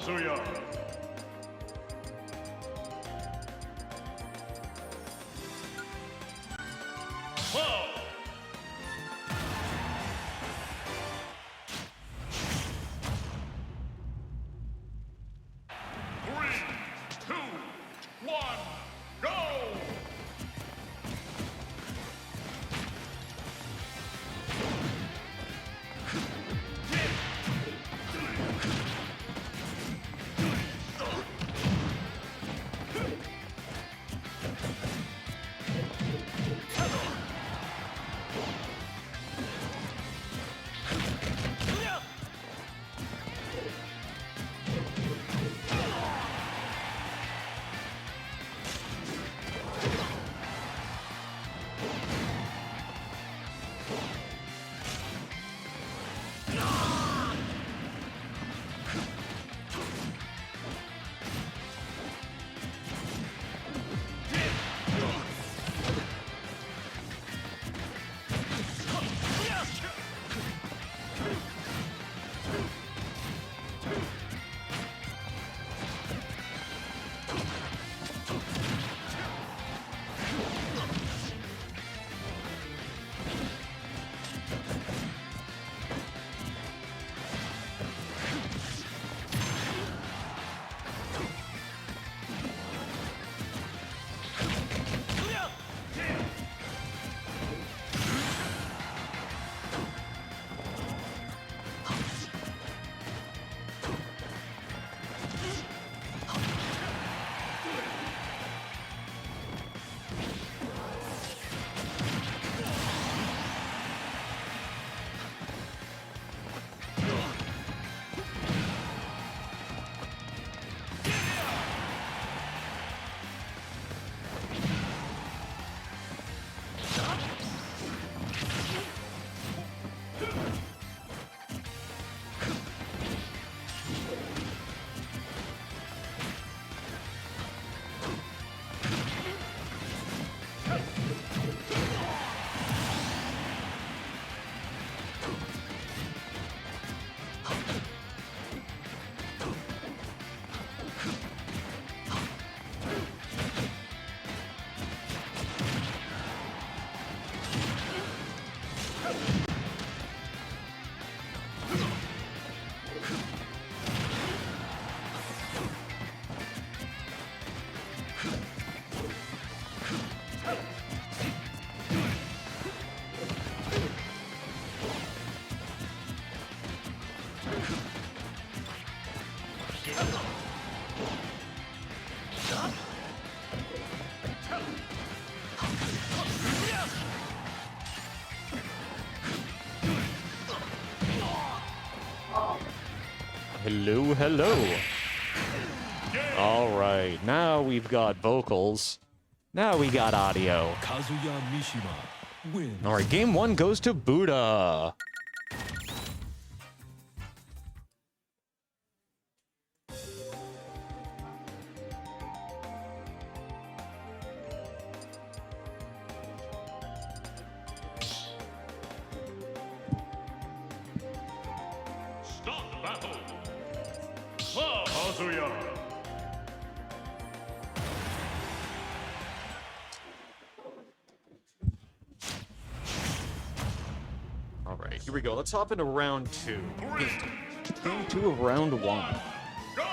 Kazuya. Whoa! 3, 2, 1, go! Hello, hello. All right, now we've got vocals. Now we got audio. Kazuya Mishima wins. All right, game one goes to Buddha. Stop the battle! Kazuya! All right, here we go. Let's hop into round two. Game two of round one. Go!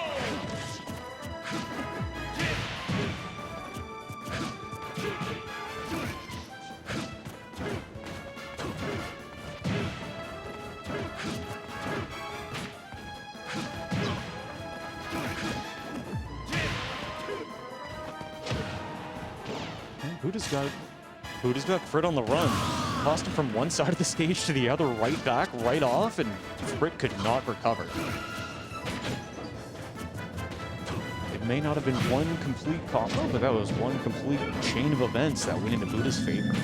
Buddha's got Frit on the run. Tossed him from one side of the stage to the other, right back, right off, and Frit could not recover. It may not have been one complete combo, but that was one complete chain of events that went into Buddha's favor.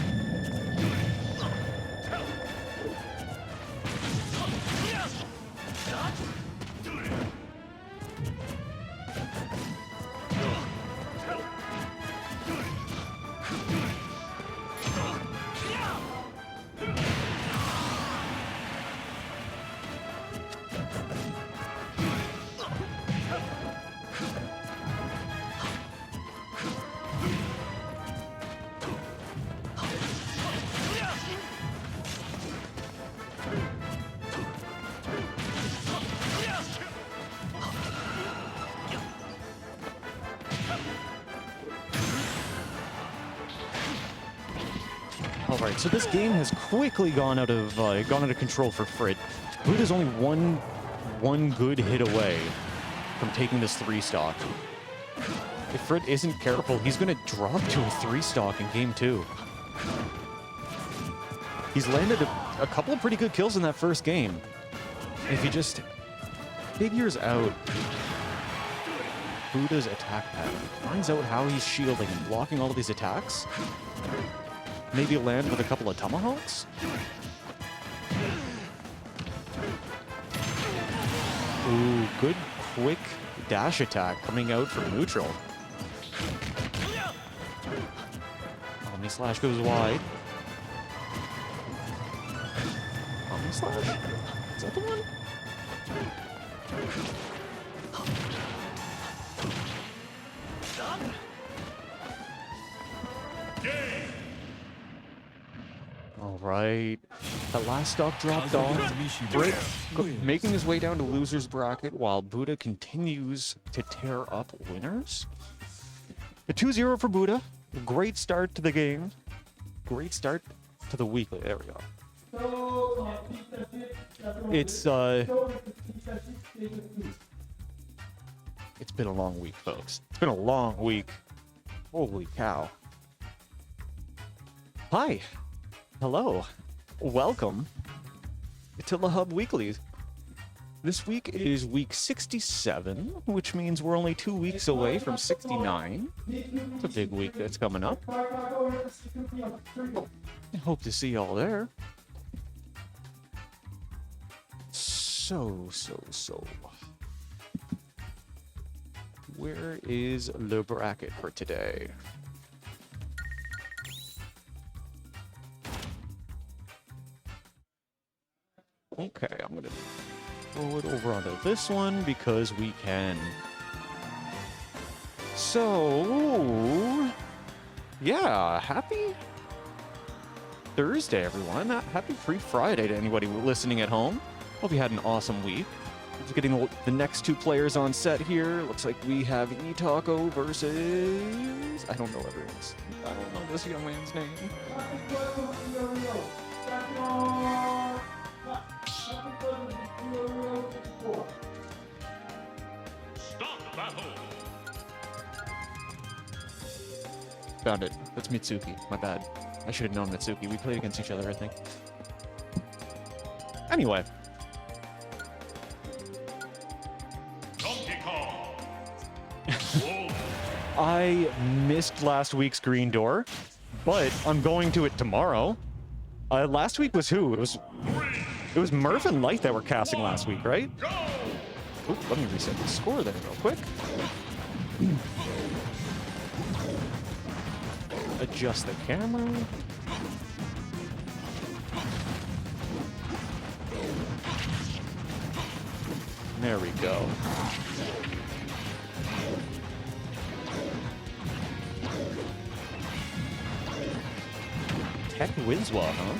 All right, so this game has quickly gone out of control for Frit. Buddha's only one good hit away from taking this 3-stock. If Frit isn't careful, he's going to drop to a 3-stock in game 2. He's landed a couple of pretty good kills in that first game. If he just figures out Buddha's attack pattern, finds out how he's shielding and blocking all of these attacks, maybe land with a couple of tomahawks? Ooh, good quick dash attack coming out from neutral. Omni Slash goes wide. Omni Slash? Is that the one? All right. That last stock dropped off. Brick making his way down to loser's bracket while Buddha continues to tear up winners. A 2-0 for Buddha. Great start to the game. Great start to the week. There we go. It's been a long week, folks. It's been a long week. Holy cow. Hi. Hello. Welcome to the Hub Weekly. This week is week 67, which means we're only 2 weeks away from 69. It's a big week that's coming up. I hope to see y'all there. So. Where is the bracket for today? Okay, I'm gonna throw it over onto this one because we can. So, yeah, happy Thursday, everyone. Happy Friday to anybody listening at home. Hope you had an awesome week. Just getting the next 2 players on set here. Looks like we have E-Taco versus... I don't know this young man's name. Stop battle. Found it. That's Mitsuki. My bad. I should have known Mitsuki. We played against each other, I think. Anyway. Donkey Kong. I missed last week's Green Door, but I'm going to it tomorrow. Last week was who? It was Murph and Light that were casting last week, right? Oop, let me reset the score there real quick. Adjust the camera. There we go. Tech Wizwa, huh?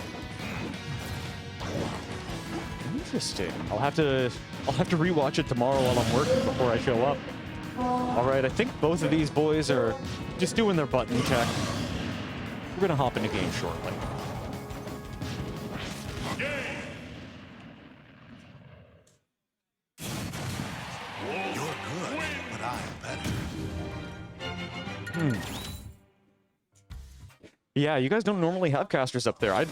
Interesting. I'll have to rewatch it tomorrow while I'm working before I show up. All right, I think both of these boys are just doing their button check. We're gonna hop into game shortly. You're good, but I'm better. Yeah, you guys don't normally have casters up there. I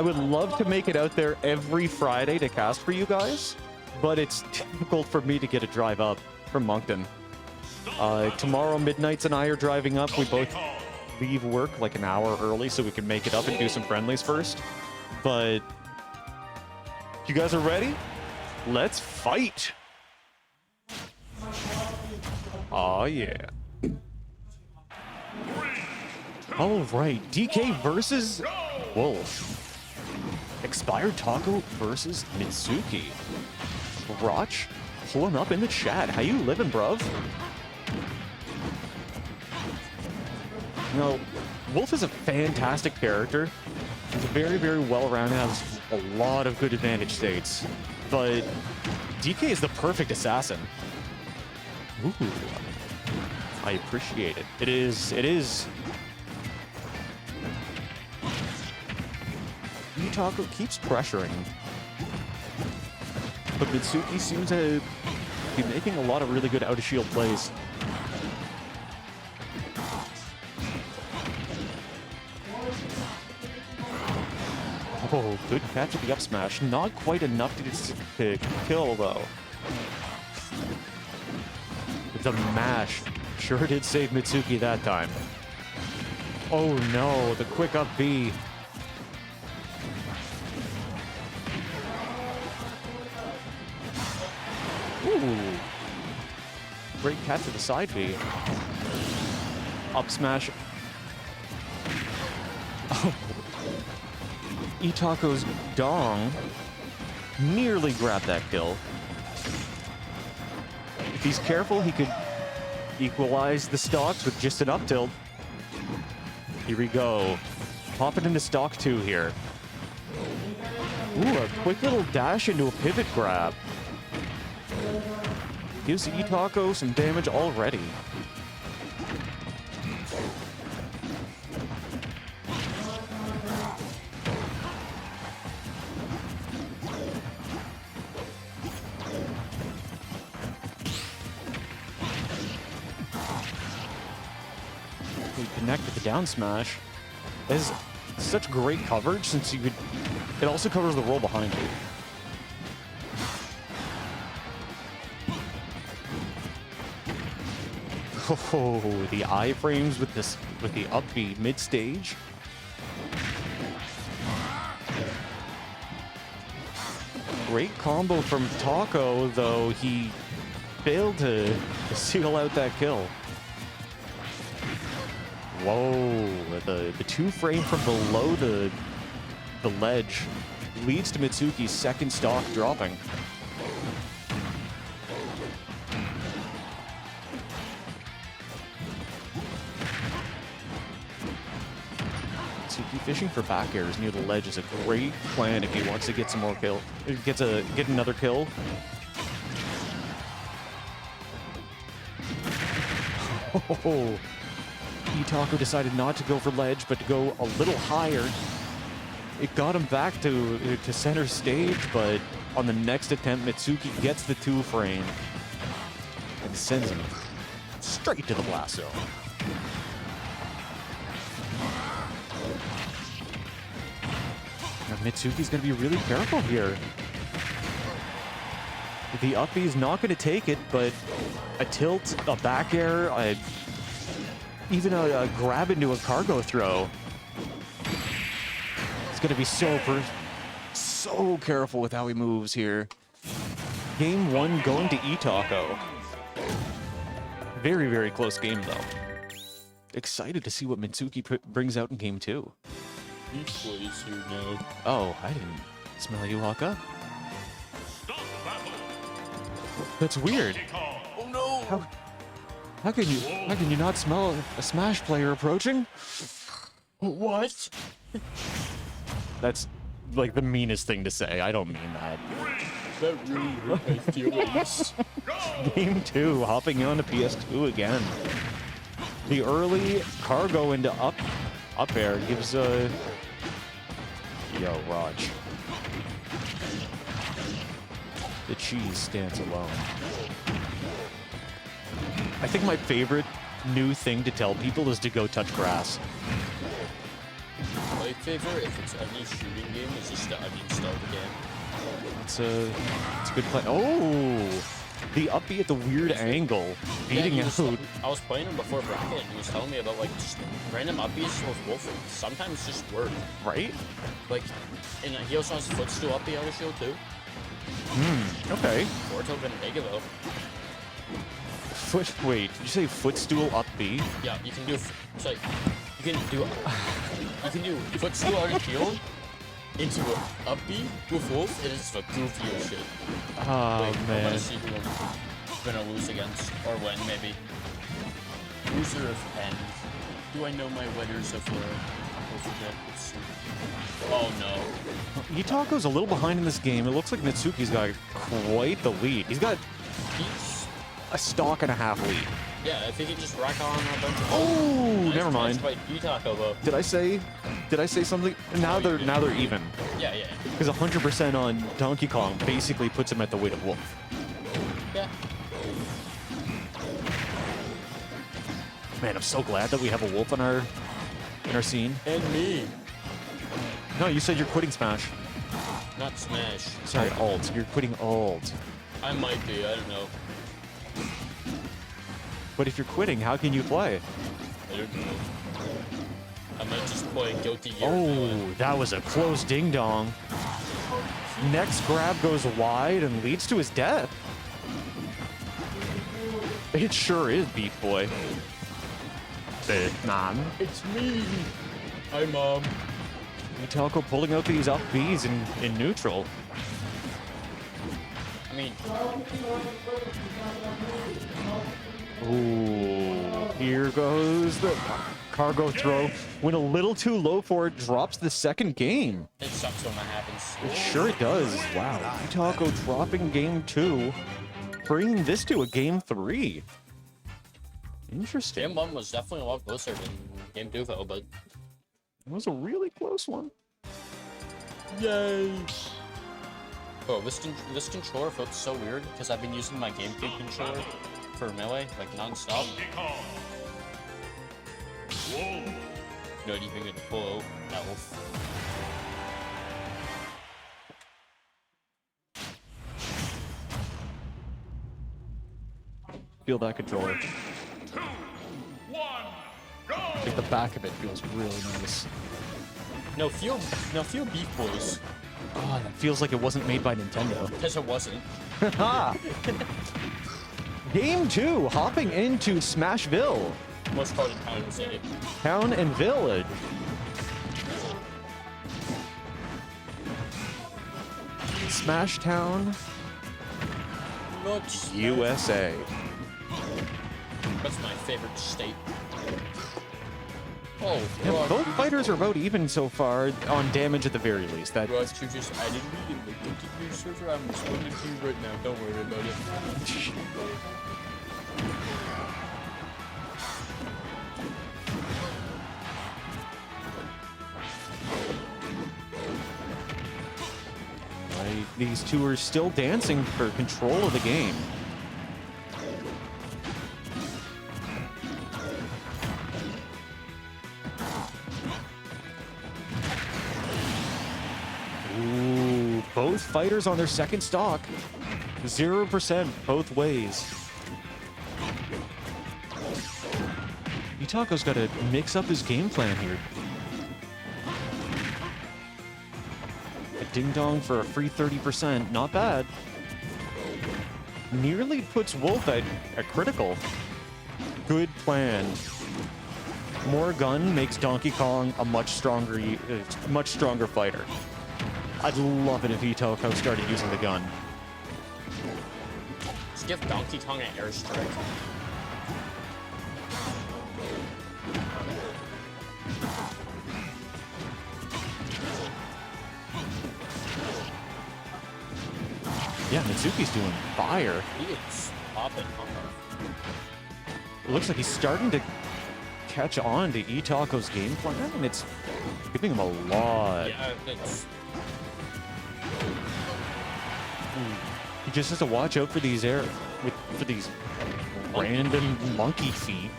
would love to make it out there every Friday to cast for you guys, but it's difficult for me to get a drive up from Moncton. Tomorrow, Middnights and I are driving up. We both leave work like an hour early so we can make it up and do some friendlies first. But you guys are ready? Let's fight! Oh yeah. All right, DK versus Wolf. Expired Taco versus Mitsuki. Roch pulling up in the chat. How you living, bruv? You know, Wolf is a fantastic character. He's very, very well-rounded, has a lot of good advantage states. But DK is the perfect assassin. Ooh. I appreciate it. It is Itako keeps pressuring. But Mitsuki seems to be making a lot of really good out-of-shield plays. Oh, good catch at the up smash. Not quite enough to kill, though. The mash sure did save Mitsuki that time. Oh no, the quick up B. Ooh. Great catch to the side B. Up smash. Oh. Itako's dong nearly grabbed that kill. If he's careful, he could equalize the stocks with just an up tilt. Here we go. Popping into stock 2 here. Ooh, a quick little dash into a pivot grab. Gives Itako some damage already. We connect with the down smash. That is such great coverage since you could. It also covers the roll behind you. Oh, the iframes with this with the up B mid stage. Great combo from Taco, though he failed to seal out that kill. Whoa, the 2 frame from below the ledge leads to Mitsuki's second stock dropping. Mitsuki fishing for back airs near the ledge is a great plan if he wants to get some more kill. Get another kill. Oh. Itako decided not to go for ledge, but to go a little higher. It got him back to center stage, but on the next attempt, Mitsuki gets the 2 frame and sends him straight to the blast zone. Now Mitsuki's going to be really careful here. The up B is not going to take it, but a tilt, a back air, even a grab into a cargo throw. It's going to be so careful with how he moves here. Game 1 going to Itako. Very, very close game, though. Excited to see what Mitsuki brings out in Game 2. He plays here now. Oh, I didn't smell you walk up. Stop battle. That's weird. Donkey Kong. Oh no! How can you not smell a Smash player approaching? What? That's like the meanest thing to say. I don't mean that. That really hurt my feelings. Game 2, hopping on to PS2 again. The early cargo into up air gives a... Yo, Raj. The cheese stands alone. I think my favorite new thing to tell people is to go touch grass. My favorite, if it's any shooting game, is just to uninstall the game. It's a good play. Oh, the up B at the weird angle, beating out. I was playing him before bracket, and he was telling me about like just random upbeats with Wolfing. Sometimes just work. Right? Like, and he also has footstool upbeat on the shield too. Okay. Forto been though. Wait, did you say footstool up B? Yeah, you can do. It's like you can do footstool on the shield into an upbeat with Wolf. It is the goofiest shit. Oh, Wait, I man. want to see who I'm gonna lose against or win maybe. Loser of end. Do I know my winners of Oh no. Itako's a little behind in this game. It looks like Mitsuki's got quite the lead. He's got He's a stock and a half lead. Yeah, I think you just rack on a bunch of. Oh, Nice never mind. By Itaco, though. Did I say something? Now they're even. Yeah, yeah. Because 100% on Donkey Kong basically puts him at the weight of Wolf. Yeah. Man, I'm so glad that we have a Wolf in our scene. And me. No, you said you're quitting Smash. Not Smash. Sorry, alt. You're quitting alt. I might be, I don't know. But if you're quitting, how can you play? I don't know. I might just play Guilty Gear. Oh, that was a close ding dong. Next grab goes wide and leads to his death. It sure is, Beat Boy. Big man. It's me. Hi, Mom. Metalco pulling out these up Bs in neutral. I mean, Ooh, here goes the cargo throw. Went a little too low for it, drops the second game. it sucks when that happens. It sure does. Wow. Metalco dropping game 2, bringing this to a game 3. Interesting. Game 1 was definitely a lot closer than Game 2, though, but... It was a really close one. Yay! Oh, this controller feels so weird, because I've been using my GameCube controller for Melee, like, non-stop. Not even gonna pull out that wolf. Feel that controller. 2, 1, go! I think the back of it feels really nice. No, feel Beef Boys, Oh, that feels like it wasn't made by Nintendo. because it wasn't. Ha! Game 2, hopping into Smashville. Most part of town and city. Town and Village. Smash Town, Not USA. That's my favorite state. Oh, Yeah, Rock, both fighters are about even so far on damage at the very least. That Rock, you just added me in the Guilty Gear server. I'm responding to you right now. Don't worry about it. right, these two are still dancing for control of the game. Ooh, both fighters on their second stock. 0% both ways. Itaco's got to mix up his game plan here. A ding dong for a free 30%, not bad. Nearly puts Wolf at a critical. Good plan. More gun makes Donkey Kong a much stronger fighter. I'd love it if Itaco started using the gun. Just give Donkey Kong an airstrike. Yeah, Mitsuki's doing fire. He is popping on her. It looks like he's starting to catch on to Itaco's game plan, and it's giving him a lot. Yeah, it's... He just has to watch out for these for these random monkey feet.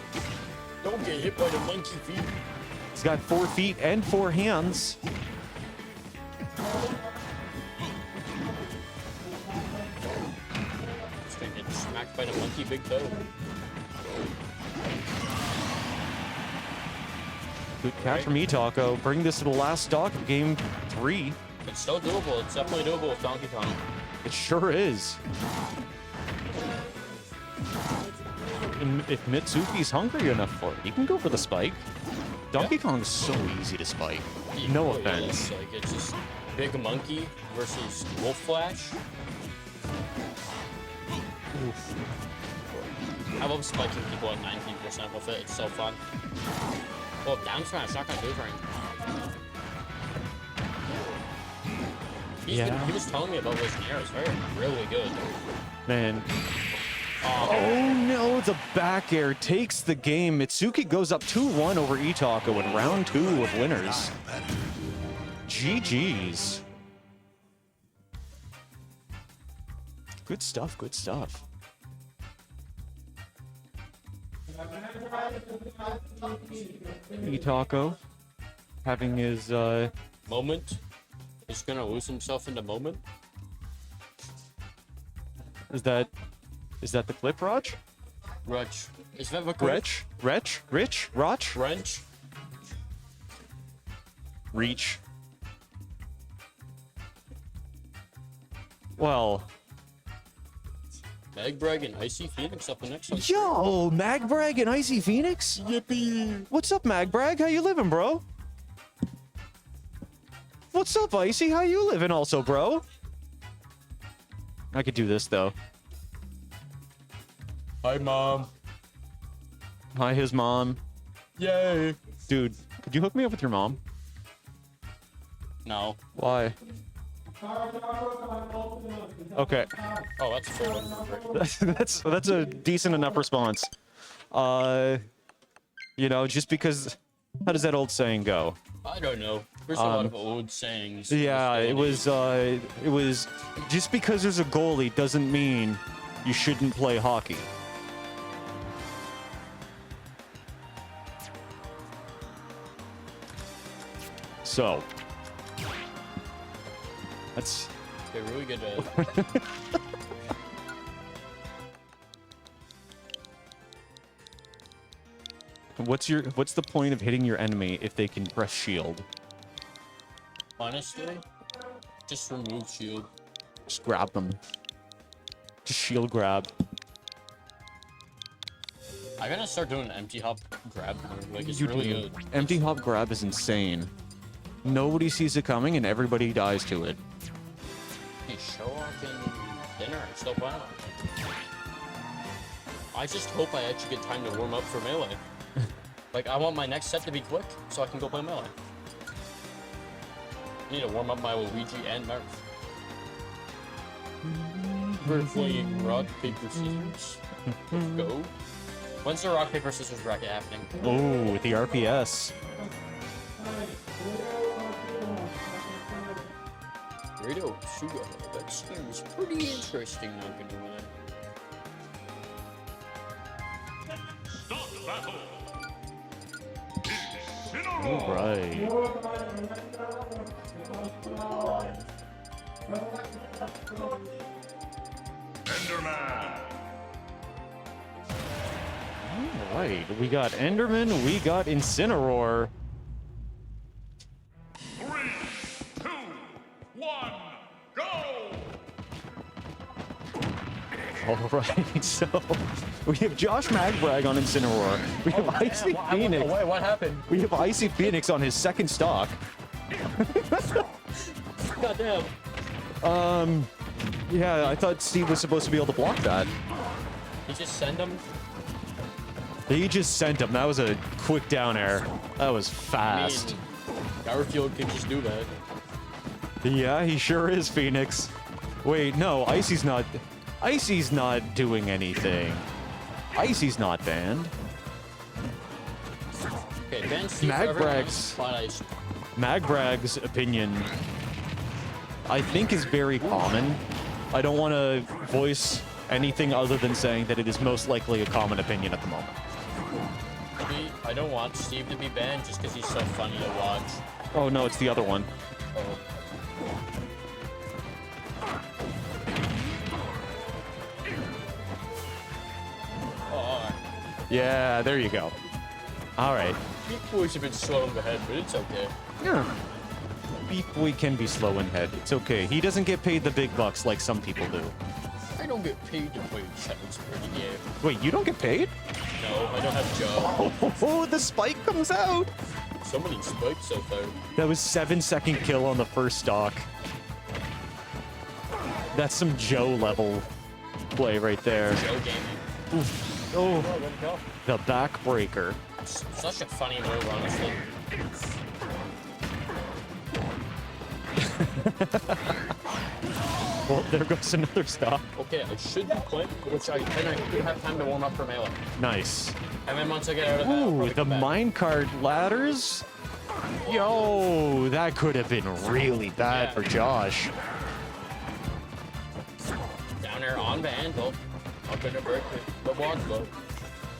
Don't get hit by the monkey feet. He's got 4 feet and 4 hands. Just gonna get smacked by the monkey big toe. Good catch from Itaco. Bring this to the last stock of game 3. It's still doable. It's definitely doable with Donkey Kong. It sure is. And if Mitsuki's hungry enough for it, he can go for the spike. Donkey Kong's so easy to spike. He No really offense. is. Like, it's just big monkey versus wolf flash. Oof. I love spiking people at 19% with it. It's so fun. Oh, down smash, not gonna do anything. Yeah. He was telling me about his arrows. They're really good. Man. Oh, Oh no, Oh, the back air takes the game. Mitsuki goes up 2-1 over Itako in round 2 of winners. GG's. Good stuff, good stuff. Itako having his Moment. He's gonna lose himself in the moment. is that the clip, Raj? Rich. Is that what? Rich? Raj? Wrench. Reach. Well, MagBrag and Icy Phoenix up the next one. yo, MagBrag and Icy Phoenix? Yippee! What's up, MagBrag? How you living, bro? What's up, Icy? How you living also, bro? I could do this, though. Hi, Mom. Hi, his mom. Yay! Dude, could you hook me up with your mom? No. Why? Okay. Oh, that's full. that's a decent enough response. You know, just because... How does that old saying go? I don't know. There's a lot of old sayings. Yeah, in this day and it was just because there's a goalie doesn't mean you shouldn't play hockey. So that's age. They're really good at. what's the point of hitting your enemy if they can press shield? Honestly, just remove shield. Just grab them. Just shield grab. I gotta start doing an empty hop grab move. Like it's You really do. good. Empty hop grab is insane. Nobody sees it coming and everybody dies to it. Hey, Sherloc and dinner are still playing. I just hope I actually get time to warm up for melee. Like I want my next set to be quick so I can go play melee. I need to warm up my Luigi and Murph. We're playing rock, paper, scissors. Let's go. When's the rock, paper, scissors bracket happening? Oh, the RPS. Radio Sugar. That seems pretty interesting, not gonna lie. Start battle. All right. Enderman. All right. We got Enderman. We got Incineroar. 3, 2, 1, go! All right. So we have Josh MagBrag on Incineroar. We have Icy Phoenix. Wait, what happened? We have Icy Phoenix on his second stock. Goddamn. Yeah, I thought Steve was supposed to be able to block that. You just send them? He just sent him. That was a quick down air. That was fast. Garfield can just do that. Yeah, he sure is, Phoenix. Wait, no, Icy's not doing anything. Icy's not banned. Okay, ban Steve for everyone else, MagBrag's but Ice. MagBrag's opinion, I think, is very common. I don't want to voice anything other than saying that it is most likely a common opinion at the moment. I don't want Steve to be banned just because he's so funny to watch. Oh no, it's the other one. Oh. Oh, Yeah, there you go. All right. Beef Boys have been slow in the head, but it's okay. Yeah. Beef Boy can be slow in head. It's okay. He doesn't get paid the big bucks like some people do. I don't get paid to play Shadows pretty game. Wait, you don't get paid? No, I don't have job. Oh, the spike comes out. So many spikes out there. That was 7-second kill on the first stock. That's some Joe level play right there. Joe gaming. Oof. Oh, the backbreaker. Such a funny move, honestly. Well, there goes another stock. Okay, I should be quick, which then I could have time to warm up for melee. Nice. And then once I get out of that, I'll Ooh, probably the come back. minecart ladders. Yo, that could have been really bad for Josh. Down there on the anvil. Up in the brick, the wall though.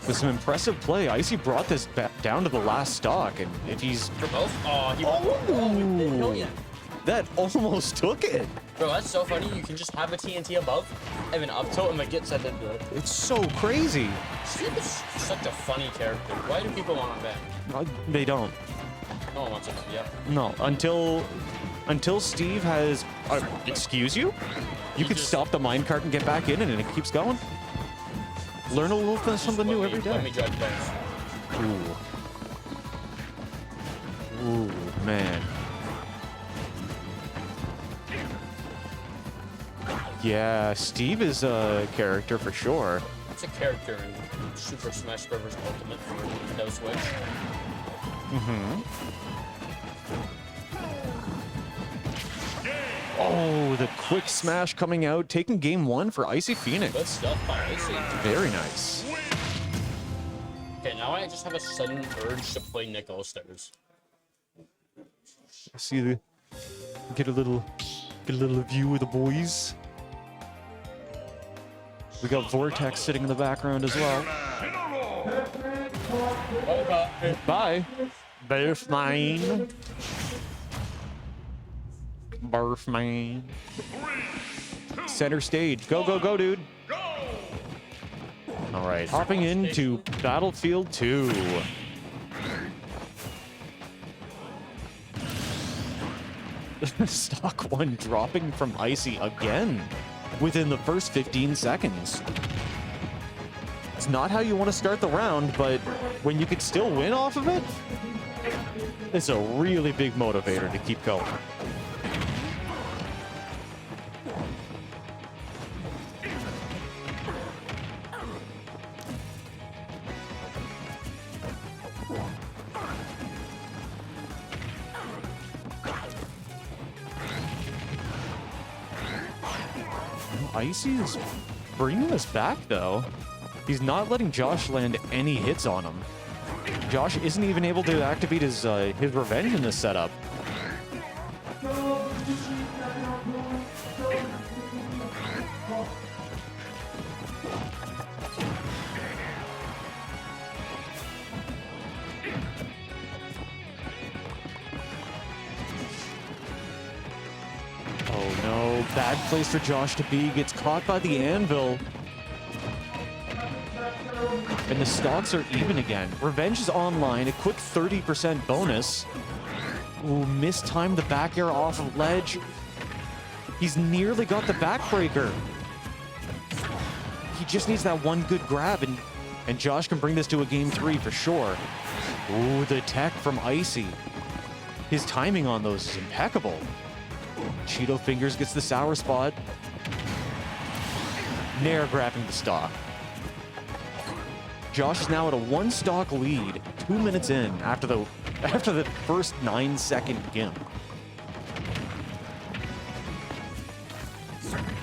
With some impressive play, Icy brought this back down to the last stock, and if he's... For both? Oh, he didn't know yet. That almost took it. Bro, that's so funny. You can just have a TNT above, and then up tilt, and then get sent into it. It's so crazy. Steve is such a funny character. Why do people want him back? They don't. No one wants him, yeah. No, until Steve has... excuse you? You could just- stop the minecart and get back in it, and it keeps going. Learn a little bit something new every Let me day. judge those. Ooh. Ooh, man. Yeah, Steve is a character for sure. It's a character in Super Smash Bros. Ultimate for Nintendo Switch. Oh, the quick smash coming out, taking game one for Icy Phoenix. Good stuff by Icy. Very nice. Okay, now I just have a sudden urge to play Nick All-Stars. See the get a little view of the boys. We got Vortex sitting in the background as well. Bye. Barf mine. Barf mine. Center stage. Go, go, go, dude. All right, hopping into Battlefield 2. Stock one dropping from Icy again within the first 15 seconds. It's not how you want to start the round, but when you could still win off of it, it's a really big motivator to keep going. Icy is bringing us back, though. He's not letting Josh land any hits on him. Josh isn't even able to activate his revenge in this setup. Oh no, bad place for Josh to be. Gets caught by the anvil. And the stocks are even again. Revenge is online, a quick 30% bonus. Ooh, mistimed the back air off of ledge. He's nearly got the backbreaker. He just needs that one good grab, and Josh can bring this to a game 3 for sure. Ooh, the tech from Icy. His timing on those is impeccable. Cheeto Fingers gets the sour spot. Nair grabbing the stock. Josh is now at a 1-stock lead, 2 minutes in after the first 9-second gimp.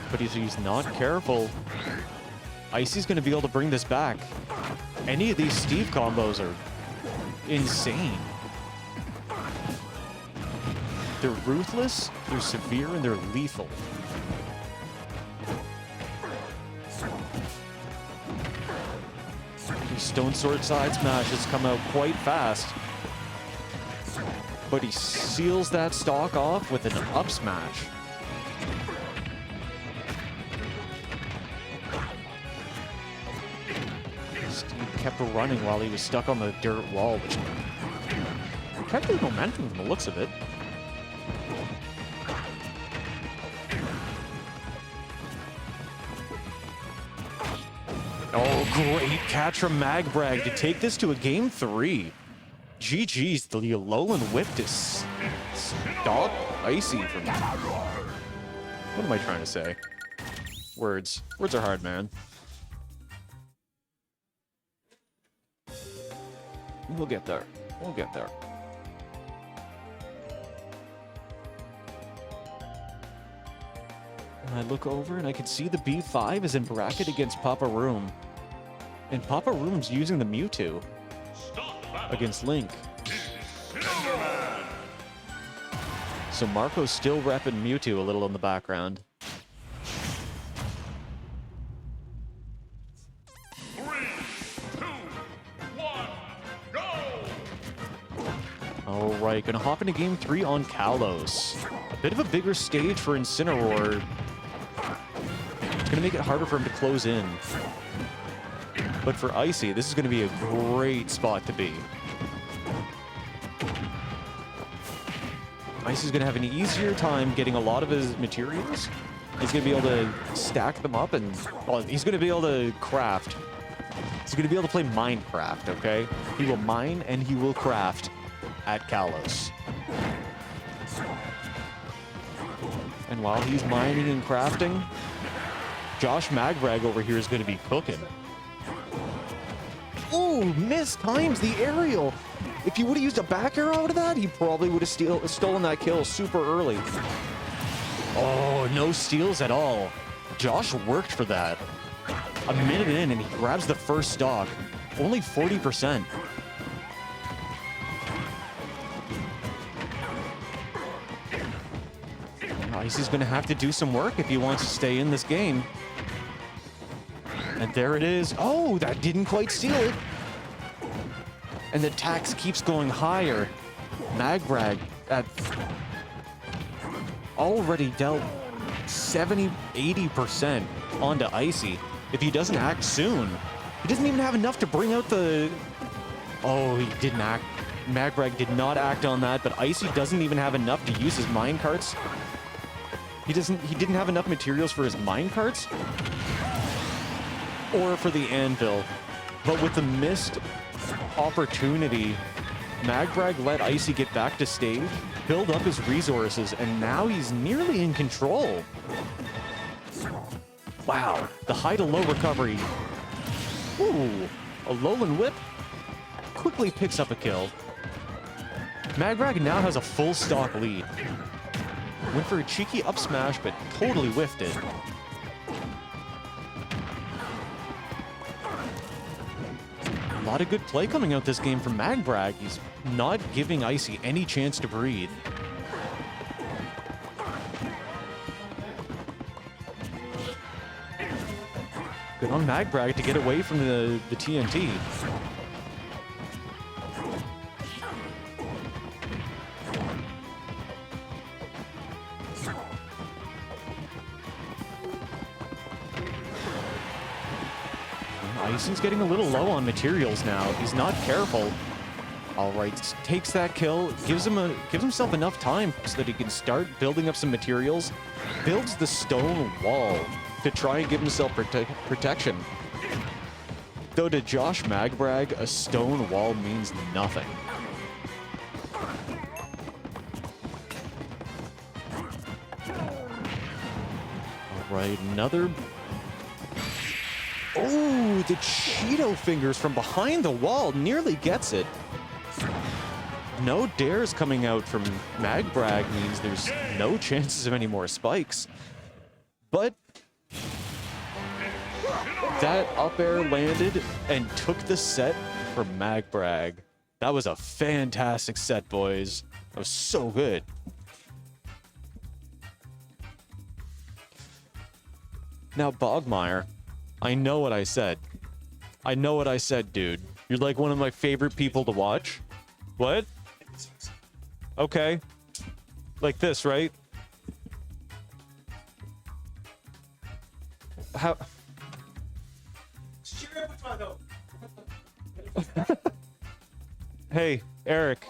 But if he's not careful, Icy's going to be able to bring this back. Any of these Steve combos are insane. They're ruthless, they're severe, and they're lethal. Stone Sword side smashes come out quite fast. But he seals that stock off with an up smash. Steve kept running while he was stuck on the dirt wall, which kept his momentum from the looks of it. Oh, great catch from MagBrag to take this to a game 3. GG's, the Alolan whip to stop Icy from... What am I trying to say? Words. Words are hard, man. We'll get there. We'll get there. I look over and I can see the B5 is in bracket against Papa Room. And Papa Room's using the Mewtwo Start battle. against Link. Enderman. So Marco's still repping Mewtwo a little in the background. 3, 2, 1, go! All right, gonna hop into game 3 on Kalos. A bit of a bigger stage for Incineroar. It's gonna make it harder for him to close in. But for Icy, this is gonna be a great spot to be. Icy's gonna have an easier time getting a lot of his materials. He's gonna be able to stack them up and, well, he's gonna be able to craft. He's gonna be able to play Minecraft, okay? He will mine and he will craft at Kalos. And while he's mining and crafting, Josh MagBrag over here is gonna be cooking. Ooh, missed times the aerial. If he would have used a back arrow out of that, he probably would have stolen that kill super early. Oh, no steals at all. Josh worked for that. A minute in and he grabs the first stock. Only 40%. Icy's gonna have to do some work if he wants to stay in this game. And there it is. Oh, that didn't quite steal it. And the tax keeps going higher. MagBrag at already dealt 70-80% onto Icy. If he doesn't act soon, he doesn't even have enough to bring out the... Oh, he didn't act. MagBrag did not act on that, but Icy doesn't even have enough to use his minecarts. He didn't have enough materials for his minecarts or for the anvil. But with the missed opportunity, MagBrag let Icy get back to stage, build up his resources, and now he's nearly in control. Wow, the high to low recovery. Ooh, a Alolan Whip quickly picks up a kill. MagBrag now has a full stock lead. Went for a cheeky up smash, but totally whiffed it. A lot of good play coming out this game from MagBrag. He's not giving Icy any chance to breathe. Good on MagBrag to get away from the TNT. Icy's getting a little low on materials now. He's not careful. All right, takes that kill, gives himself enough time so that he can start building up some materials. Builds the stone wall to try and give himself protection. Though to Josh MagBrag, a stone wall means nothing. All right, another... Oh, the Cheeto fingers from behind the wall nearly gets it. No dares coming out from MagBrag means there's no chances of any more spikes. But that up air landed and took the set from MagBrag. That was a fantastic set, boys. That was so good. Now, Bogmire, I know what I said. I know what I said, dude. You're like one of my favorite people to watch. What? Okay. Like this, right? How? Hey, Eric.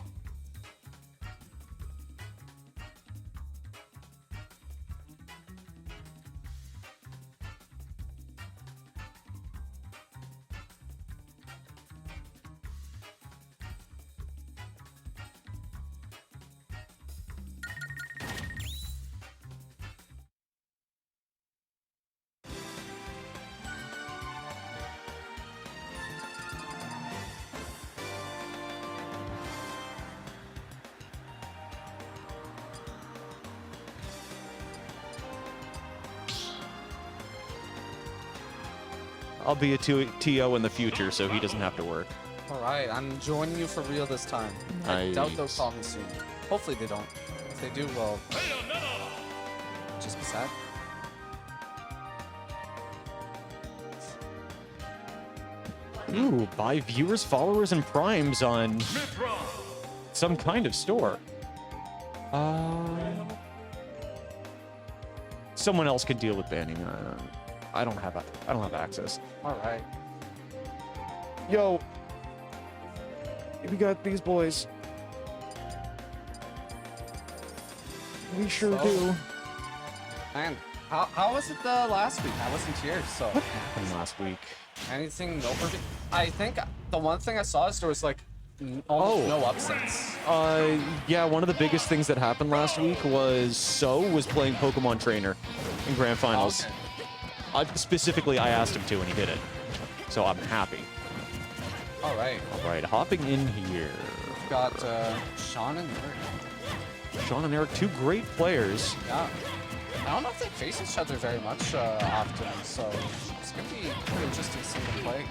I'll be a TO in the future, so he doesn't have to work. Alright, I'm joining you for real this time. I doubt they'll Nice. call me soon. Hopefully they don't. If they do, well, just be sad. Ooh, buy viewers, followers, and primes on Mid-round. some kind of store. Someone else can deal with banning. I don't have access. Alright. Yo, we got these boys. We sure So- do. Man, how was it last week? I wasn't here, so What happened last week? anything noteworthy? I think the one thing I saw is there was like almost Oh. no upsets. Yeah, one of the biggest things that happened last week was was playing Pokemon Trainer in Grand Finals. Okay. Specifically, I asked him to, and he did it. So I'm happy. Alright. All right, hopping in here. We've got Shawn and Eric. Shawn and Eric, two great players. Yeah. I don't know if they face each other very much often, so it's gonna be pretty interesting to see them play.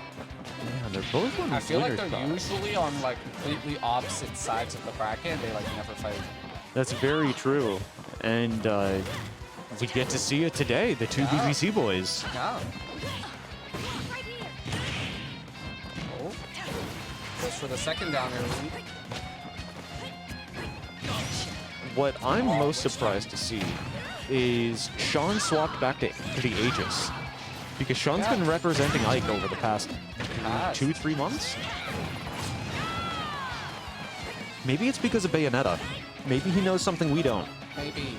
Man, they're both on I feel like winner they're side. usually on like completely opposite sides of the bracket, and they like never fight. That's very true. And we get to see it today, the two Yeah. BBC boys. Yeah. Oh. Goes for the second down air lead. What I'm most surprised to see is Shawn swapped back to the Aegis. Because Shawn's Yeah. been representing Ike over the past Nice. 2-3 months. Maybe it's because of Bayonetta. Maybe he knows something we don't. Maybe.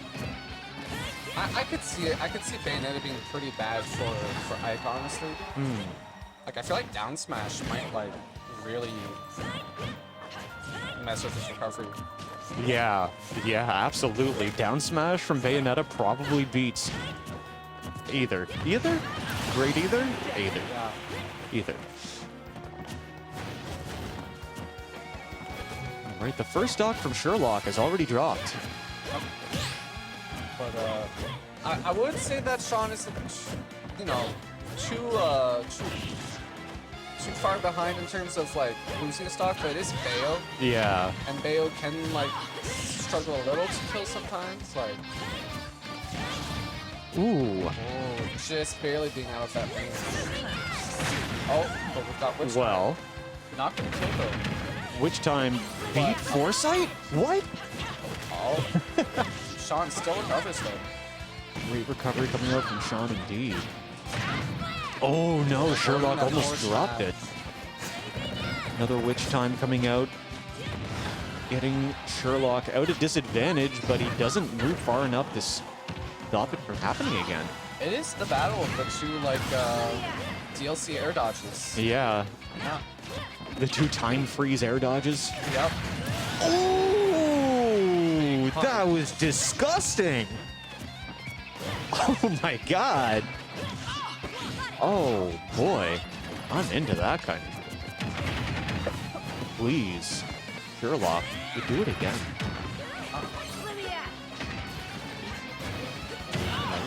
I could see it. I could see Bayonetta being pretty bad for Ike, honestly. Like I feel like down smash might like really mess with his recovery. Yeah, absolutely. Down smash from Bayonetta probably beats either. Great either? Yeah. Either. All right, the first stock from Sherloc has already dropped. But I would say that Shawn is, you know, too far behind in terms of like losing a stock, but it is Bayo, Yeah. and Bayo can like struggle a little to kill sometimes. Like, Ooh. oh, just barely being out of that range. Oh, but we've got Witch Well, Time. Not gonna kill though. which time beat Foresight? What? Oh, Shawn still recovers though. Great recovery coming out from Shawn indeed. Oh no, Sherloc that almost force dropped snap. it. Another Witch Time coming out. Getting Sherlock out at disadvantage, but he doesn't move far enough to stop it from happening again. It is the battle of the two like DLC air dodges. Yeah, Yeah. the two time freeze air dodges. Yep. Oh, that was disgusting. Oh my god. Oh boy, I'm into that kind of. Please, Sherlock, you do it again.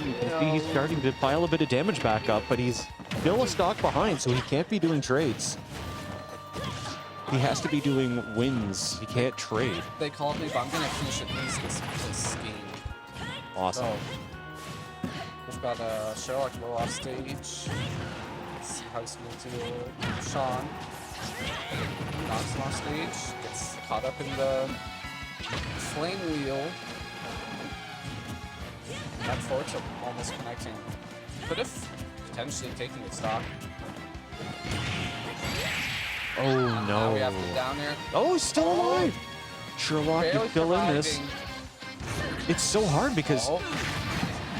You can see he's starting to pile a bit of damage back up, but he's still a stock behind, so he can't be doing trades. He has to be doing wins. He can't trade. They called me, but I'm gonna finish at least this game. Awesome. So, we've got Sherlock low off stage. Let's see how he's gonna do. Shawn knocks him off stage, gets caught up in the flame wheel. That forward tilt almost connecting. Could have potentially taken the stock. Oh Now we have no. the down air. Oh, he's still alive. Sherlock is Barely still in this. surviving. It's so hard because Oh,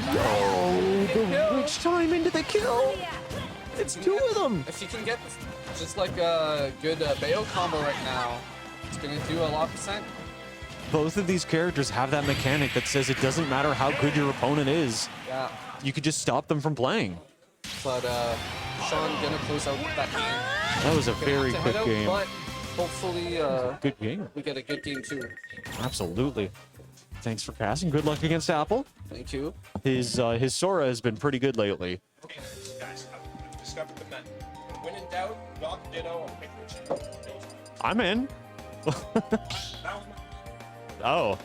oh, the Kill. witch time into the kill. It's two of them. if you can get just like a good Bayo combo right now, it's gonna do a lot percent. Both of these characters have that mechanic that says it doesn't matter how good your opponent is. Yeah, You could just stop them from playing. but Shawn gonna close out that game. That was a Gonna very have to quick head out, game. But hopefully Good game. we get a good game too. Absolutely. Thanks for casting. Good luck against Apple. Thank you. His Sora has been pretty good lately. discovered the method. When in doubt, knock ditto and pick your cheat. I'm in. Oh.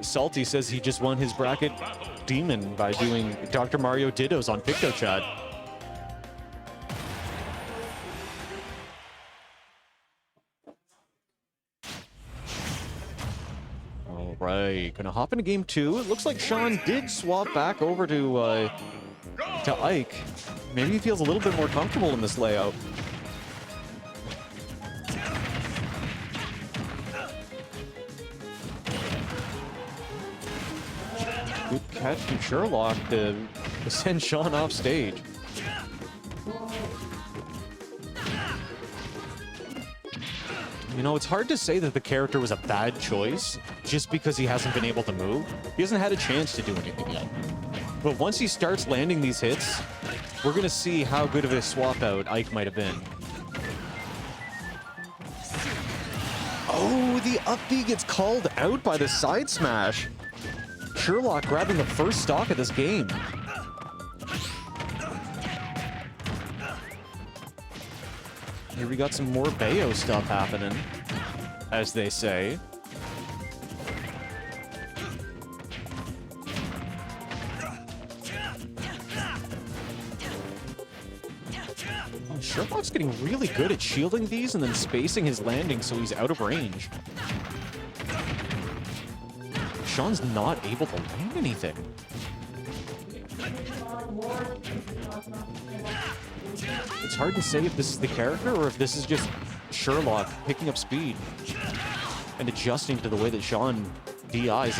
Salty says he just won his bracket demon by doing Dr. Mario Dittos on PictoChat. All right, gonna hop into game 2. It looks like Sean did swap back over to Ike. Maybe he feels a little bit more comfortable in this layout. Good catch from Sherloc to send Sean off stage. You know, it's hard to say that the character was a bad choice just because he hasn't been able to move. He hasn't had a chance to do anything yet. But once he starts landing these hits, we're going to see how good of a swap out Ike might have been. Oh, the up B gets called out by the side smash. Sherloc grabbing the first stock of this game. Here we got some more Bayo stuff happening, as they say. Sherloc's getting really good at shielding these and then spacing his landing so he's out of range. Sean's not able to land anything. It's hard to say if this is the character or if this is just Sherloc picking up speed and adjusting to the way that Sean DIs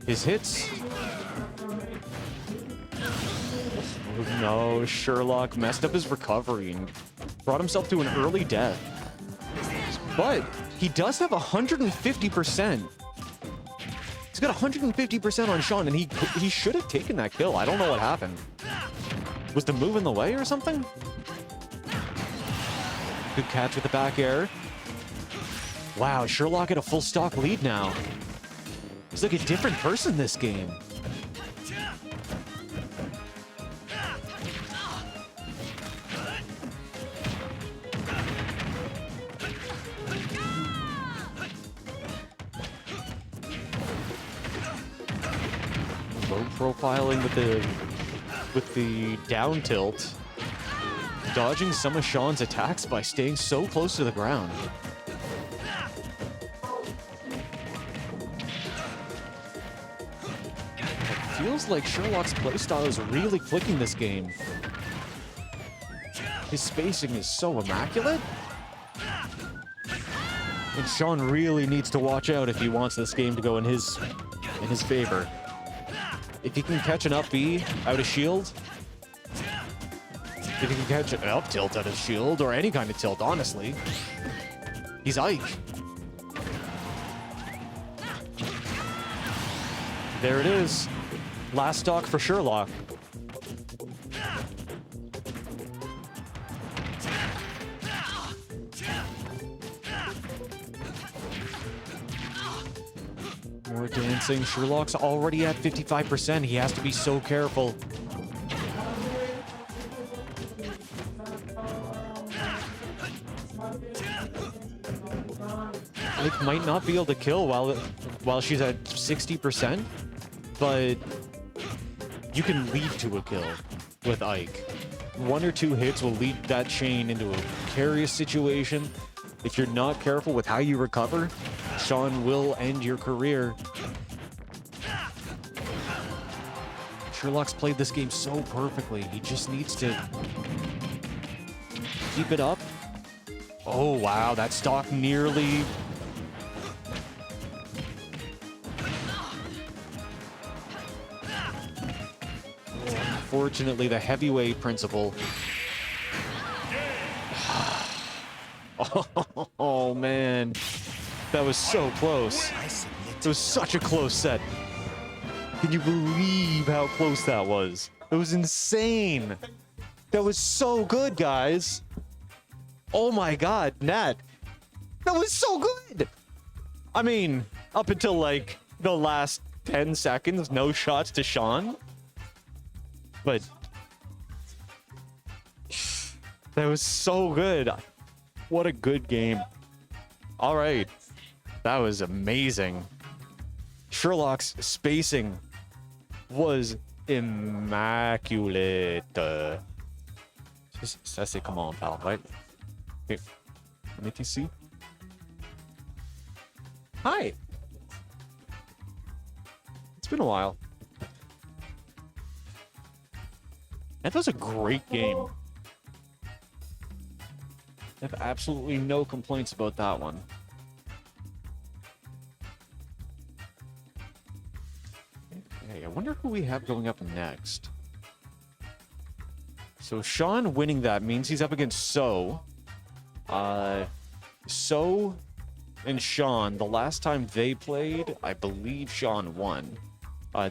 his hits. Oh, no, Sherloc messed up his recovery and brought himself to an early death. But he does have 150%. He's got 150% on Sean, and he should have taken that kill. I don't know what happened. Was the move in the way or something? Good catch with the back air. Wow, Sherloc at a full stock lead now. He's like a different person this game. Low profiling with the down tilt. Dodging some of Sean's attacks by staying so close to the ground. It feels like Sherloc's playstyle is really clicking this game. His spacing is so immaculate. And Sean really needs to watch out if he wants this game to go in his favor. If he can catch an up B out of shield, if he can catch an up tilt out of shield, or any kind of tilt, honestly, he's Ike. There it is. Last stock for Sherloc. More dancing. Sherloc's already at 55%. He has to be so careful. Ike might not be able to kill while she's at 60%, but you can lead to a kill with Ike. One or two hits will lead that chain into a precarious situation. If you're not careful with how you recover, Sean will end your career. Sherloc's played this game so perfectly. He just needs to keep it up. Oh, wow. That stock nearly... Unfortunately, the heavyweight principle. Oh, man. That was so close. It was such a close set. Can you believe how close that was? It was insane. That was so good, guys. Oh my god, Nat. That was so good. I mean, up until like the last 10 seconds, no shots to Sean. But That was so good. What a good game. All right. That was amazing. Sherloc's spacing was immaculate. Ça, c'est comment on parle, right? Okay. Let me see. Hi. It's been a while. That was a great game. I have absolutely no complaints about that one. Okay, I wonder who we have going up next. So Shawn winning that means he's up against So. So and Shawn, the last time they played, I believe Shawn won.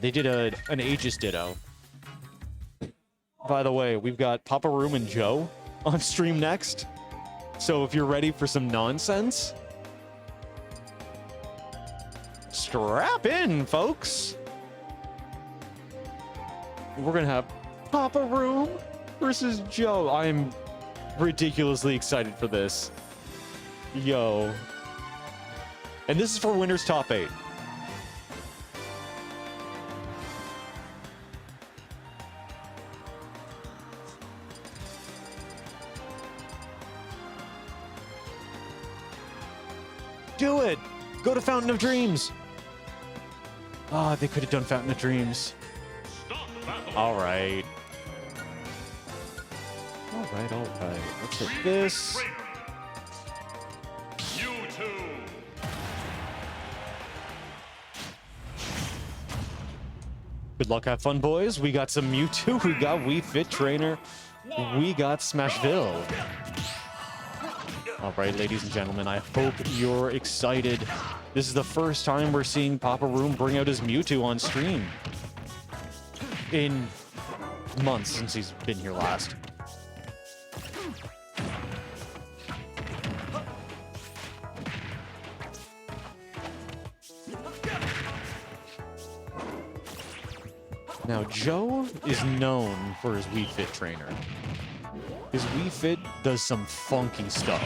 They did an Aegis Ditto. By the way, we've got Papa Room and Joe on stream next. So if you're ready for some nonsense, strap in, folks. We're gonna have Papa Room versus Joe. I'm ridiculously excited for this. Yo. And this is for winner's top 8. Do it! Go to Fountain of Dreams! Ah, they could have done Fountain of Dreams. Stop battle. Alright. Alright. Let's hit this. Trainer. You two. Good luck, have fun, boys. We got some Mewtwo, we got Wii Fit Trainer, we got Smashville. Alright, ladies and gentlemen, I hope you're excited. This is the first time we're seeing Papa Room bring out his Mewtwo on stream. In months since he's been here last. Now, Joe is known for his Wii Fit Trainer. His Wii Fit does some funky stuff.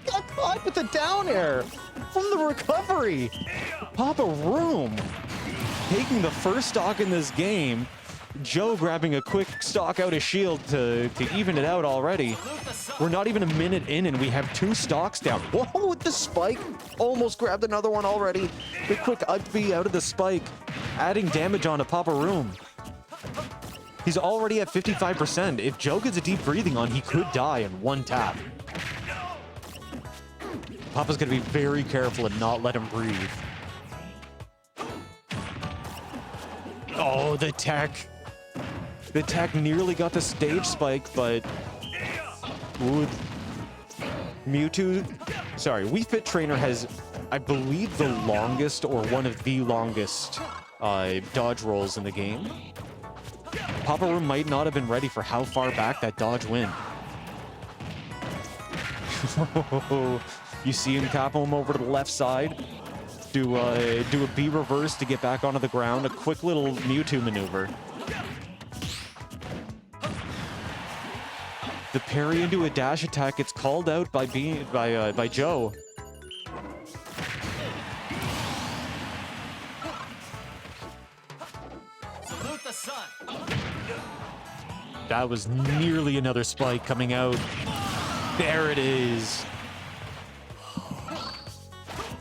Got caught with the down air from the recovery. Papa Room taking the first stock in this game. Joe grabbing a quick stock out of shield to even it out already. We're not even a minute in and we have 2 stocks down. Whoa, with the spike. Almost grabbed another one already. The quick Ugby out of the spike. Adding damage onto Papa Room. He's already at 55%. If Joe gets a deep breathing on, he could die in 1 tap. Papa's gonna be very careful and not let him breathe. Oh, the tech. The tech nearly got the stage spike, but... Ooh. Mewtwo... Sorry, Wii Fit Trainer has, I believe, the longest or one of the longest dodge rolls in the game. Papa Room might not have been ready for how far back that dodge went. You see him cap him over to the left side. Do a B reverse to get back onto the ground. A quick little Mewtwo maneuver. The parry into a dash attack gets called out by Joe. Salute the sun. That was nearly another spike coming out. There it is.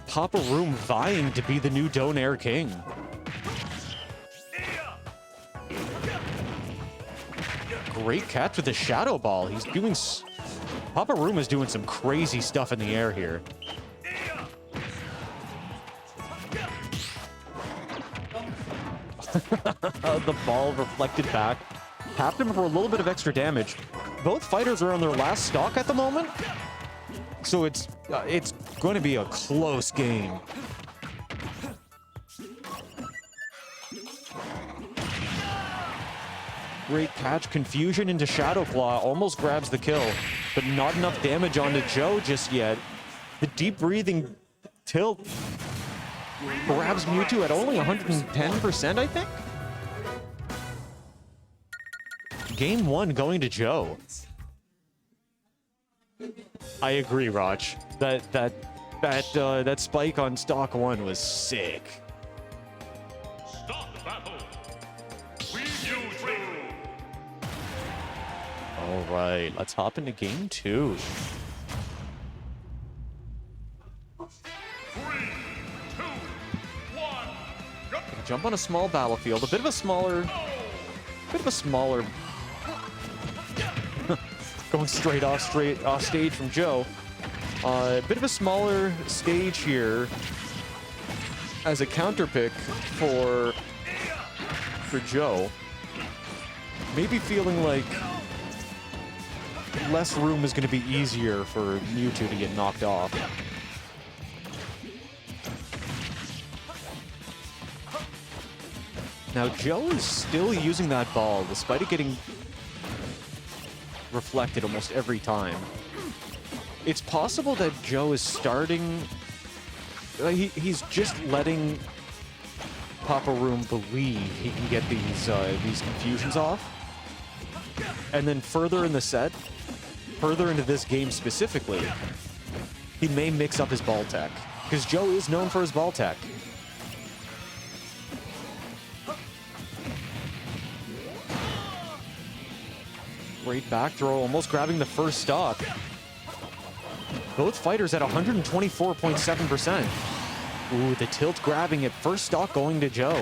Papa Room vying to be the new Donair King. Great catch with the Shadow Ball. He's doing... Papa Room is doing some crazy stuff in the air here. The ball reflected back. Tapped him for a little bit of extra damage. Both fighters are on their last stock at the moment. So it's going to be a close game. Great catch. Confusion into Shadow Claw. Almost grabs the kill. But not enough damage onto Joe just yet. The deep breathing tilt grabs Mewtwo at only 110%, I think? Game 1 going to Joe. I agree, Raj. That spike on stock 1 was sick. Start battle. We you two. All right, let's hop into game 2. 3, 2, 1, go. Jump on a small battlefield, a bit of a smaller, going straight off stage from Joe. A bit of a smaller stage here as a counter pick for Joe. Maybe feeling like less room is going to be easier for Mewtwo to get knocked off. Now, Joe is still using that ball, despite it getting reflected almost every time. It's possible that Joe is starting... he's just letting Papa Room believe he can get these confusions off. And then further in the set, further into this game specifically, he may mix up his ball tech. Because Joe is known for his ball tech. Great back throw, almost grabbing the first stock. Both fighters at 124.7%. Ooh, the tilt grabbing it. First stock going to Joe.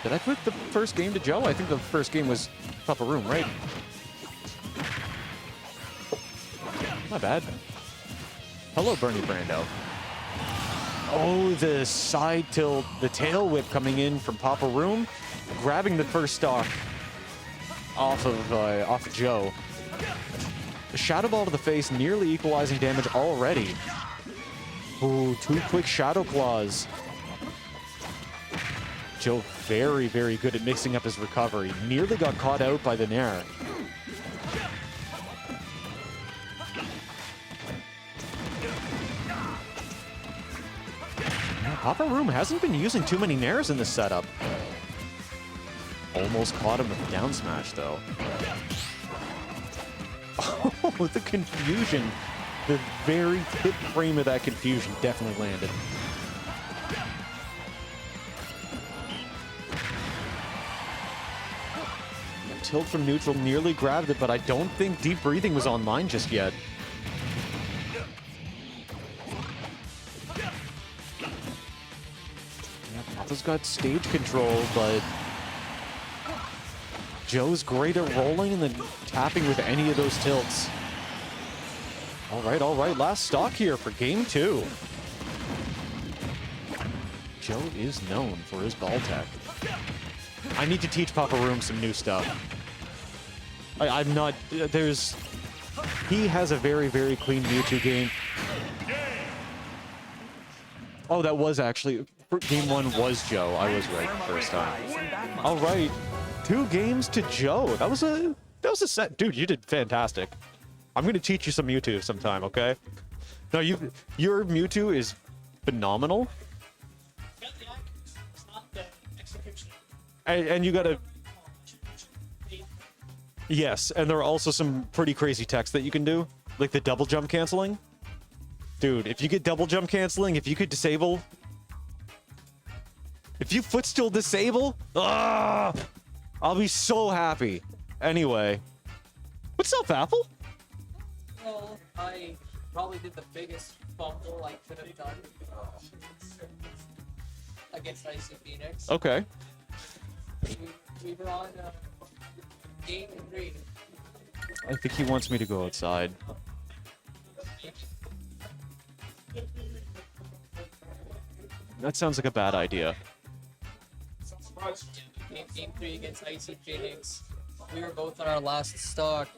Did I put the first game to Joe? I think the first game was Papa Room, right? My bad. Hello, Bernie Brando. Oh, the side tilt, the tail whip coming in from Papa Room, grabbing the first stock off of Joe. The Shadow Ball to the face, nearly equalizing damage already. Ooh, 2 quick Shadow Claws. Joe very, very good at mixing up his recovery. Nearly got caught out by the Nair. Papa Room hasn't been using too many Nairs in this setup. Almost caught him with down smash, though. Oh, the confusion. The very tip frame of that confusion definitely landed. Tilt from neutral, nearly grabbed it, but I don't think deep breathing was online just yet. Papa's got stage control, but Joe's great at rolling and then tapping with any of those tilts. All right, last stock here for game 2. Joe is known for his ball tech. I need to teach Papa Room some new stuff. I'm not, he has a very, very clean Mewtwo game. Oh, that was actually, game 1 was Joe. I was right the first time. All right, 2 games to Joe. That was a set. Dude, you did fantastic. I'm going to teach you some Mewtwo sometime, okay? No, your Mewtwo is phenomenal. And you gotta... Yes, and there are also some pretty crazy techs that you can do. Like the double jump canceling. Dude, if you get double jump canceling, if you could disable... If you footstool disable... I'll be so happy. Anyway. What's up, Apple? Well, I probably did the biggest fumble I could have done against Icy Phoenix. Okay. We were on game 3. I think he wants me to go outside. That sounds like a bad idea. Game 3 against Icy Phoenix. We were both on our last stock,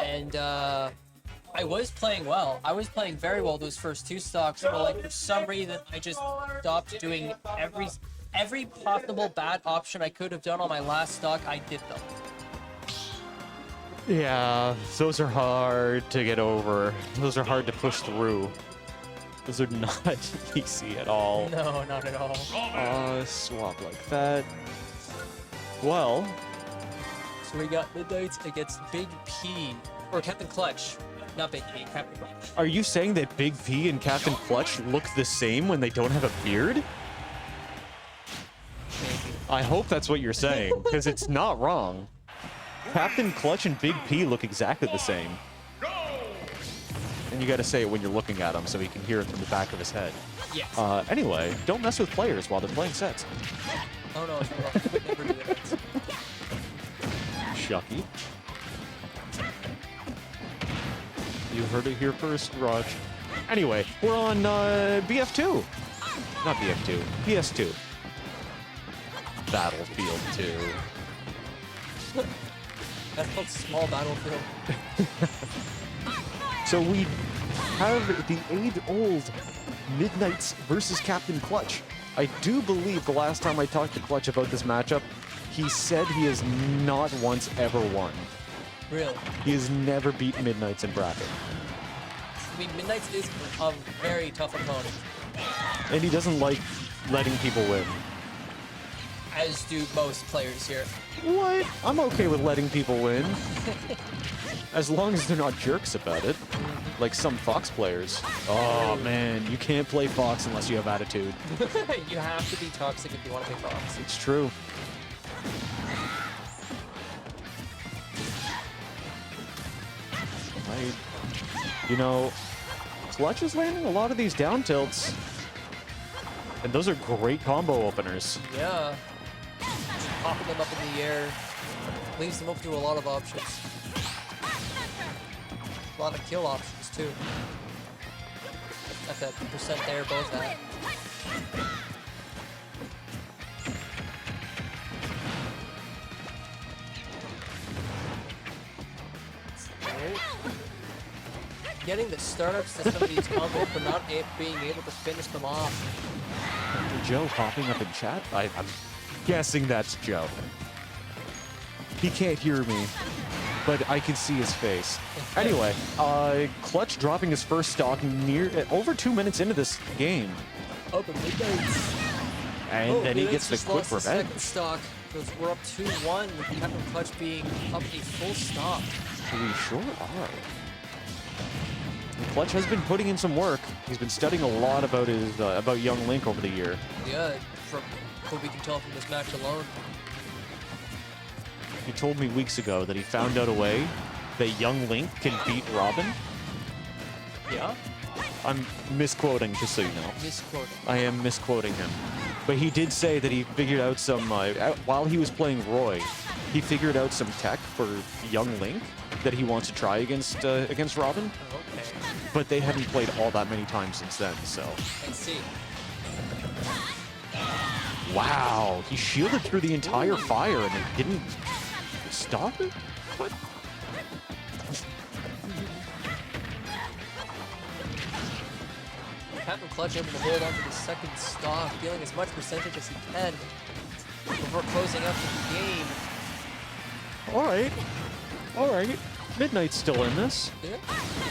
and I was playing well. I was playing very well those first 2 stocks, but like for some reason I just stopped doing every possible bad option I could have done on my last stock. I did them. Yeah, those are hard to get over. Those are hard to push through. Those are not easy at all. No, not at all. Swap like that. Well, So we got Midnights against Big P. Or Captain Clutch. Not Big P, Captain Clutch. Are you saying that Big P and Captain Clutch look the same when they don't have a beard? Maybe. I hope that's what you're saying, because it's not wrong. Captain Clutch and Big P look exactly the same. And you gotta say it when you're looking at him so he can hear it from the back of his head. Yes. Anyway, don't mess with players while they're playing sets. Oh no, it's wrong. I would never do that. Shuck3y. You heard it here first, Raj. Anyway, we're on BF2. Not BF2, PS2. Battlefield 2. That's called Small Battlefield. So we have the age-old Midnights versus Captain Clutch. I do believe the last time I talked to Clutch about this matchup, he said he has not once ever won. Really? He has never beat Midnights in bracket. I mean, Midnights is a very tough opponent. And he doesn't like letting people win. As do most players here. What? I'm okay with letting people win. As long as they're not jerks about it. Like some Fox players. Oh man, you can't play Fox unless you have attitude. You have to be toxic if you want to play Fox. It's true. You know, Clutch is landing a lot of these down tilts. And those are great combo openers. Yeah. Just popping them up in the air leaves them open to a lot of options. A lot of kill options too. At that percent there, both at. Getting the startups to some of these combos, but not being able to finish them off. Joe popping up in chat? I'm guessing that's Joe. He can't hear me, but I can see his face. Anyway, Clutch dropping his first stock over 2 minutes into this game. Oh, but Midnights. And then he gets the quick revenge. Second stock. Because we're up 2-1 with Captain Clutch being up a full stock. We sure are. Clutch has been putting in some work. He's been studying a lot about his about young Link over the year. Yeah, from what we can tell from this match alone. He told me weeks ago that he found out a way that young Link can beat Robin. Yeah? I'm misquoting, just so you know. Misquoting. I am misquoting him. But he did say that he figured out some, while he was playing Roy, he figured out some tech for young Link that he wants to try against Robin. Oh, okay. But they haven't played all that many times since then, so. I see. Wow, he shielded through the entire fire and it didn't stop it? What? Captain Clutch able to hold on to the second stock, dealing as much percentage as he can before closing out the game. Alright. Alright. Midnight's still in this. Yeah.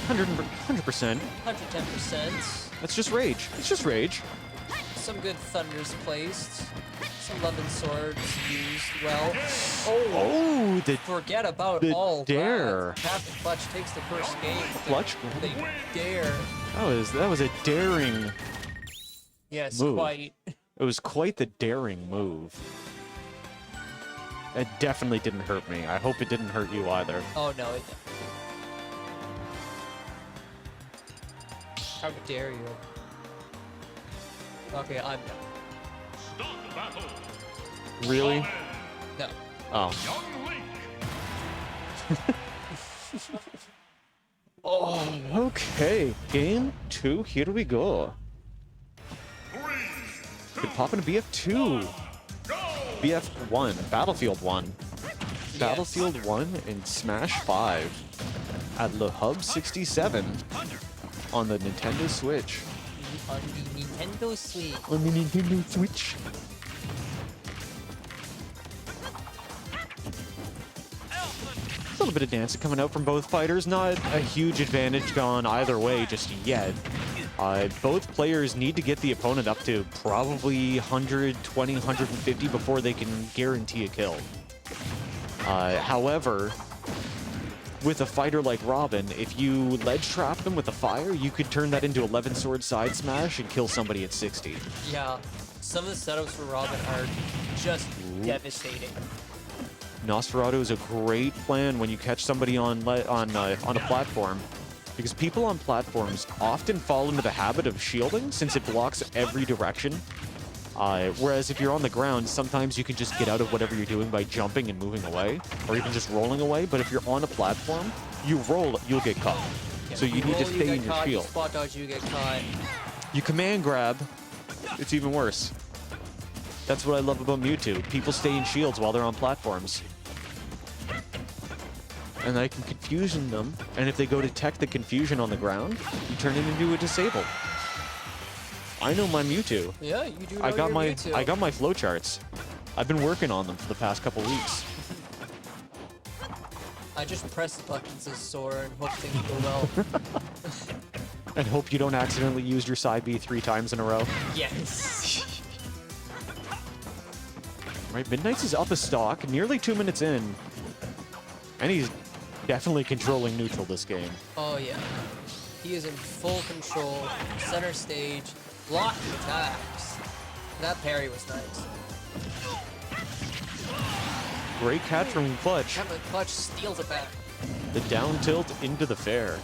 100%. 110%. That's just rage. It's just rage. Some good thunders placed. Some London swords used well. Oh, the Forget about the all dare. that. Captain Clutch takes the first game. Clutch? They dare. That was a daring. Yes, Move. quite. It was quite the daring move. It definitely didn't hurt me. I hope it didn't hurt you either. Oh no, it definitely. How dare you? Okay, I'm done. Start battle. Really? No. Oh. Young Link. Oh, okay. Game 2, here we go. 3, Could pop into BF2. BF1, Battlefield 1. Battlefield 1 and Smash 5 at Le Hub 67 on the Nintendo Switch. On the Nintendo Switch. On the Nintendo Switch. A little bit of dancing coming out from both fighters. Not a huge advantage gone either way just yet. Both players need to get the opponent up to probably 120, 150 before they can guarantee a kill. However, with a fighter like Robin, if you ledge trap them with a fire, you could turn that into 11 sword side smash and kill somebody at 60. Yeah, some of the setups for Robin are just devastating. Nosferatu is a great plan when you catch somebody on a platform, because people on platforms often fall into the habit of shielding since it blocks every direction. Whereas if you're on the ground, sometimes you can just get out of whatever you're doing by jumping and moving away, or even just rolling away. But if you're on a platform, you roll, you'll get caught. Yeah, So you need to stay in your caught, shield. You spot dodge, you get caught. You command grab, it's even worse. That's what I love about Mewtwo. People stay in shields while they're on platforms. And I can confusion them, and if they go detect the confusion on the ground, you turn it into a disable. I know my Mewtwo. Yeah, you do know I got your my Mewtwo. I got my flowcharts. I've been working on them for the past couple weeks. I just press buttons as Sora and hope things go well. And hope you don't accidentally use your side B 3 times in a row. Yes. Right, Midnights is up a stock, nearly 2 minutes in. And he's definitely controlling neutral this game. Oh yeah. He is in full control. Center stage. Blocking attacks. That parry was nice. Great catch from Clutch. Kevin Clutch steals it back. The down tilt into the fair.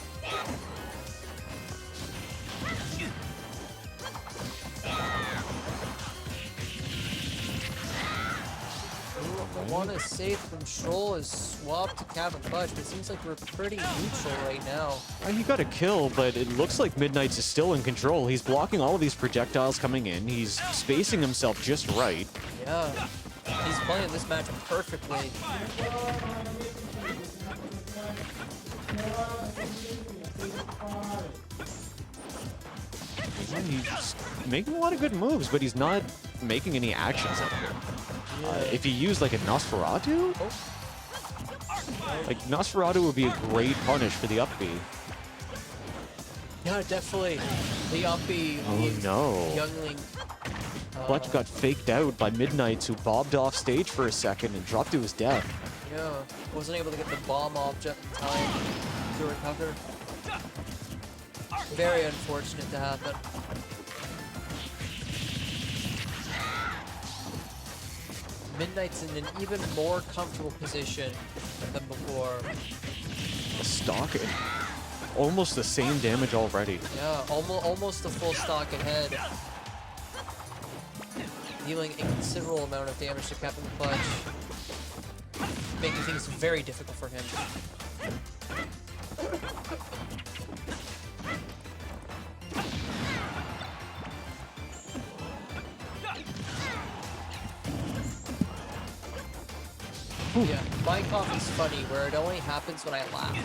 Moana's safe control is swapped to Kevin Clutch, but it seems like we're pretty neutral right now. He got a kill, but it looks like Midnights is still in control. He's blocking all of these projectiles coming in. He's spacing himself just right. Yeah. He's playing this match perfectly. He's making a lot of good moves, but he's not making any actions at him. If he used like a Nosferatu? Like Nosferatu would be a great punish for the up B. Yeah, definitely. The uppy. Oh no. Youngling. Clutch got faked out by Midnights, who bobbed off stage for a second and dropped to his death. Yeah. Wasn't able to get the bomb object in time to recover. Very unfortunate to happen. Midnight's in an even more comfortable position than before. The stock, almost the same damage already. Yeah, almost a full stock ahead. Dealing a considerable amount of damage to Captain Clutch. Making things very difficult for him. Yeah, my cough is funny, where it only happens when I laugh.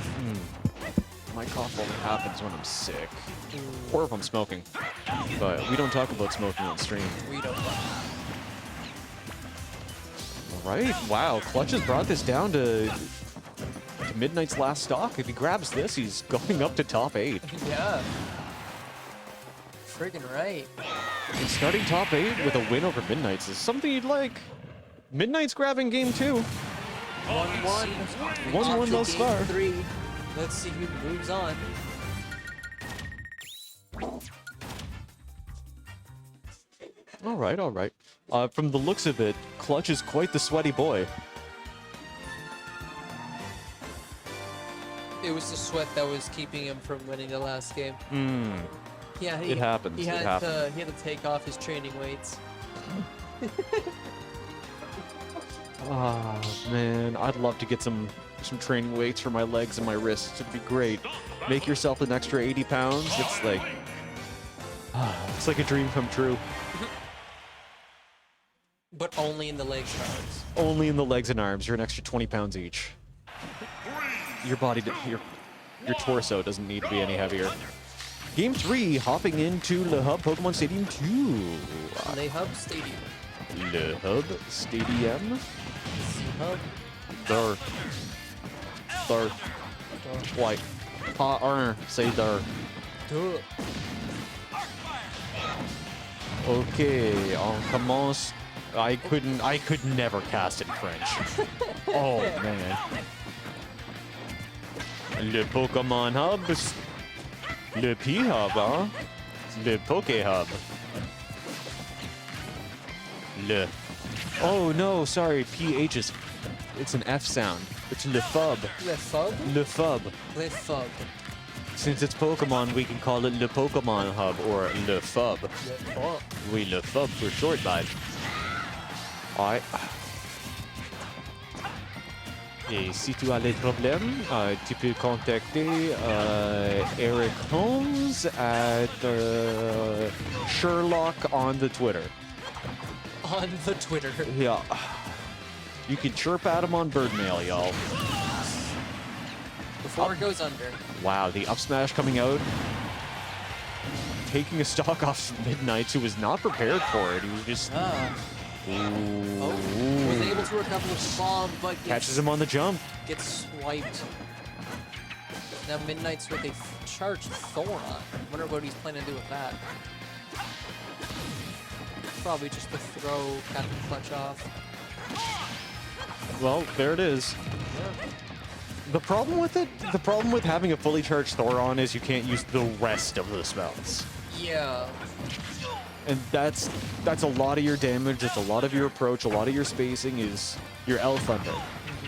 My cough only happens when I'm sick. Or if I'm smoking. But we don't talk about smoking on stream. We don't Alright, wow, Clutch has brought this down to Midnight's last stock. If he grabs this, he's going up to top 8. Yeah. Friggin' right. And starting top 8 with a win over Midnight's is something you'd like. Midnight's grabbing game 2. 1-1. 1-1 thus far. 3. Let's see who moves on. Alright, alright. From the looks of it, Clutch is quite the sweaty boy. It was the sweat that was keeping him from winning the last game. Yeah, It happens, He it had happens. he had to take off his training weights. Ah, man, I'd love to get some training weights for my legs and my wrists. It'd be great. Make yourself an extra 80 pounds. It's like a dream come true. But only in the legs and arms. Only in the legs and arms. You're an extra 20 pounds each. Your body, your torso doesn't need to be any heavier. Game 3, hopping into Le Hub Pokemon Stadium 2. Le Hub Stadium. Le Hub Stadium. Hub. There. White. Say there. Ok, on commence I could never cast in French. Oh man. Le Pokemon Hub. Le P-Hub, huh? Le Poke-Hub. Le. Oh no, sorry, PH is... It's an F sound. It's Le Fub. Le Fub? Le Fub. Le Fub. Since it's Pokemon, we can call it Le Pokemon Hub or Le Fub. Le Fub. Oui, Le Fub for short, bud. Alright. Et si tu as des problèmes, tu peux contacter Eric Holmes at Sherloc on the Twitter. On the Twitter. Yeah. You can chirp at him on bird mail, y'all. Before it goes under. Wow, the up smash coming out. Taking a stock off Middnights, who was not prepared for it. He was just... Oh, was able to recover the bomb, but gets, Catches him on the jump. gets swiped. Now Middnights with a charged Thorn. Wonder what he's planning to do with that. Probably just to throw Captain Clutch off. Well, there it is. Yeah. The problem with having a fully charged Thoron is you can't use the rest of the spells. Yeah. And that's a lot of your damage, it's a lot of your approach, a lot of your spacing is your L Thunder.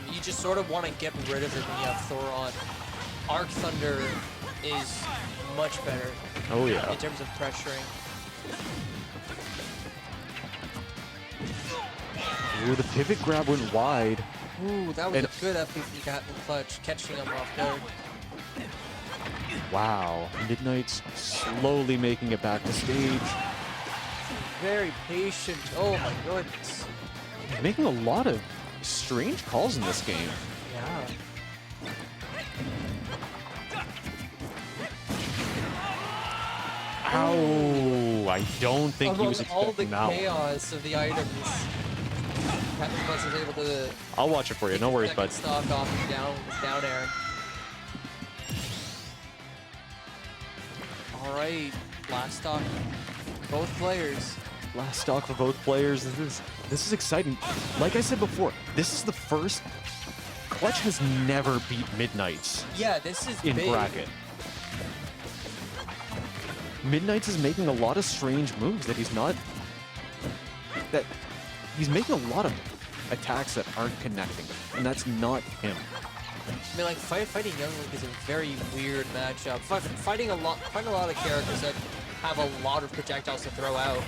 You just sort of want to get rid of it when you have Thoron. Arc Thunder is much better Oh yeah. in terms of pressuring. Ooh, the pivot grab went wide. Ooh, that was And- a good FPP Captain Clutch, catching him off guard. Wow. Middnights slowly making it back to stage. Very patient. Oh my goodness. Making a lot of strange calls in this game. Yeah. Ow! I don't think he was Among all the expecting that one. chaos of the items, Captain Clutch was able to I'll watch it for you, no worries, second bud. stock off and down air. All right, last stock, both players. Last stock for both players. This is exciting. Like I said before, this is the first... Clutch has never beat Middnights Yeah, this is in big. bracket. Middnights is making a lot of strange moves that he's not... That he's making a lot of attacks that aren't connecting, and that's not him. I mean, like fighting Young Link is a very weird matchup. Fighting a lot of characters that have a lot of projectiles to throw out.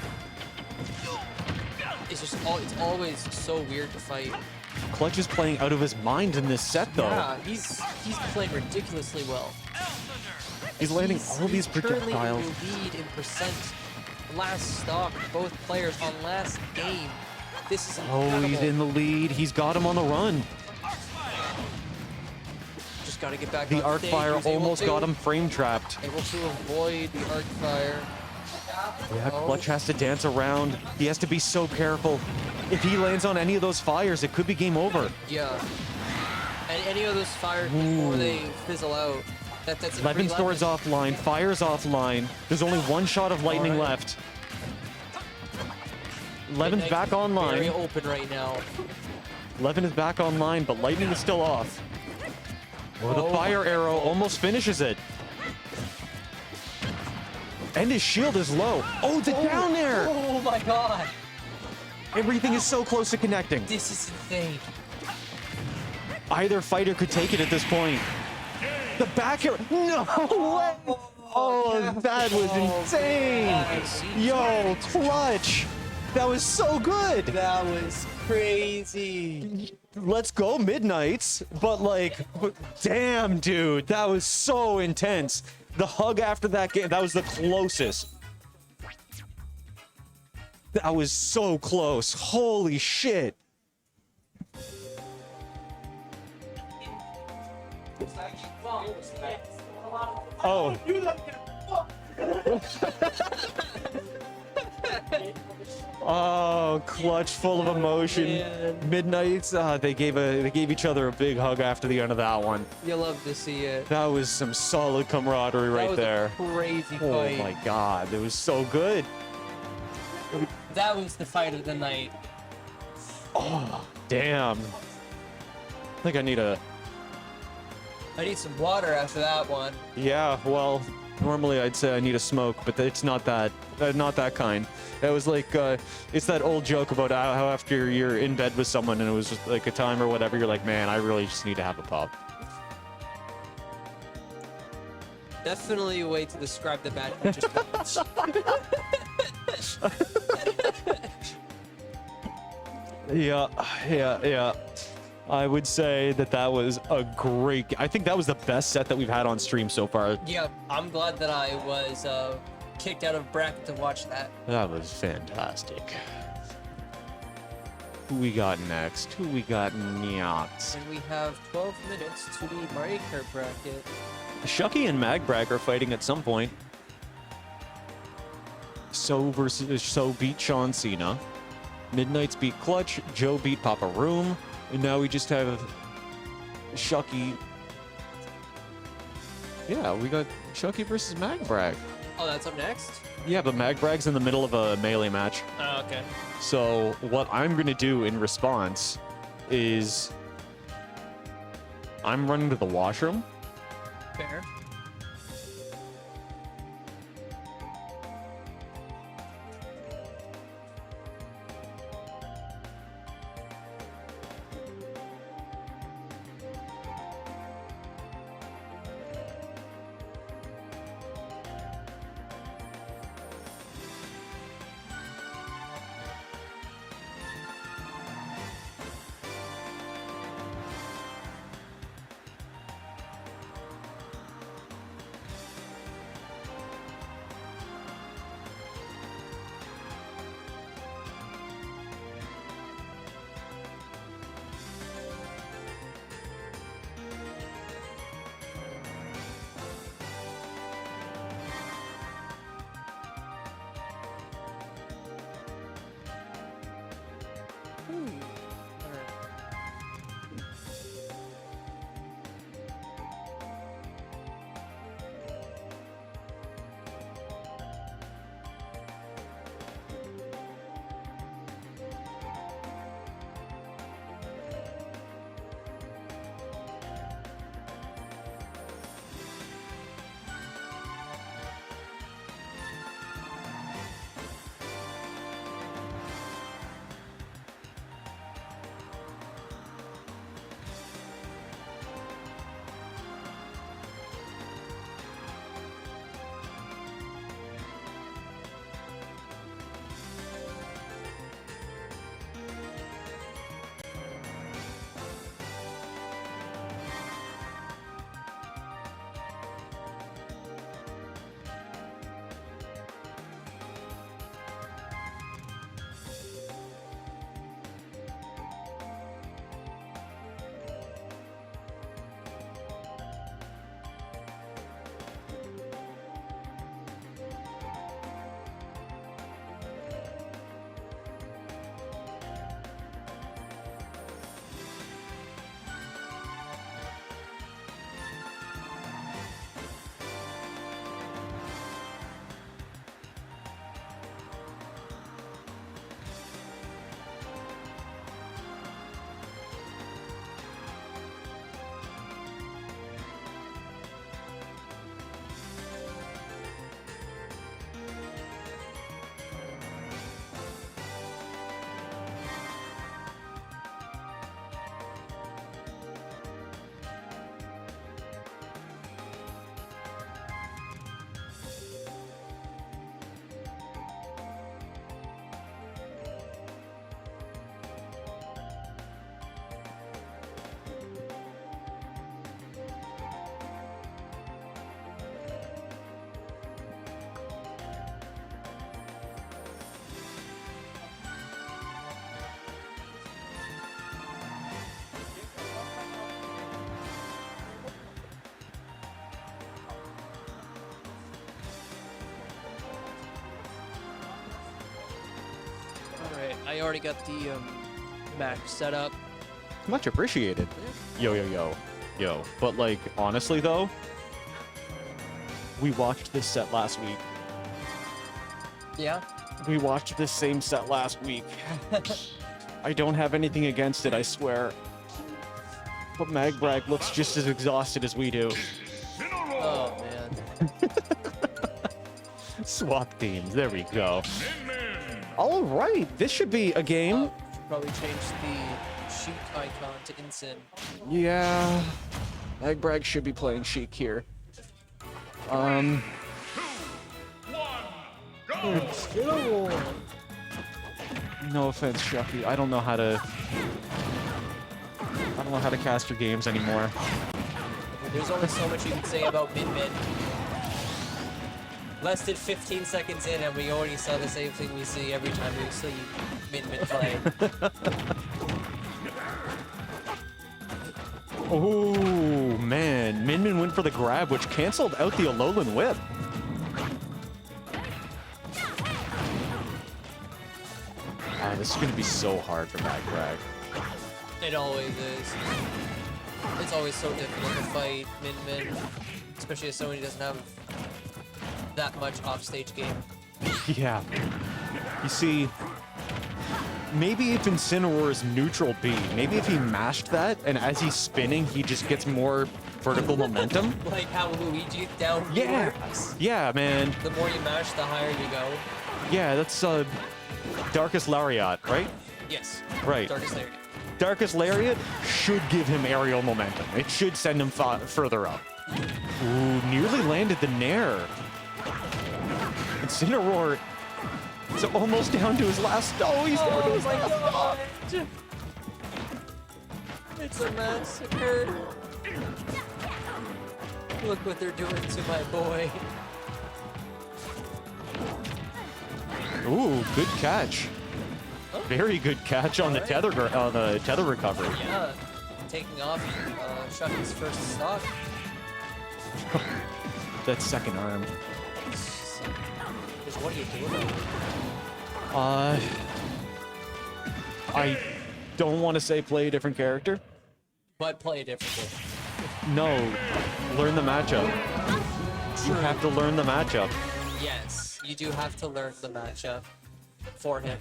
It's always so weird to fight. Clutch is playing out of his mind in this set, though. Yeah, he's playing ridiculously well. He's landing all these Currently projectiles. in the lead in percent. Last stock, both players on last game. This is incredible. Oh, he's in the lead. He's got him on the run. Just gotta get back The on arc stage. fire He was able almost to- got him frame trapped. Able to avoid the arc fire. Yeah, Oh. Clutch has to dance around. He has to be so careful. If he lands on any of those fires, it could be game over. Yeah. And any of those fires before they fizzle out. That's a Levin free Store's offline. Fire's offline. There's only one shot of lightning Alright. left. Levin's Midnight's back Very online. open right now. Levin is back online, but lightning is still off. Oh, the Oh fire my arrow God. almost finishes it. And his shield is low. Oh, the down there! Oh my god. Everything is so close to connecting. This is insane. Either fighter could take it at this point. The back arrow. No way! Oh, that was insane! Yo, Clutch! That was so good! That was crazy. Let's go Middnights, but like, damn, dude, that was so intense. The hug after that game, that was the closest. That was so close. Holy shit. Oh. Oh, Clutch full of emotion. Man. Middnights, they gave each other a big hug after the end of that one. You love to see it. That was some solid camaraderie That right was there. a crazy Oh fight. my god, it was so good. That was the fight of the night. Oh, damn. I think I need a... I need some water after that one. Yeah, well, normally I'd say I need a smoke, but it's not that kind. It was like, it's that old joke about how after you're in bed with someone and it was just like a time or whatever, you're like, man, I really just need to have a pop. Definitely a way to describe the match we just watched. Yeah. I would say that was a great... I think that was the best set that we've had on stream so far. Yeah, I'm glad that I was kicked out of bracket to watch that. That was fantastic. Who we got next? Who we got next? And we have 12 minutes to the Mario Kart bracket. Shuck3y and MagBrag are fighting at some point. So beat ShaaawnCena. Middnights beat Clutch. Joe beat Papa Room. And now we just have Shuck3y. Yeah, we got Shuck3y versus MagBrag. Oh, that's up next? Yeah, but MagBrag's in the middle of a melee match. Oh, okay. So what I'm going to do in response is I'm running to the washroom. Fair. Alright, I already got the match set up. Much appreciated. Yo. But like, honestly though, we watched this set last week. Yeah? We watched this same set last week. I don't have anything against it, I swear. But MagBrag looks just as exhausted as we do. Oh man. Swap teams, there we go. All right, this should be a game. Should probably change the sheet icon to Ensign. Yeah, MagBrag should be playing Sheik here. No offense, Shuck3y. I don't know how to cast your games anymore. There's only so much you can say about Min. Less than 15 seconds in, and we already saw the same thing we see every time we see Min play. Oh man, Min went for the grab, which canceled out the Alolan whip. Ah, this is gonna be so hard for MagBrag. It always is. It's always so difficult to fight Min, especially as somebody who doesn't have that much offstage game. Yeah. You see, maybe if Incineroar's neutral B, maybe if he mashed that, and as he's spinning, he just gets more vertical momentum. Like how Luigi down Yeah. works. Yeah, man. The more you mash, the higher you go. Yeah, that's Darkest Lariat, right? Yes. Right. Darkest Lariat. Darkest Lariat should give him aerial momentum. It should send him further up. Ooh, nearly landed the Nair. Incineroar is almost down to his last. Oh, he's down to his my last. god! It's a massacre. Look what they're doing to my boy. Ooh, good catch. Very good catch on the tether recovery. Yeah, taking off Shuck3y's first stock. That second arm. Just what do you do about it? I don't want to say play a different character. But play differently. No, learn the matchup. You have to learn the matchup. Yes, you do have to learn the matchup for him.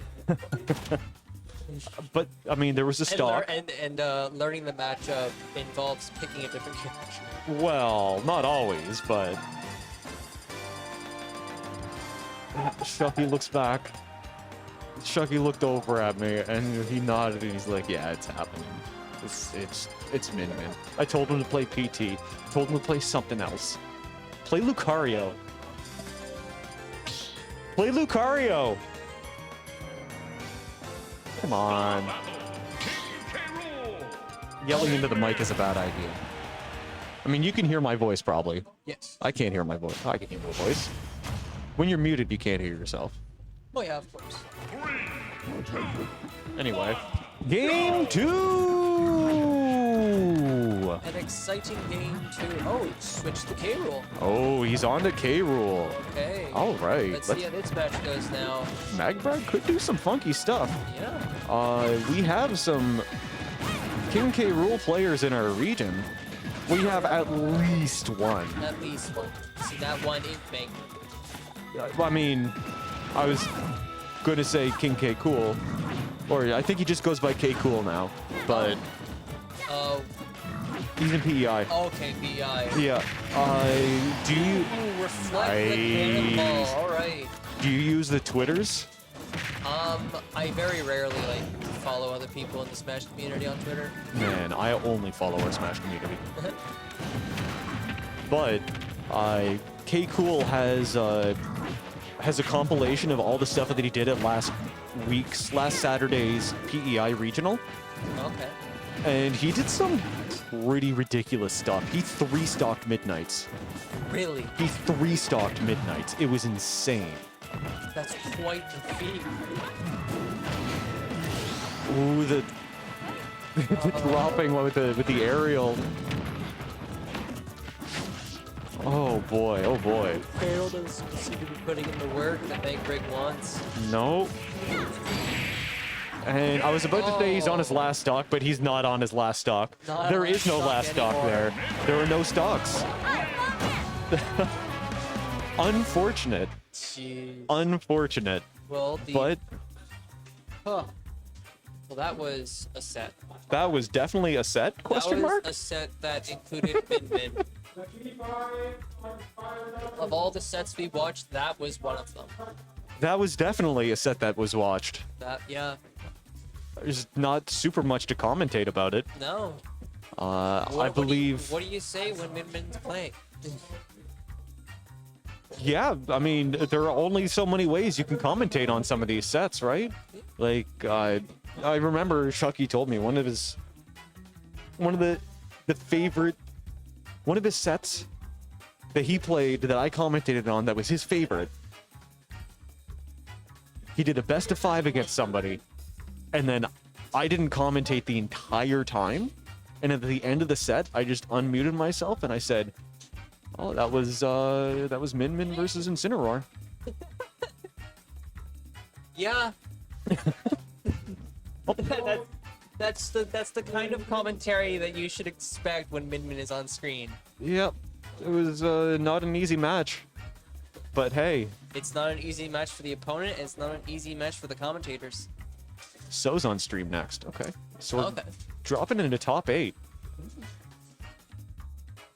But I mean, there was a stock. And learning the matchup involves picking a different character. Well, not always, but Shuck3y looks back. Shuck3y looked over at me and he nodded and he's like, "Yeah, it's happening. It's Min. I told him to play PT. Told him to play something else. Play Lucario. Play Lucario. Come on." Yelling into the mic is a bad idea. I mean, you can hear my voice probably. Yes. I can't hear my voice. I can hear my voice. When you're muted, you can't hear yourself. Oh yeah, of course. Anyway, game 2. An exciting game too. Oh, he switched the K rule. Oh, he's on to K rule. Okay. All right. Let's see how this match goes now. MagBrag could do some funky stuff. Yeah. We have some King K rule players in our region. We have at least one. At least one. See that one ink make. I mean, I was gonna say King K Cool, or I think he just goes by K Cool now, but Oh. he's in PEI. Okay, BI. Yeah. Do you Ooh, reflect the cannonball. All right. do you use the Twitters? I very rarely like follow other people in the Smash community on Twitter. Man, I only follow our Smash community. But K Cool has a compilation of all the stuff that he did at last Saturday's PEI regional, Okay. and he did some pretty ridiculous stuff. He 3-stocked Midnights. Really? He 3-stocked Midnights. It was insane. That's quite the feat. Ooh, the dropping with the aerial. Oh boy, oh boy. Carol doesn't seem to be putting in the work that MagBrag wants. No. And I was about to say he's on his last stock, but he's not on his last stock. Not There on is no stock last stock anymore. there. There are no stocks. Unfortunate. Jeez. Unfortunate. Well, the But huh. Well, that was a set. That was definitely a set? Question that was mark? a set that included Min Min. Of all the sets we watched, that was one of them. That was definitely a set that was watched. That, yeah. There's not super much to commentate about it. No. I believe... What do you say when Min Min's playing? Yeah, I mean, there are only so many ways you can commentate on some of these sets, right? Like, I remember Shuck3y told me one of his sets that he played that I commentated on that was his favorite. He did a best of 5 against somebody, and then I didn't commentate the entire time. And at the end of the set, I just unmuted myself and I said, "Oh, that was Min Min versus Incineroar." Yeah. That's the kind of commentary that you should expect when Min Min is on screen. Yep, it was not an easy match, but hey, It's not an easy match for the opponent. It's not an easy match for the commentators. So's on stream next. Okay, so we're Okay. dropping into top 8.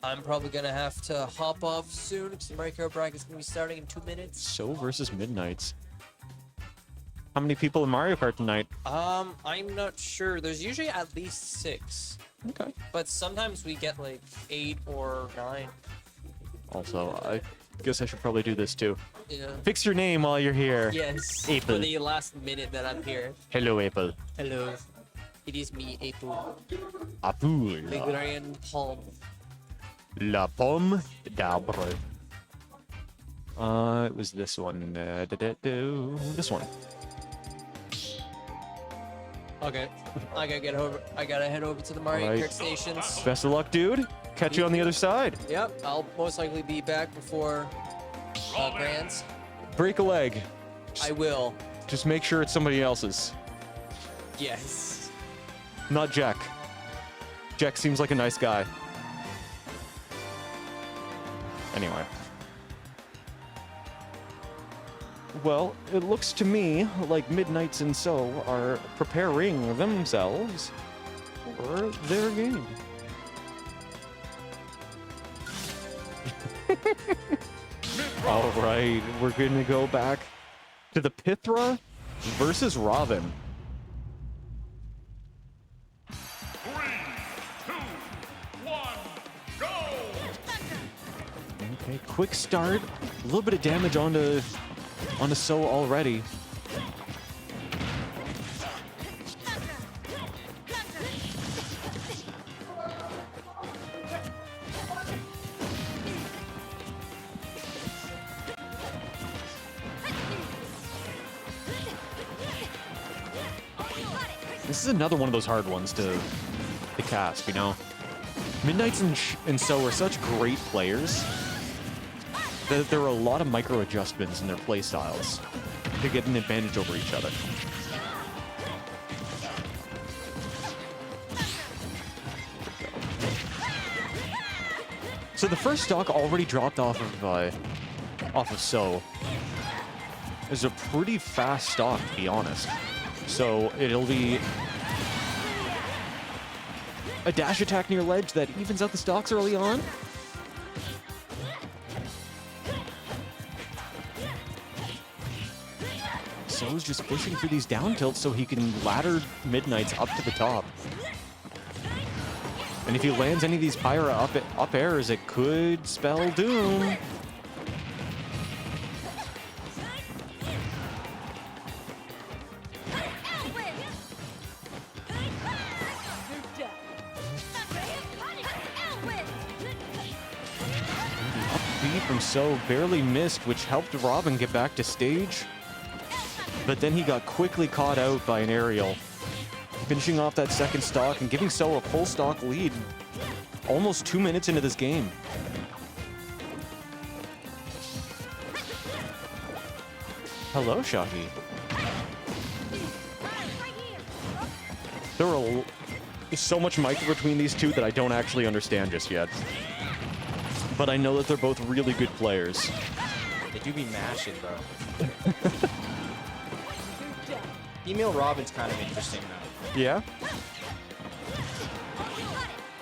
I'm probably gonna have to hop off soon because the MagBrag is gonna be starting in 2 minutes. So versus Midnights. How many people in Mario Kart tonight? I'm not sure. There's usually at least 6, Okay. but sometimes we get like 8 or 9. Also, I guess I should probably do this too. Yeah. Fix your name while you're here. Yes. April. For the last minute that I'm here. Hello, April. Hello. It is me, April. Apul. Librarian Palm. La pomme d'arbre. It was this one. This one. Okay. I gotta get over. I gotta head over to the Mario Alright. Kart stations. Best of luck, dude. Catch you on the other side. Yep. I'll most likely be back before Grands. Break a leg. I will. Just make sure it's somebody else's. Yes. Not Jack. Jack seems like a nice guy. Anyway. Well, it looks to me like Midnights and So are preparing themselves for their game. All right, we're going to go back to the Pithra versus Robin. 3, 2, 1, go! Okay, quick start. A little bit of damage onto So already. This is another one of those hard ones to cast, you know? Midnights and So are such great players that there are a lot of micro adjustments in their play styles to get an advantage over each other. So the first stock already dropped off of So. It's a pretty fast stock, to be honest. So it'll be a dash attack near ledge that evens out the stocks early on. So's just pushing for these down tilts so he can ladder Midnights up to the top. And if he lands any of these Pyra up airs, it could spell doom. Upbeat from So barely missed, which helped Robin get back to stage. But then he got quickly caught out by an aerial, finishing off that second stock and giving So a full stock lead almost 2 minutes into this game. Hello, Shuck3y. There are so much micro between these two that I don't actually understand just yet. But I know that they're both really good players. They do be mashing, though. Female Robin's kind of interesting, though. Yeah.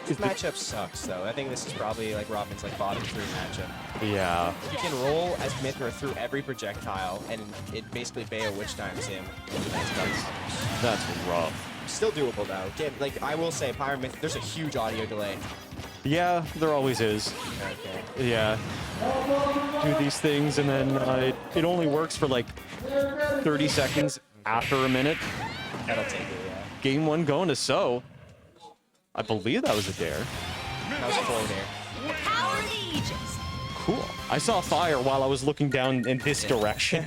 This matchup sucks, though. I think this is probably like Robin's like bottom 3 matchup. Yeah. You can roll as Mithra through every projectile, and it basically Bayo witch times him. That's rough. Still doable though. Again, like I will say, Pyramith, there's a huge audio delay. Yeah, there always is. Okay. Yeah. Do these things, and then it only works for like 30 seconds after a minute. That'll take it, yeah. Game 1 going to So. I believe that was a dare. That was a full dare. Power the Aegis. Cool. I saw fire while I was looking down in this direction.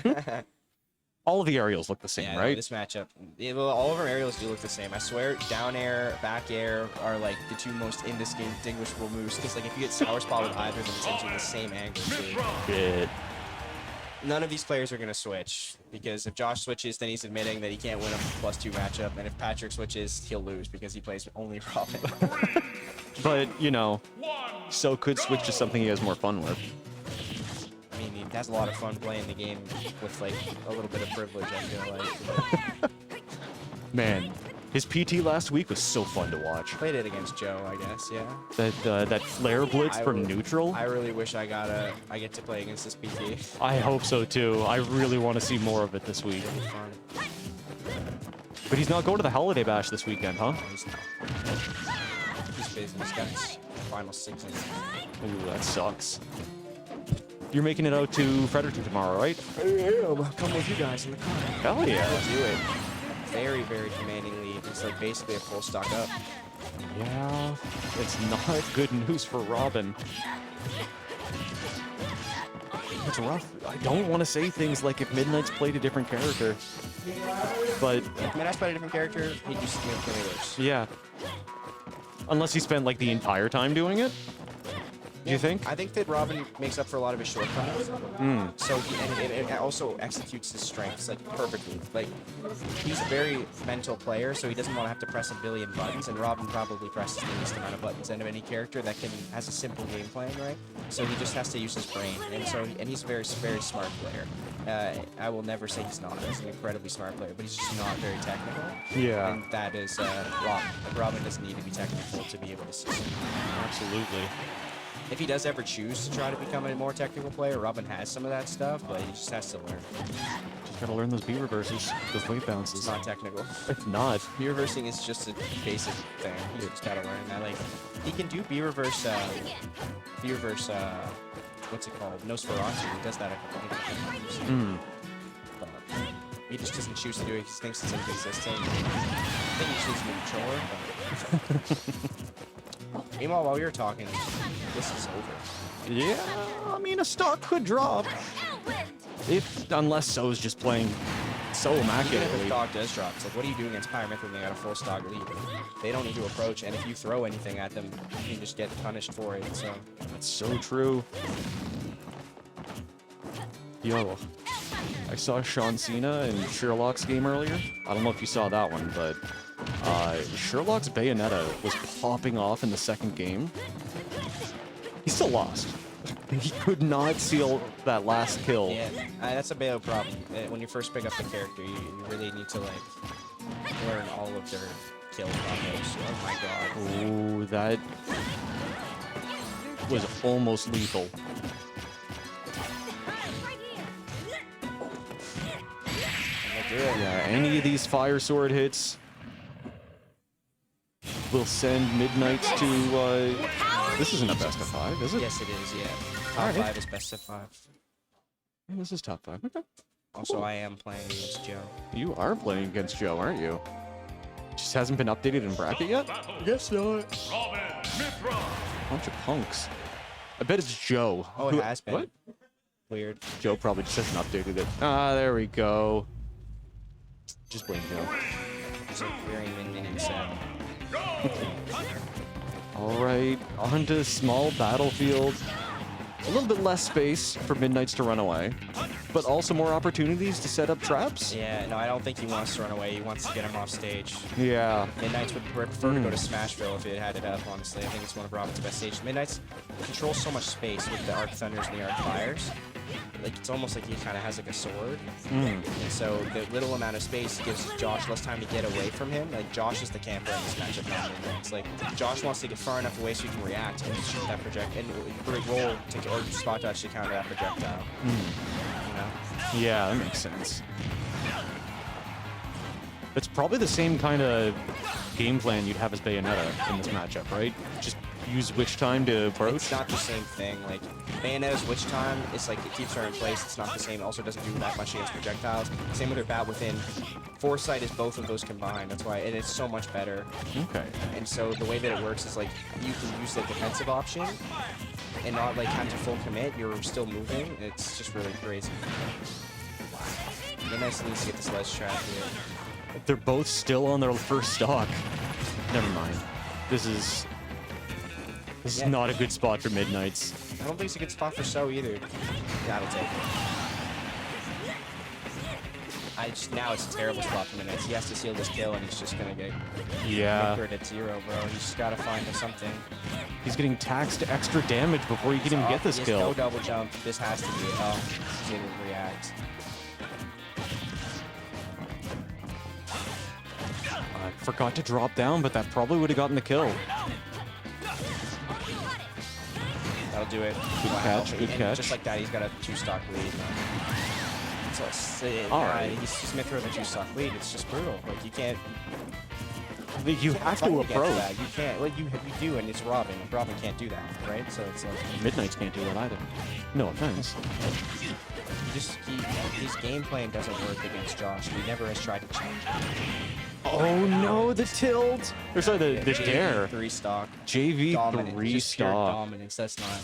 All of the aerials look the same, Yeah, no, right? this matchup, well, all of our aerials do look the same. I swear, down air, back air are like the 2 most indistinguishable moves. Because like if you get sour spot with either of them, it's actually the same angle too. Shit. None of these players are gonna switch because if Josh switches, then he's admitting that he can't win a +2 matchup, and if Patrick switches, he'll lose because he plays only Robin. But, you know, So could switch to something he has more fun with. I mean, he has a lot of fun playing the game with like a little bit of privilege, I feel like. Man, his PT last week was so fun to watch. Played it against Joe, I guess, yeah. That flare blitz from neutral. I really wish I get to play against this PT. I hope so too. I really want to see more of it this week. It'll be fun. But he's not going to the holiday bash this weekend, huh? No, he's not. He's busy. He's got his final 6 in. Ooh, that sucks. You're making it out to Fredericton tomorrow, right? I'll come with you guys in the car. Hell yeah. Let's do it. Very, very commanding lead. It's like basically a full stock up. Yeah, it's not good news for Robin. It's rough. I don't want to say things like if Middnights played a different character. But If Middnights played a different character, he'd do significantly worse. yeah. Unless he spent like the entire time doing it. Do you think? I think that Robin makes up for a lot of his shortcomings. So it also executes his strengths like perfectly. Like he's a very mental player, so he doesn't want to have to press a billion buttons. And Robin probably presses the least amount of buttons out of any character that has a simple game plan, right? So he just has to use his brain, and he's a very smart player. I will never say he's not. He's an incredibly smart player, but he's just not very technical. Yeah. And that is Robin. Like, Robin doesn't need to be technical to be able to see. Absolutely. If he does ever choose to try to become a more technical player, Robin has some of that stuff, but he just has to learn. Just gotta learn those B reverses, those wave bounces. It's not technical. It's not. B reversing is just a basic thing. You just gotta learn that. Like, he can do B reverse, what's it called? Nosferatu. He does that a couple times. But he just doesn't choose to do it. He thinks it's inconsistent. I think he just needs to be mature. Meanwhile, while we were talking, this is over. Yeah, I mean, a stock could drop. Unless So's just playing so Even if immaculately. the stock does drop, it's like, what are you doing against Pyramith when they got a full stock lead? They don't need to approach, and if you throw anything at them, you can just get punished for it, so... That's so true. Yo, I saw ShaaawnCena in Sherloc's game earlier. I don't know if you saw that one, but Sherloc's Bayonetta was popping off in the second game. He still lost. He could not seal that last kill. Yeah, that's a Bayo problem. When you first pick up the character, you really need to, like, learn all of their kill combos. Oh my god. Ooh, that was almost lethal. Yeah, any of these fire sword hits will send Middnights to, this isn't a best of 5, is it? Yes, it is, yeah. Top Alright. 5 is best of 5. Yeah, this is top 5. Okay. Also, I am playing against Joe. You are playing against Joe, aren't you? Just hasn't been updated in bracket yet? Yes, not. Robin, Mithra. Bunch of punks. I bet it's Joe. Oh, it has been. What? Weird. Joe probably just hasn't updated it. Ah, there we go. Just blame Joe. It's a very minion set. Alright, on to small battlefield. A little bit less space for Middnights to run away. but also more opportunities to set up traps. Yeah, no, I don't think he wants to run away. He wants to get him off stage. Yeah. Midnights would prefer to go to Smashville if it had it up, honestly. I think it's one of Robin's best stages. Midnights controls so much space with the Arc Thunders and the Arc Fires. Like, it's almost like he kind of has like a sword. And so the little amount of space gives Josh less time to get away from him. Like, Josh is the camper in this matchup, not Midnights. Like, Josh wants to get far enough away so he can react and shoot that projectile, and roll to, or spot dodge to counter that projectile. You know? Yeah, that makes sense. It's probably the same kind of game plan you'd have as Bayonetta in this matchup, right? Just use Witch Time to approach? It's not the same thing. Like, Bayonetta's Witch Time, it's like it keeps her in place. It's not the same. It also doesn't do that much against projectiles. Same with her Bat Within. Foresight is both of those combined. That's why, and it's so much better. Okay. And so the way that it works is like you can use the defensive option and not like have to full commit. You're still moving. It's just really crazy. Midnight needs to get this ledge trap here. They're both still on their first stock. Never mind. This is not a good spot for Midnights. I don't think it's a good spot for So either. That'll take it. Now it's a terrible spot for Midnights. He has to seal this kill and he's just gonna get anchored at 0, bro. He's just gotta find something. He's getting taxed extra damage before he can even get this He has kill. no double jump. This has to be it. Oh, he didn't react. I forgot to drop down, but that probably would have gotten the kill. That'll do it. Good catch, good And catch. just like that, he's got a 2-stock lead. So, he's Smith with a 2-stock lead. It's just brutal. Like, you can't. You have to fight against approach. that. You can't. Like, you do, and it's Robin. Robin can't do that, right? So it's like. Midnights can't do that either. No offense. His game plan doesn't work against Josh. He never has tried to change it. Oh no, the tilt! Or sorry, the dare. 3-stock. JV Dominant. Just pure 3-stock. dominance. That's not.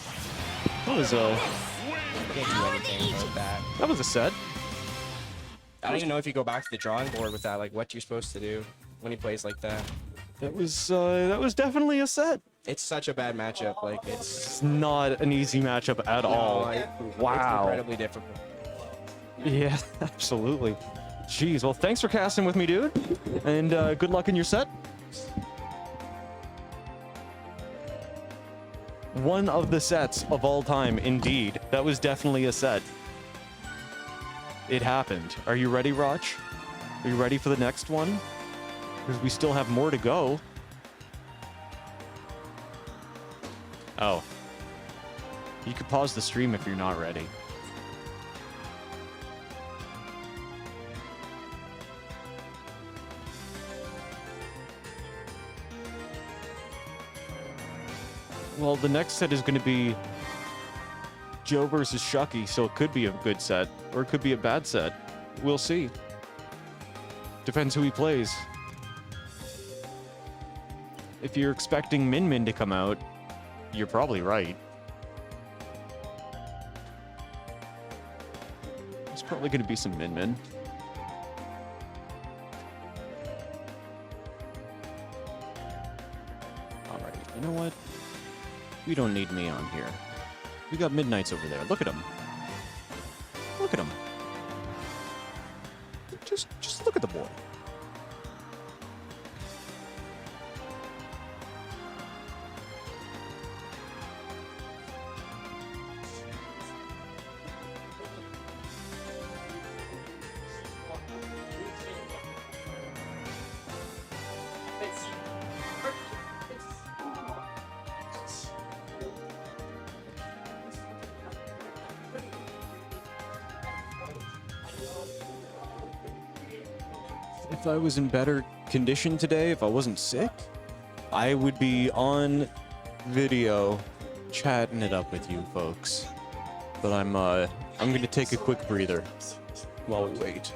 That was You can't do anything about that. that was a set. I don't even know if you go back to the drawing board with that. Like, what you're supposed to do when he plays like that. That was definitely a set. It's such a bad matchup. Like, it's. It's not an easy matchup at all. It's Wow. incredibly difficult. Yeah, absolutely. Jeez, well, thanks for casting with me, dude. And good luck in your set. One of the sets of all time, indeed. That was definitely a set. It happened. Are you ready, Roch? Are you ready for the next one? Because we still have more to go. Oh. You could pause the stream if you're not ready. Well, the next set is going to be Joe versus Shuck3y, so it could be a good set, or it could be a bad set. We'll see. Depends who he plays. If you're expecting Min Min to come out, you're probably right. There's probably going to be some Min Min. Alright, you know what? We don't need me on here. We got Midnights over there. Look at him. Look at him. Just look at the boy. If I was in better condition today, if I wasn't sick, I would be on video chatting it up with you folks. But I'm gonna take a quick breather while we wait.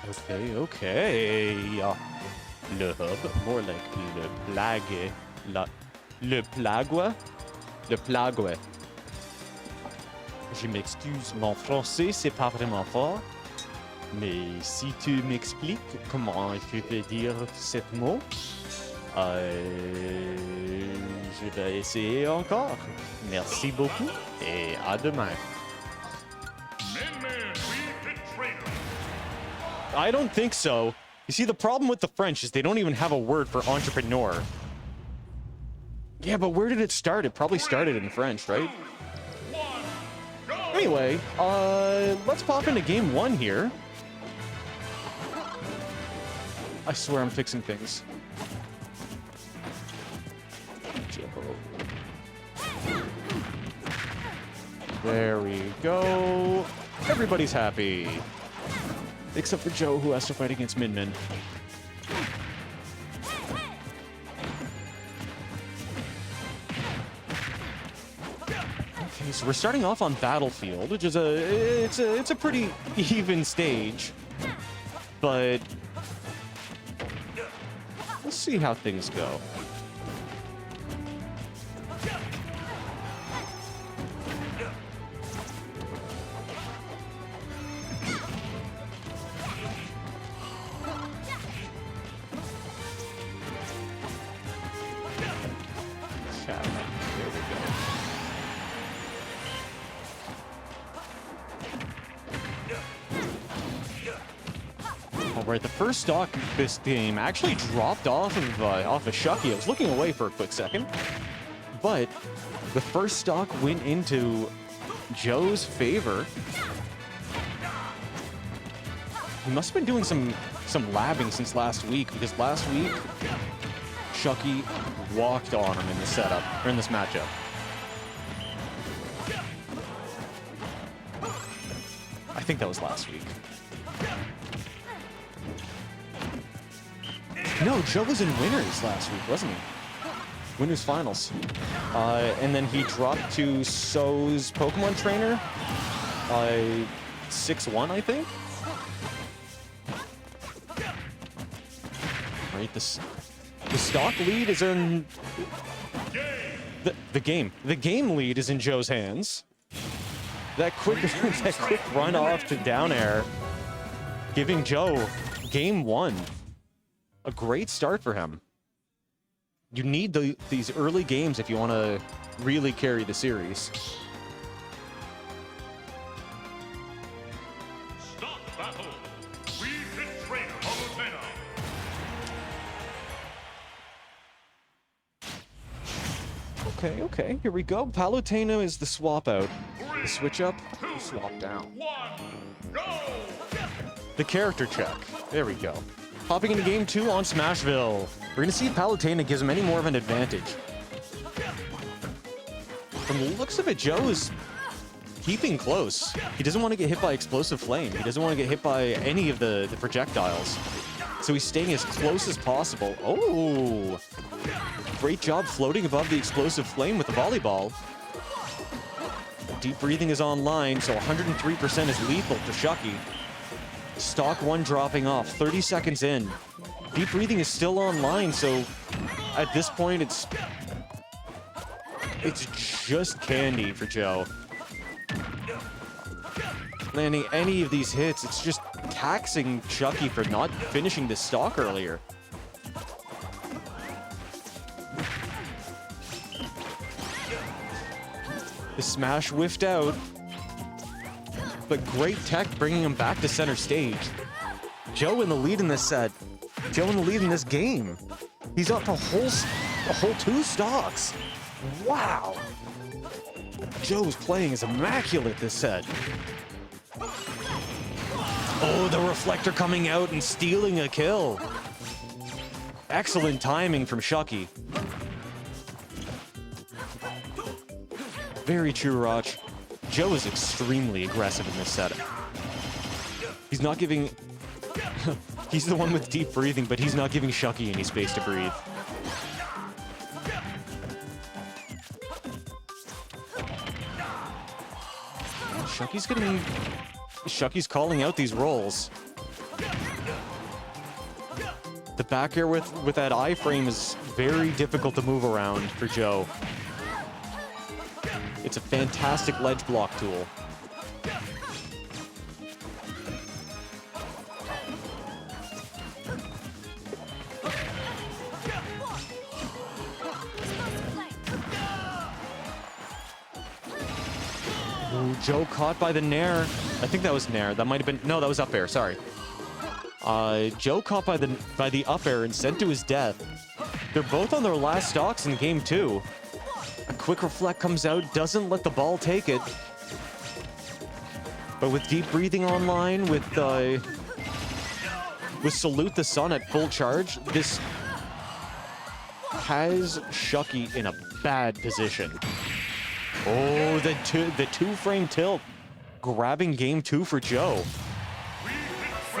Okay, okay. Le hub, more like le plague. Le plague? Le plague. Je m'excuse, mon français, c'est pas vraiment fort. Mais si tu m'expliques comment je peux dire ce mot, je vais essayer encore. Merci beaucoup et à demain. I don't think so. You see, the problem with the French is they don't even have a word for entrepreneur. Yeah, but where did it start? It probably started in French, right? Anyway, let's pop into game 1 here. I swear I'm fixing things. There we go. Everybody's happy. Except for Joe, who has to fight against Min. Okay, so we're starting off on Battlefield, which is it's a pretty even stage. But let's see how things go. Alright, the first stock this game actually dropped off of Shuck3y. I was looking away for a quick second, but the first stock went into Joe's favor. He must have been doing some labbing since last week, because last week Shuck3y walked on him in the setup, or in this matchup. I think that was last week. No, Joe was in winners last week, wasn't he? Winners finals. And then he dropped to So's Pokemon trainer. 6-1, I think. Right, the stock lead is in the game. The game lead is in Joe's hands. That quick run off to down air, giving Joe game 1. A great start for him. You need these early games if you want to really carry the series. Stop battle. We hit trainer Palutena. Okay, here we go. Palutena is the swap out. The switch up, the swap down. 1, go! The character check. There we go. Hopping into game 2 on Smashville. We're going to see if Palutena gives him any more of an advantage. From the looks of it, Joe is keeping close. He doesn't want to get hit by Explosive Flame. He doesn't want to get hit by any of the projectiles. So he's staying as close as possible. Oh! Great job floating above the Explosive Flame with the volleyball. Deep breathing is online, so 103% is lethal for Shuck3y. Stock 1 dropping off, 30 seconds in. Deep breathing is still online, so at this point it's just candy for Joe. Landing any of these hits, it's just taxing Shuck3y for not finishing this stock earlier. The smash whiffed out. But great tech bringing him back to center stage. Joe in the lead in this set. Joe in the lead in this game. He's up a whole 2 stocks. Wow. Joe's playing is immaculate this set. Oh, the reflector coming out and stealing a kill. Excellent timing from Shuck3y. Very true, Roch. Joe is extremely aggressive in this setup. He's not giving... He's the one with deep breathing, but he's not giving Shuck3y any space to breathe. Shuck3y's calling out these rolls. The back air with that iframe is very difficult to move around for Joe. It's a fantastic ledge block tool. Ooh, Joe caught by the nair. I think that was nair. That might have been... No, that was up air. Sorry. Joe caught by the up air and sent to his death. They're both on their last stocks in game 2. A quick reflect comes out, doesn't let the ball take it. But with deep breathing online, with Salute the Sun at full charge, this has Shuck3y in a bad position. Oh, the two-frame tilt, grabbing game 2 for Joe.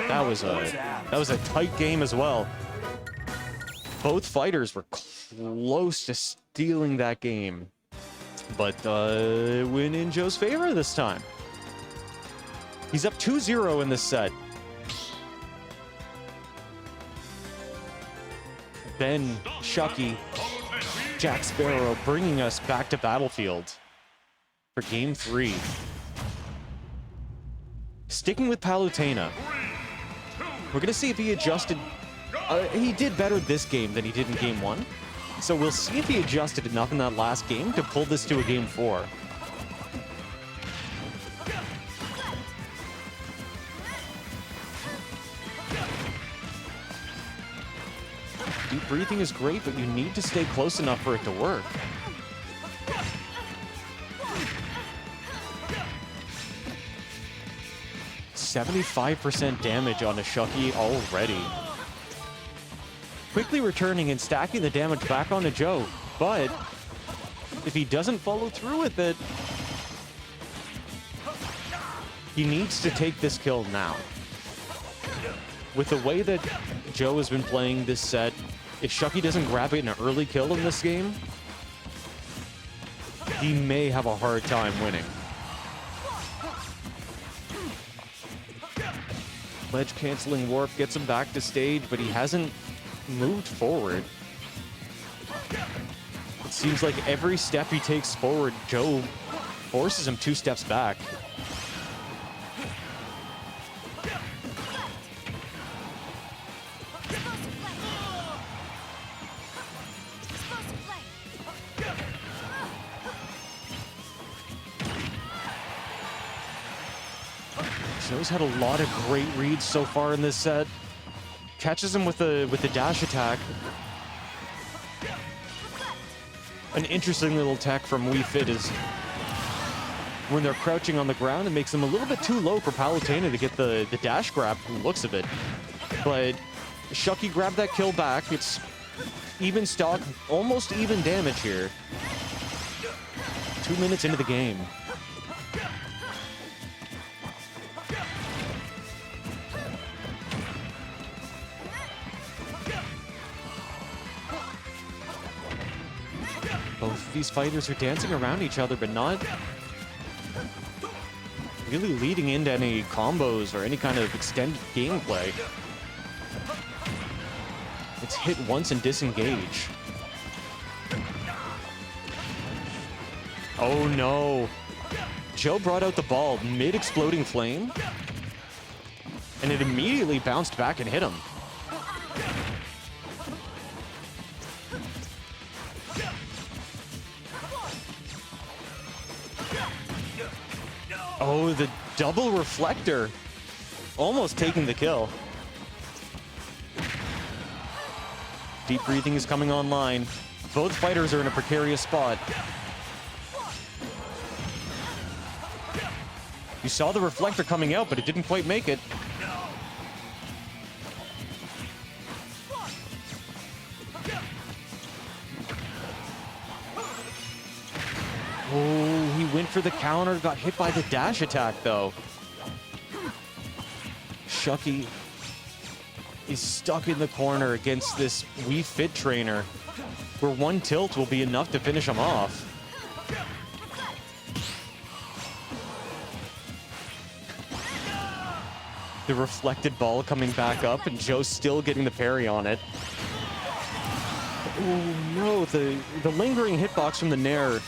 That was a tight game as well. Both fighters were close to stealing that game, but win in Joe's favor this time. He's up 2-0 in this set. Then Shuck3y, Jack Sparrow bringing us back to Battlefield for game 3. Sticking with Palutena, we're gonna see if he adjusted. He did better this game than he did in game 1. So we'll see if he adjusted enough in that last game to pull this to a game 4. Deep breathing is great, but you need to stay close enough for it to work. %75% damage on a Shuck3y already. Quickly returning and stacking the damage back onto Joe, but if he doesn't follow through with it, he needs to take this kill now. With the way that Joe has been playing this set, if Shuck3y doesn't grab it in an early kill in this game, he may have a hard time winning. Ledge canceling warp gets him back to stage, but he hasn't moved forward. It seems like every step he takes forward, Joe forces him 2 steps back. Joe's had a lot of great reads so far in this set. Catches him with the dash attack. An interesting little tech from Wii Fit is when they're crouching on the ground, it makes them a little bit too low for Palutena to get the dash grab from the looks of it. But Shuck3y grabbed that kill back. It's even stock, almost even damage here. 2 minutes into the game. Both these fighters are dancing around each other, but not really leading into any combos or any kind of extended gameplay. It's hit once and disengage. Oh no. Joe brought out the ball mid-exploding flame, and it immediately bounced back and hit him. Oh, the double reflector. Almost taking the kill. Deep breathing is coming online. Both fighters are in a precarious spot. You saw the reflector coming out, but it didn't quite make it. Oh, he went for the counter, got hit by the dash attack, though. Shuck3y is stuck in the corner against this Wii Fit trainer, where one tilt will be enough to finish him off. The reflected ball coming back up, and Joe still getting the parry on it. Oh no, the lingering hitbox from the Nair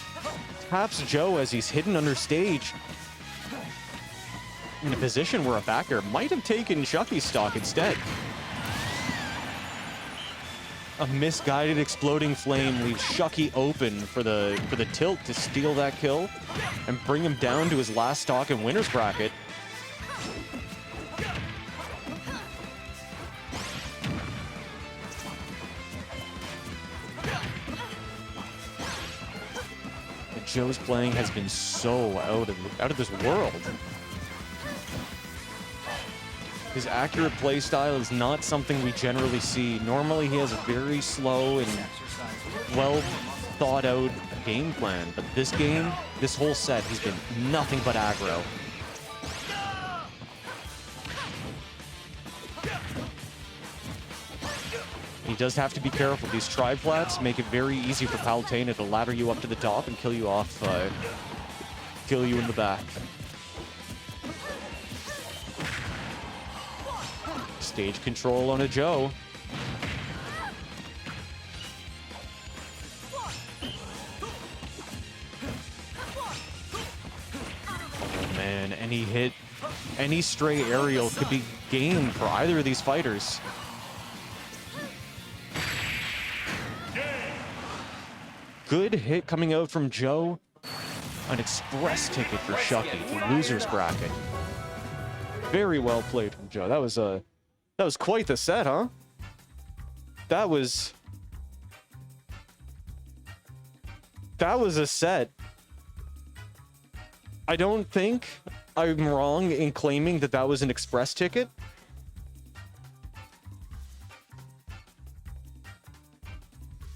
taps Joe as he's hidden under stage. In a position where a backer might have taken Shuck3y's stock instead. A misguided exploding flame leaves Shuck3y open for the tilt to steal that kill and bring him down to his last stock in winner's bracket. Joe's playing has been so out of this world. His accurate play style is not something we generally see. Normally he has a very slow and well thought out game plan, but this game, this whole set, he's been nothing but aggro. He does have to be careful. These tri-flats make it very easy for Palutena to ladder you up to the top and kill you off, kill you in the back. Stage control on a Joe. Oh man, any hit, any stray aerial could be game for either of these fighters. Good hit coming out from Joe. An express ticket for Shuck3y, the loser's bracket. Very well played from Joe. That was quite the set, huh? That was a set. I don't think I'm wrong in claiming that that was an express ticket.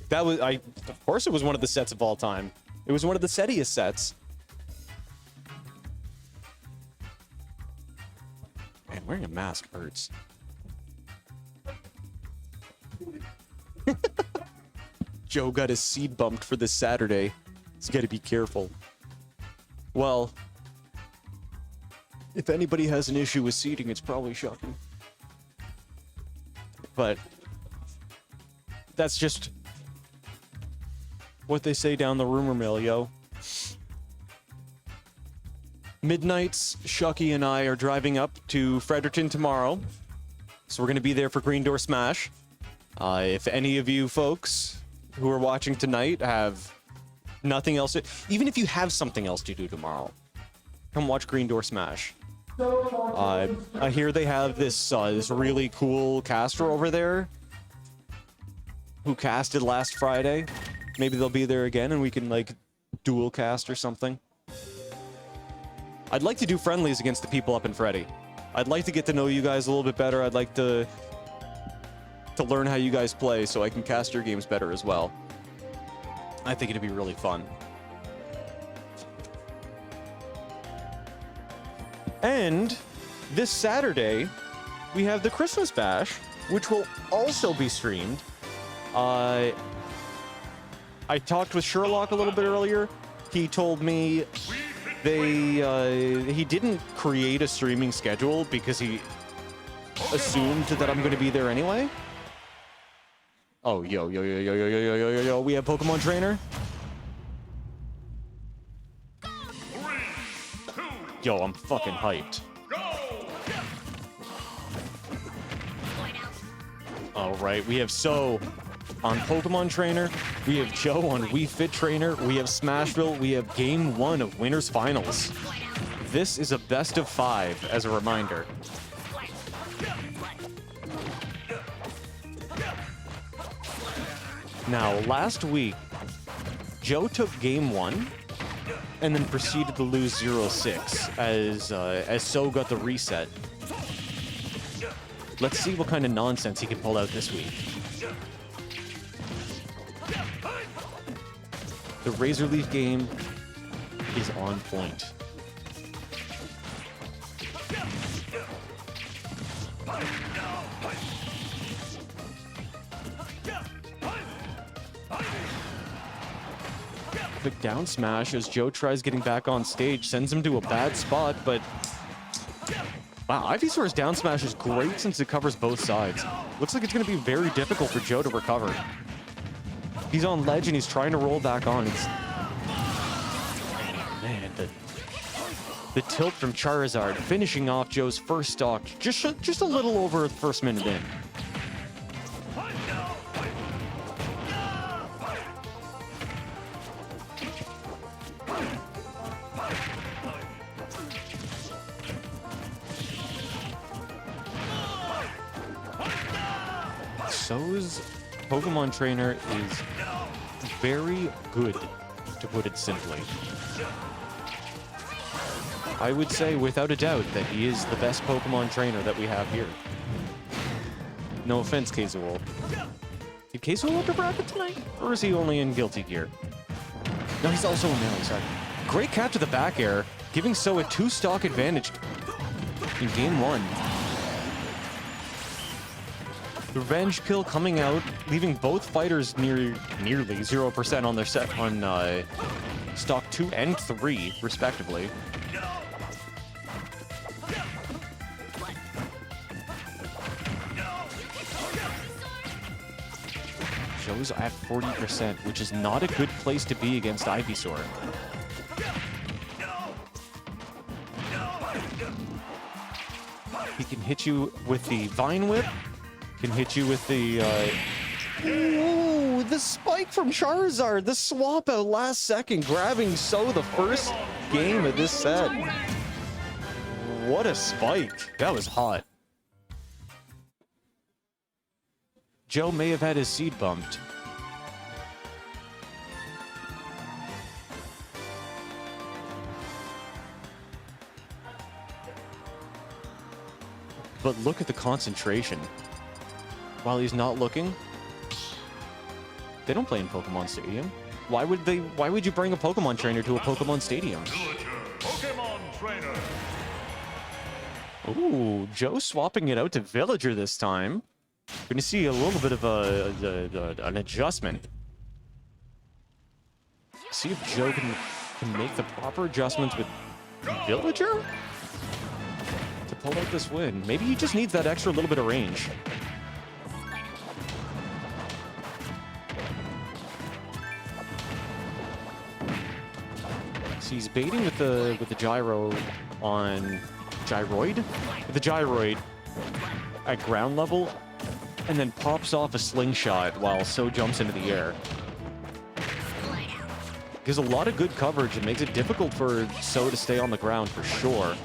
That was, of course it was one of the sets of all time. It was one of the settiest sets. Man, wearing a mask hurts. Joe got his seed bumped for this Saturday. He's got to be careful. Well, if anybody has an issue with seeding, it's probably Shuck3y. But that's just what they say down the rumor mill, yo. Midnights, Shuck3y and I are driving up to Fredericton tomorrow. So we're going to be there for Green Door Smash. If any of you folks who are watching tonight have nothing else to, even if you have something else to do tomorrow, come watch Green Door Smash. I hear they have this really cool caster over there who casted last Friday. Maybe they'll be there again and we can like dual cast or something. I'd like to do friendlies against the people up in Freddy. I'd like to get to know you guys a little bit better. I'd like to learn how you guys play so I can cast your games better as well. I think it'd be really fun. And this Saturday, we have the Christmas Bash, which will also be streamed. I talked with Sherloc a little bit earlier. He told me he didn't create a streaming schedule because he assumed that I'm going to be there anyway. Oh, yo, we have Pokemon Trainer. Yo, I'm fucking hyped. All right, we have So on Pokemon Trainer, we have Joe on Wii Fit Trainer, we have Smashville, we have Game 1 of Winners Finals. This is a best of 5, as a reminder. Now, last week, Joe took Game 1 and then proceeded to lose 0-6 as So got the reset. Let's see what kind of nonsense he can pull out this week. The Razor Leaf game is on point. The down smash as Joe tries getting back on stage, sends him to a bad spot, but Wow, Ivysaur's down smash is great since it covers both sides. Looks like it's going to be very difficult for Joe to recover. He's on ledge and he's trying to roll back on. Man, the tilt from Charizard finishing off Joe's first stock just a little over the first minute in. So's Pokemon trainer is very good, to put it simply. I would say without a doubt that he is the best Pokemon trainer that we have here. No offense, Kazuo. Did Kazuo look a bracket tonight? Or is he only in Guilty Gear? No, he's also in melee, sorry. Great catch to the back air, giving So a 2-stock advantage in game 1. Revenge kill coming out, leaving both fighters nearly 0% on their set on stock 2 and 3, respectively. Joe's at 40%, which is not a good place to be against Ivysaur. He can hit you with the Vine Whip. Can hit you with the, Ooh, the spike from Charizard. The swap out last second, grabbing So the first game of this set. What a spike. That was hot. Joe may have had his seed bumped. But look at the concentration. While he's not looking, they don't play in Pokemon Stadium. Why would you bring a Pokemon trainer to a Pokemon Stadium? Villager, Pokemon trainer. Ooh, Joe swapping it out to Villager this time. We're going to see a little bit of an adjustment. See if Joe can make the proper adjustments with Villager to pull out this win. Maybe he just needs that extra little bit of range. He's baiting with the gyro on gyroid, with the gyroid at ground level, and then pops off a slingshot while So jumps into the air. Gives a lot of good coverage and makes it difficult for So to stay on the ground for sure.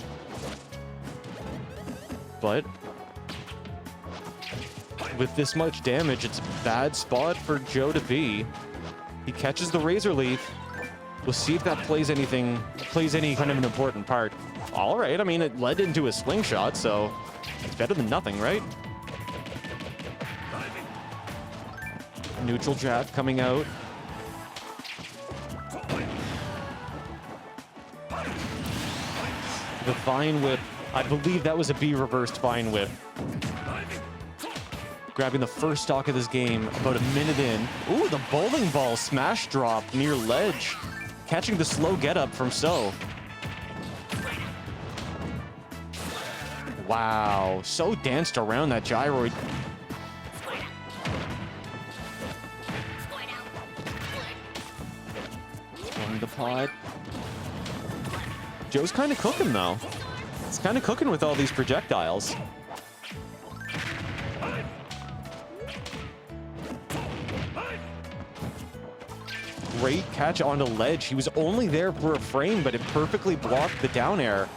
But with this much damage, it's a bad spot for Joe to be. He catches the Razor Leaf. We'll see if that plays any kind of an important part. All right, I mean, it led into a slingshot, so it's better than nothing, right? Neutral jab coming out. The Vine Whip, I believe that was a B-reversed Vine Whip. Grabbing the first stock of this game about a minute in. Ooh, the bowling ball smash drop near ledge. Catching the slow get-up from So. Wow, So danced around that gyroid. On the pod. Joe's kind of cooking, though. It's kind of cooking with all these projectiles. Great catch onto ledge. He was only there for a frame, but it perfectly blocked the down air.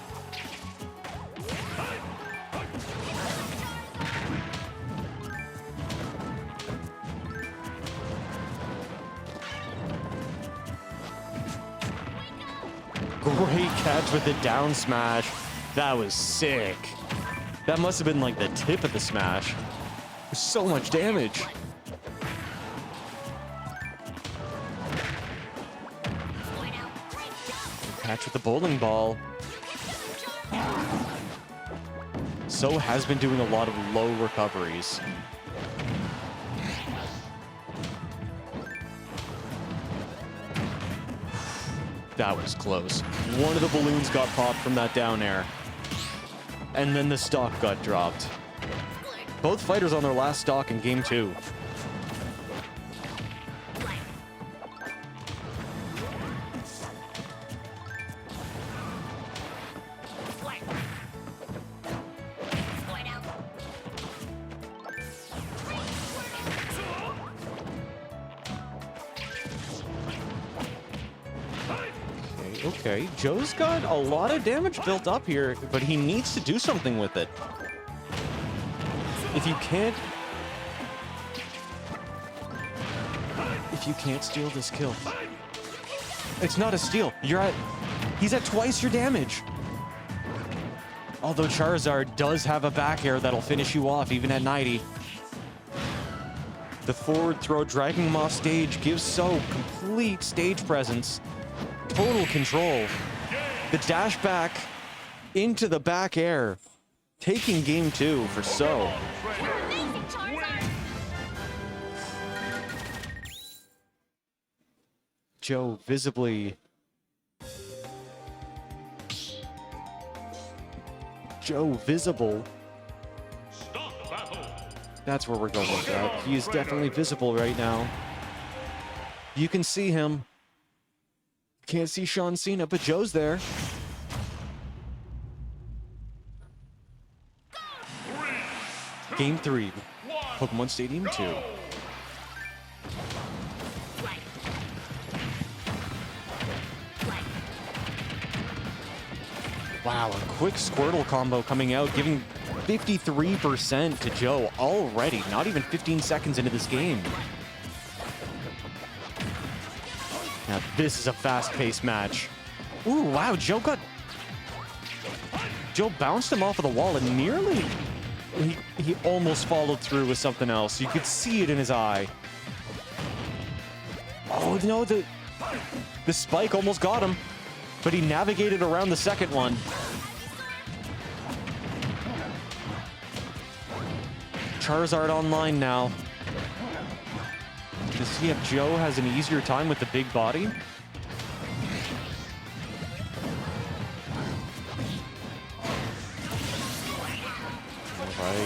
Great catch with the down smash. That was sick. That must have been like the tip of the smash. So much damage. Catch with the bowling ball. So has been doing a lot of low recoveries. That was close. One of the balloons got popped from that down air. and then the stock got dropped. Both fighters on their last stock in game 2. Okay, Joe's got a lot of damage built up here, but he needs to do something with it. If you can't steal this kill, it's not a steal. He's at twice your damage. Although Charizard does have a back air that'll finish you off even at 90. The forward throw dragging him off stage gives So complete stage presence. Total control. The dash back into the back air. Taking game 2 for So. Joe visibly... Joe visible. That's where we're going with that. He is definitely visible right now. You can see him. Can't see ShaaawnCena, but Joe's there. Game 3, Pokemon Stadium 2. Wow, a quick Squirtle combo coming out, giving 53% to Joe already, not even 15 seconds into this game. Now this is a fast-paced match. Ooh, wow, Joe bounced him off of the wall and nearly... He almost followed through with something else. You could see it in his eye. Oh, no, the spike almost got him, but he navigated around the second one. Charizard online now. To see if Joe has an easier time with the big body.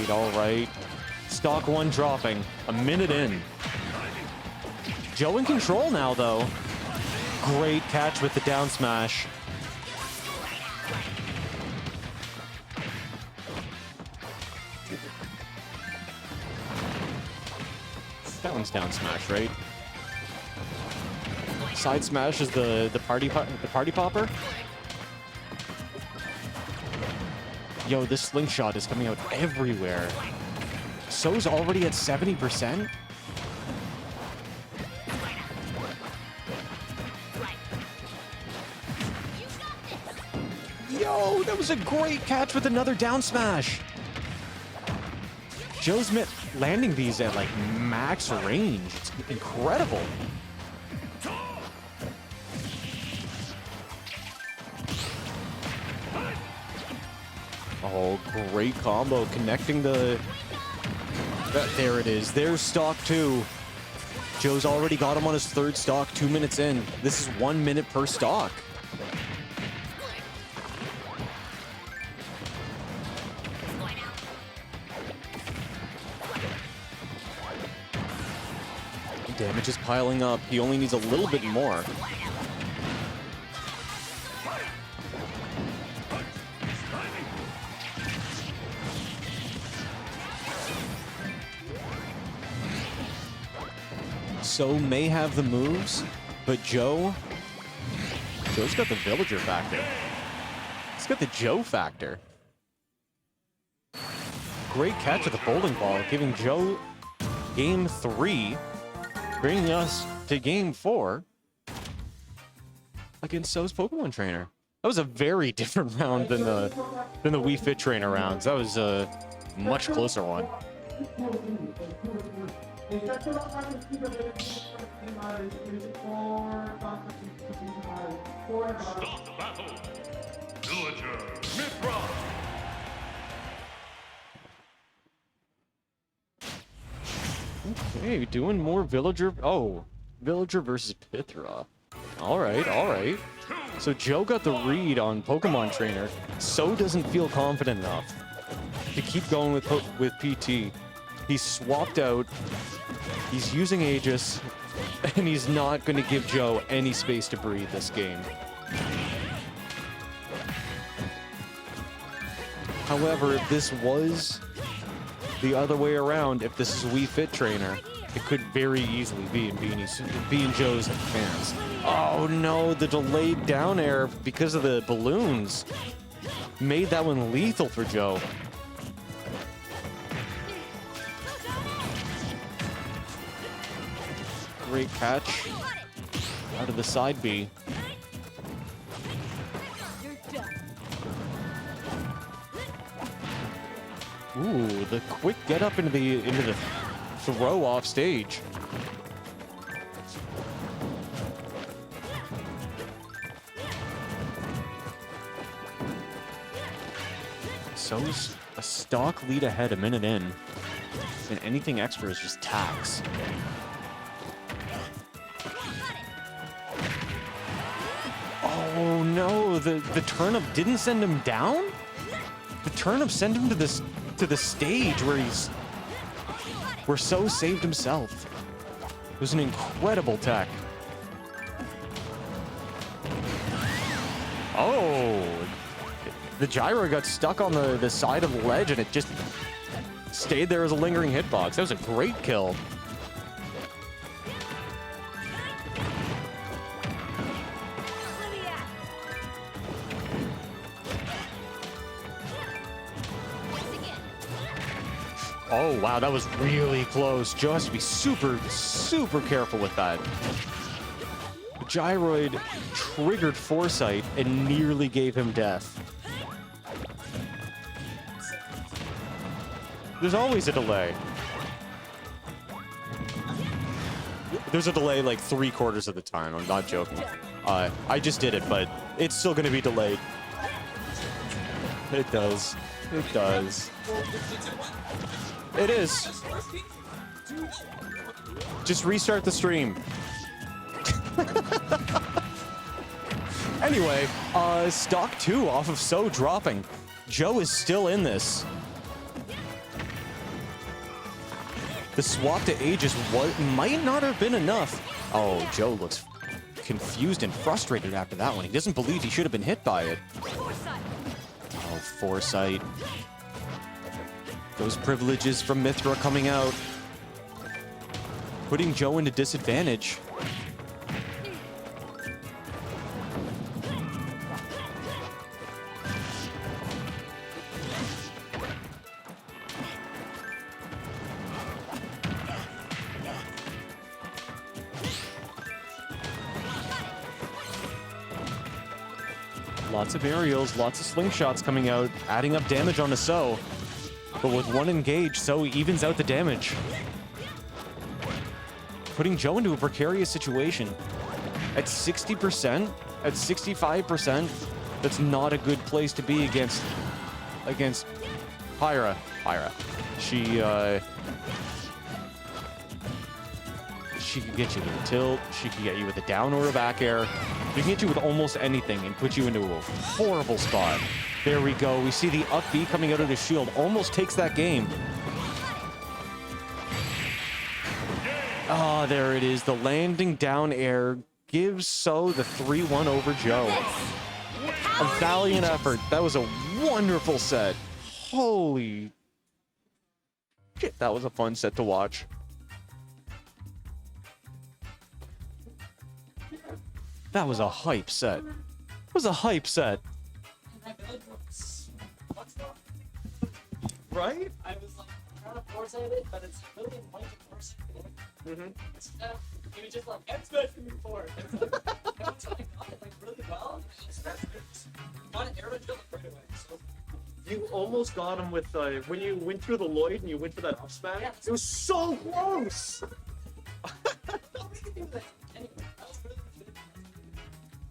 All right. Stock 1 dropping. A minute in. Joe in control now, though. Great catch with the down smash. That one's down smash, right? Side smash is the party popper. Yo, this slingshot is coming out everywhere. So's already at 70%. Yo, that was a great catch with another down smash. Joe's landing these at like max range. It's incredible. Oh, great combo connecting the... There it is. There's stock 2. Joe's already got him on his 3rd stock 2 minutes in. This is 1 minute per stock. Damage is piling up. He only needs a little bit more. So may have the moves, but Joe's got the villager factor. He's got the Joe factor. Great catch with the bowling ball, giving Joe game 3, bringing us to game 4 against So's Pokemon Trainer. That was a very different round than the Wii Fit Trainer rounds. That was a much closer one. Start the battle. Villager Mythra. Okay, doing more villager. Oh, villager versus Pithra. All right, all right. So Joe got the read on Pokemon Trainer. So doesn't feel confident enough to keep going with PT. He's swapped out. He's using Aegis, and he's not going to give Joe any space to breathe this game. However, if this was the other way around, if this is Wii Fit Trainer, it could very easily be in Joe's hands. Oh no, the delayed down air because of the balloons made that one lethal for Joe. Great catch out of the side B. Ooh, the quick get up into the throw off stage. So's a stock lead ahead a minute in, and anything extra is just tax. Oh no, the turnip didn't send him down? The turnip sent him to the stage where So saved himself. It was an incredible tech. Oh, the gyro got stuck on the side of the ledge and it just stayed there as a lingering hitbox. That was a great kill. Oh, wow, that was really close. Joe has to be super, super careful with that. Gyroid triggered Foresight and nearly gave him death. There's always a delay. There's a delay like 3/4 of the time. I'm not joking. I just did it, but it's still going to be delayed. It does. It does. It is. Just restart the stream. Anyway, stock 2 off of So dropping. Joe is still in this. The swap to Aegis might not have been enough. Oh, Joe looks confused and frustrated after that one. He doesn't believe he should have been hit by it. Oh, Foresight. Those privileges from Mythra coming out. Putting Joe into disadvantage. Lots of aerials, lots of slingshots coming out, adding up damage on So. But with one engage, So evens out the damage. Putting Joe into a precarious situation. At 60%, at 65%, that's not a good place to be against Pyra. She can get you with a tilt, she can get you with a down or a back air. She can get you with almost anything and put you into a horrible spot. There we go. We see the up B coming out of his shield. Almost takes that game. Ah, there it is. The landing down air gives So the 3-1 over Joe. A valiant effort. That was a wonderful set. Holy shit, that was a fun set to watch. That was a hype set. It was a hype set. Right? I was like trying to force it, but it's really annoying to force it. It was just like, X-Men moving forward. Until I got it like really well, got an arrow drill right away. So. You almost got him with when you went through the Lloyd and you went for that up smash. Yeah, it was so close. Oh, we can do that. Anyway, that was really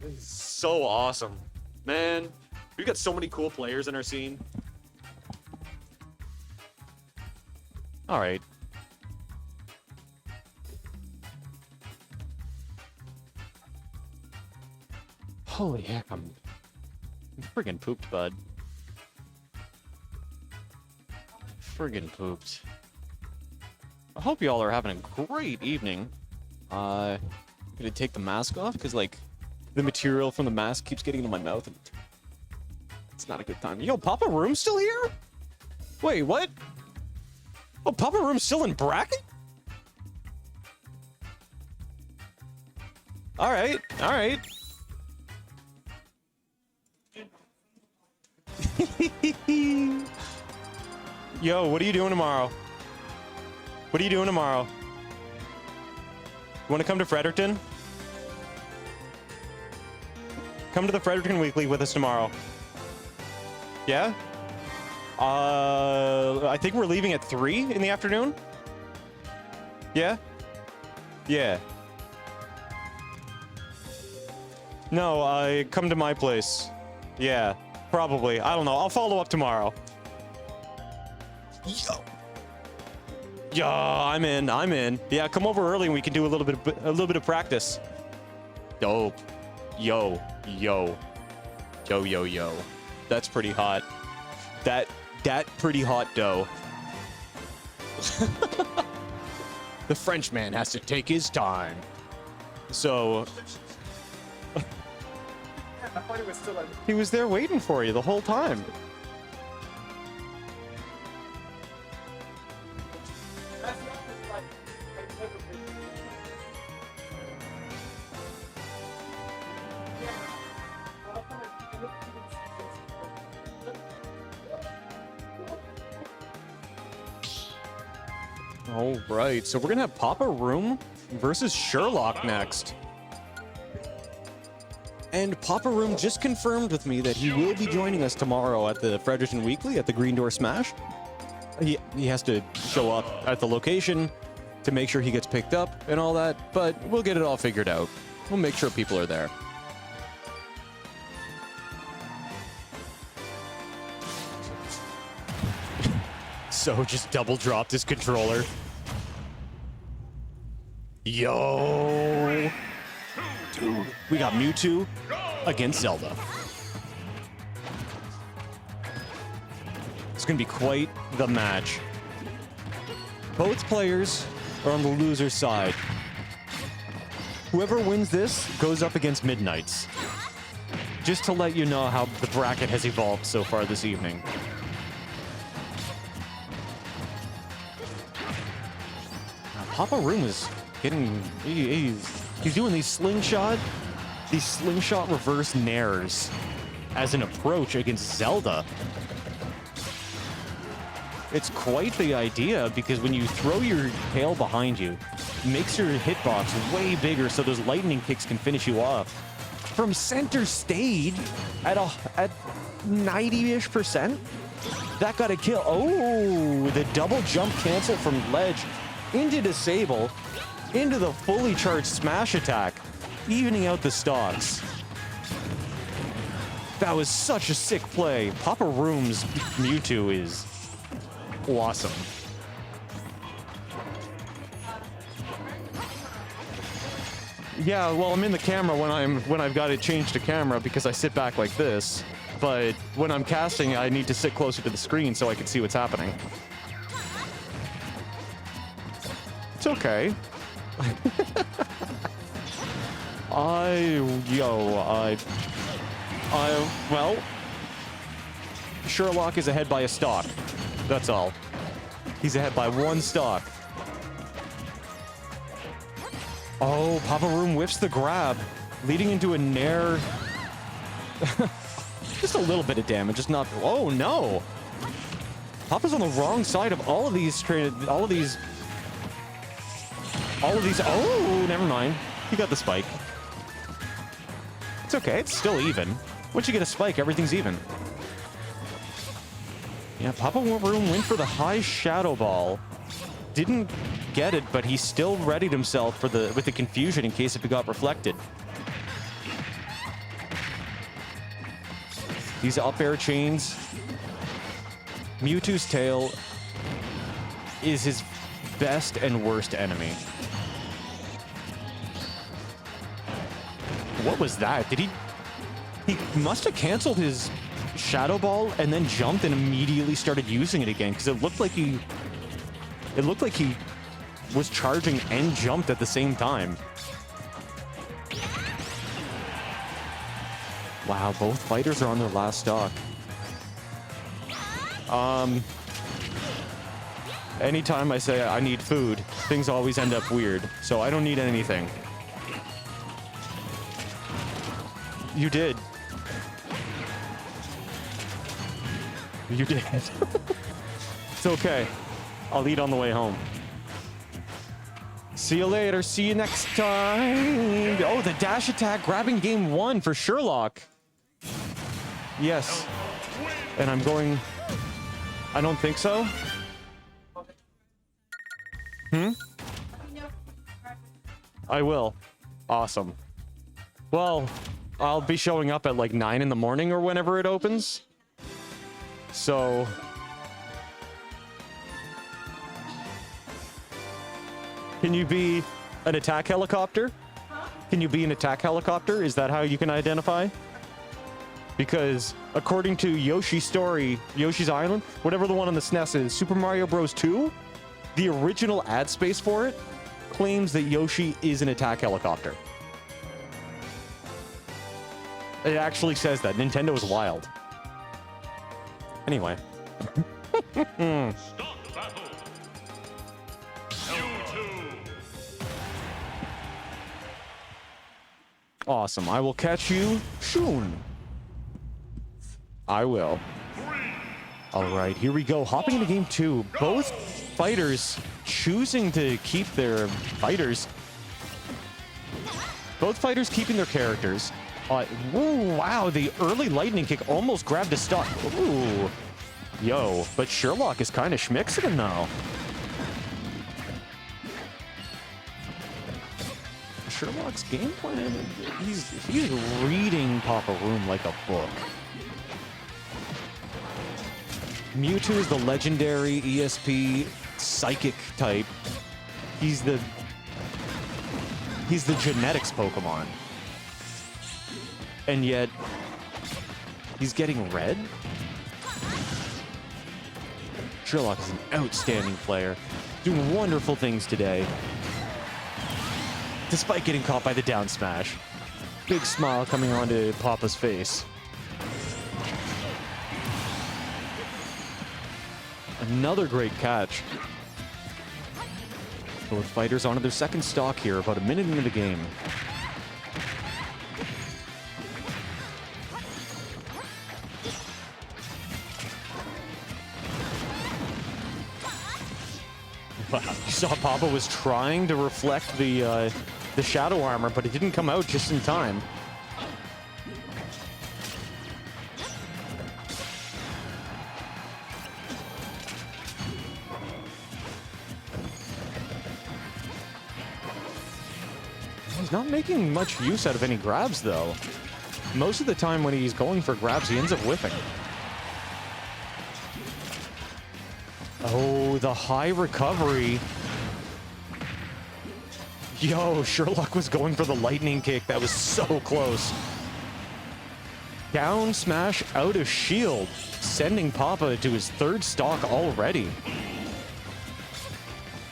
good. So awesome, man. We've got so many cool players in our scene. All right. Holy heck, I'm friggin' pooped, bud. Friggin' pooped. I hope y'all are having a great evening. I'm gonna take the mask off because, like, the material from the mask keeps getting into my mouth and it's not a good time. Yo, Papa Room's still here? Wait, what? Oh, Papa Room's still in bracket? Alright, alright. Yo, what are you doing tomorrow? What are you doing tomorrow? You want to come to Fredericton? Come to the Fredericton Weekly with us tomorrow. Yeah? I think we're leaving at 3 in the afternoon? Yeah? Yeah. No, come to my place. Yeah, probably. I don't know. I'll follow up tomorrow. Yo. Yo, I'm in. I'm in. Yeah, come over early and we can do a little bit of practice. Dope. Yo, yo. Yo, yo, yo. That's pretty hot. That pretty hot dough. The Frenchman has to take his time. So I thought he was still in. he was there waiting for you the whole time. All right, so we're gonna have Papa Room versus Sherloc next. And Papa Room just confirmed with me that he will be joining us tomorrow at the Fredericton Weekly at the Green Door Smash. He has to show up at the location to make sure he gets picked up and all that, but we'll get it all figured out. We'll make sure people are there. So just double dropped his controller. Yo! Dude, we got Mewtwo against Zelda. It's gonna be quite the match. Both players are on the loser's side. Whoever wins this goes up against Middnights. Just to let you know how the bracket has evolved so far this evening. Now, Papa Room is getting... He's doing these slingshot reverse nairs as an approach against Zelda. It's quite the idea because when you throw your tail behind you, it makes your hitbox way bigger so those lightning kicks can finish you off. From center stage at 90-ish%, that got a kill. Oh, the double jump cancel from ledge into disable, into the fully charged smash attack, evening out the stocks. That was such a sick play. Papa Room's Mewtwo is awesome. Yeah, well, I'm in the camera when I've got it changed to camera because I sit back like this. But when I'm casting, I need to sit closer to the screen so I can see what's happening. It's okay. Well, Sherloc is ahead by a stock. That's all. He's ahead by one stock. Oh, Papa Room whiffs the grab, leading into a nair. Just a little bit of damage, just not. Oh no! Papa's on the wrong side of all of these. Oh, never mind. He got the spike. It's okay. It's still even. Once you get a spike, everything's even. Yeah, Papa Room went for the high Shadow Ball. Didn't get it, but he still readied himself with the confusion in case if it got reflected. These up air chains. Mewtwo's tail is his best and worst enemy. What was that? Did he He must have canceled his Shadow Ball and then jumped and immediately started using it again because it looked like he was charging and jumped at the same time. Wow, both fighters are on their last stock. Anytime I say I need food, things always end up weird, so I don't need anything. You did. You did. It's okay. I'll eat on the way home. See you later. See you next time. Oh, the dash attack grabbing game 1 for Sherloc. Yes. And I'm going... I don't think so. I will. Awesome. Well, I'll be showing up at like 9 in the morning or whenever it opens. So... Can you be an attack helicopter? Can you be an attack helicopter? Is that how you can identify? Because according to Yoshi's Story, Yoshi's Island, whatever the one on the SNES is, Super Mario Bros. 2, the original ad space for it claims that Yoshi is an attack helicopter. It actually says that. Nintendo is wild. Anyway. Stop the battle. Awesome. I will catch you soon. I will. All right, here we go. Hopping into game 2. Both fighters choosing to keep their fighters. Both fighters keeping their characters. Ooh, wow, the early lightning kick almost grabbed a stock. Ooh. Yo, but Sherloc is kind of schmixing though. Sherloc's game plan, he's reading Papa Room like a book. Mewtwo is the legendary ESP psychic type. He's the genetics Pokemon. And yet he's getting red? Sherloc is an outstanding player, doing wonderful things today. Despite getting caught by the down smash. Big smile coming onto Papa's face. Another great catch. Both fighters onto their second stock here, about a minute into the game. Wow, you saw Papa was trying to reflect the shadow armor, but it didn't come out just in time. He's not making much use out of any grabs, though. Most of the time when he's going for grabs, he ends up whiffing. Oh, the high recovery. Yo, Sherloc was going for the lightning kick. That was so close. Down smash out of shield, sending Papa to his third stock already.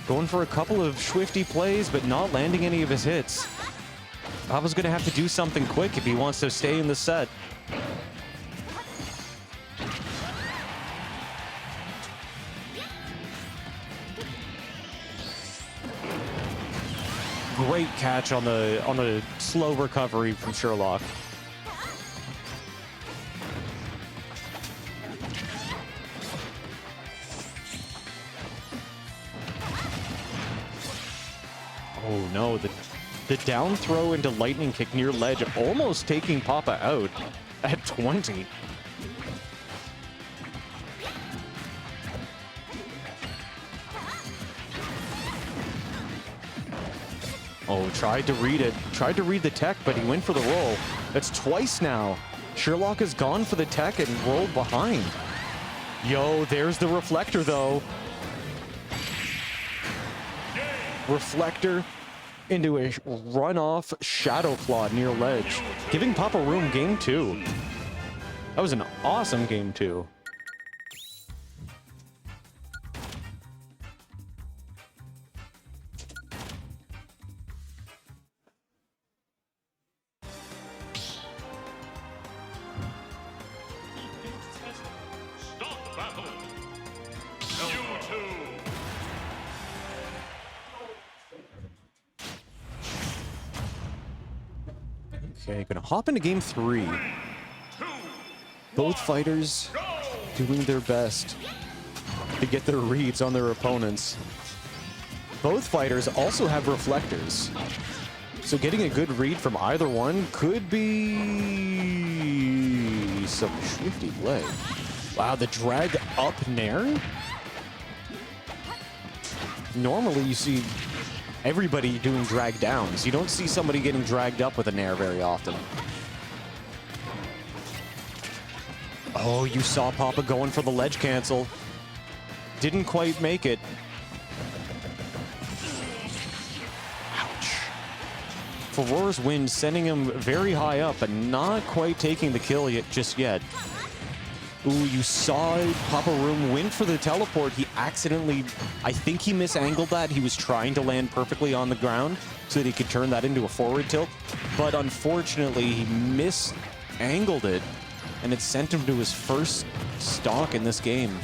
Going for a couple of swifty plays, but not landing any of his hits. Papa's gonna have to do something quick if he wants to stay in the set. Great catch on the slow recovery from Sherloc. Oh no, the down throw into lightning kick near ledge, almost taking Papa out at 20. Oh, tried to read it. Tried to read the tech, but he went for the roll. That's twice now. Sherloc has gone for the tech and rolled behind. Yo, there's the reflector, though. Reflector into a run-off Shadow Claw near ledge, giving Papa Room game 2. That was an awesome game 2. Stop the battle. You two. Okay, gonna hop into game 3. Both fighters doing their best to get their reads on their opponents. Both fighters also have reflectors, so getting a good read from either one could be some shifty play. Wow, the drag up nair? Normally you see everybody doing drag downs. You don't see somebody getting dragged up with a nair very often. Oh, you saw Papa going for the ledge cancel. Didn't quite make it. Ouch. Furor's Wind sending him very high up, but not quite taking the kill just yet. Ooh, you saw Papa Room win for the teleport. He accidentally, I think he misangled that. He was trying to land perfectly on the ground so that he could turn that into a forward tilt. But unfortunately, he misangled it, and it sent him to his first stock in this game.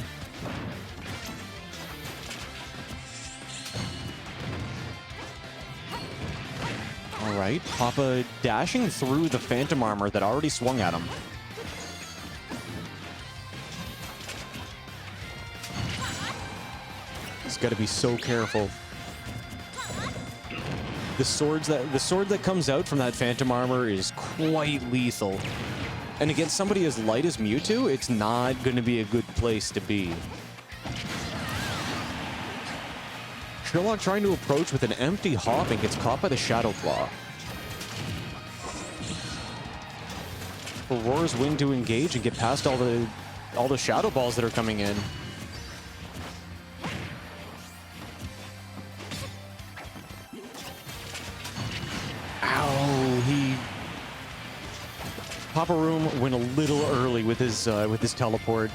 All right, Papa dashing through the Phantom Armor that already swung at him. He's got to be so careful. The sword that comes out from that Phantom Armor is quite lethal. And against somebody as light as Mewtwo, it's not going to be a good place to be. Sherloc trying to approach with an empty hop and gets caught by the Shadow Claw. Furor's Wind to engage and get past all the Shadow Balls that are coming in. Papa Room went a little early with his teleport.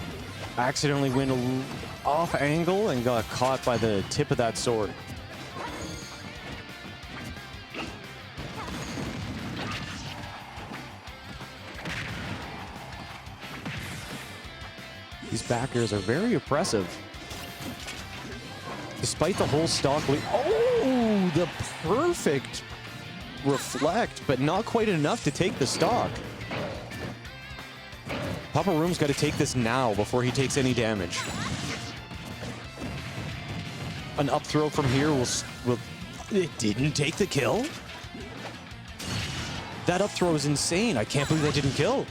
Accidentally went off angle and got caught by the tip of that sword. These back airs are very oppressive. Despite the whole stock lead. Oh, the perfect reflect, but not quite enough to take the stock. Papa Room's got to take this now before he takes any damage. An up throw from here will... It didn't take the kill? That up throw is insane. I can't believe that didn't kill.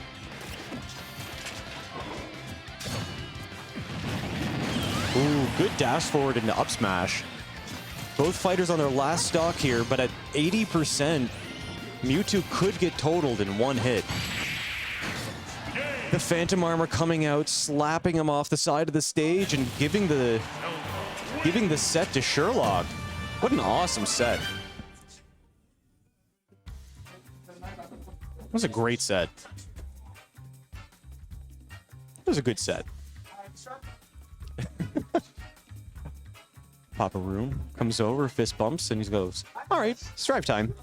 Ooh, good dash forward into up smash. Both fighters on their last stock here, but at 80%, Mewtwo could get totaled in one hit. The Phantom Armor coming out, slapping him off the side of the stage and giving the set to Sherloc. What an awesome set. It was a great set. It was a good set. Papa Room comes over, fist bumps, and he goes, "All right, strive time."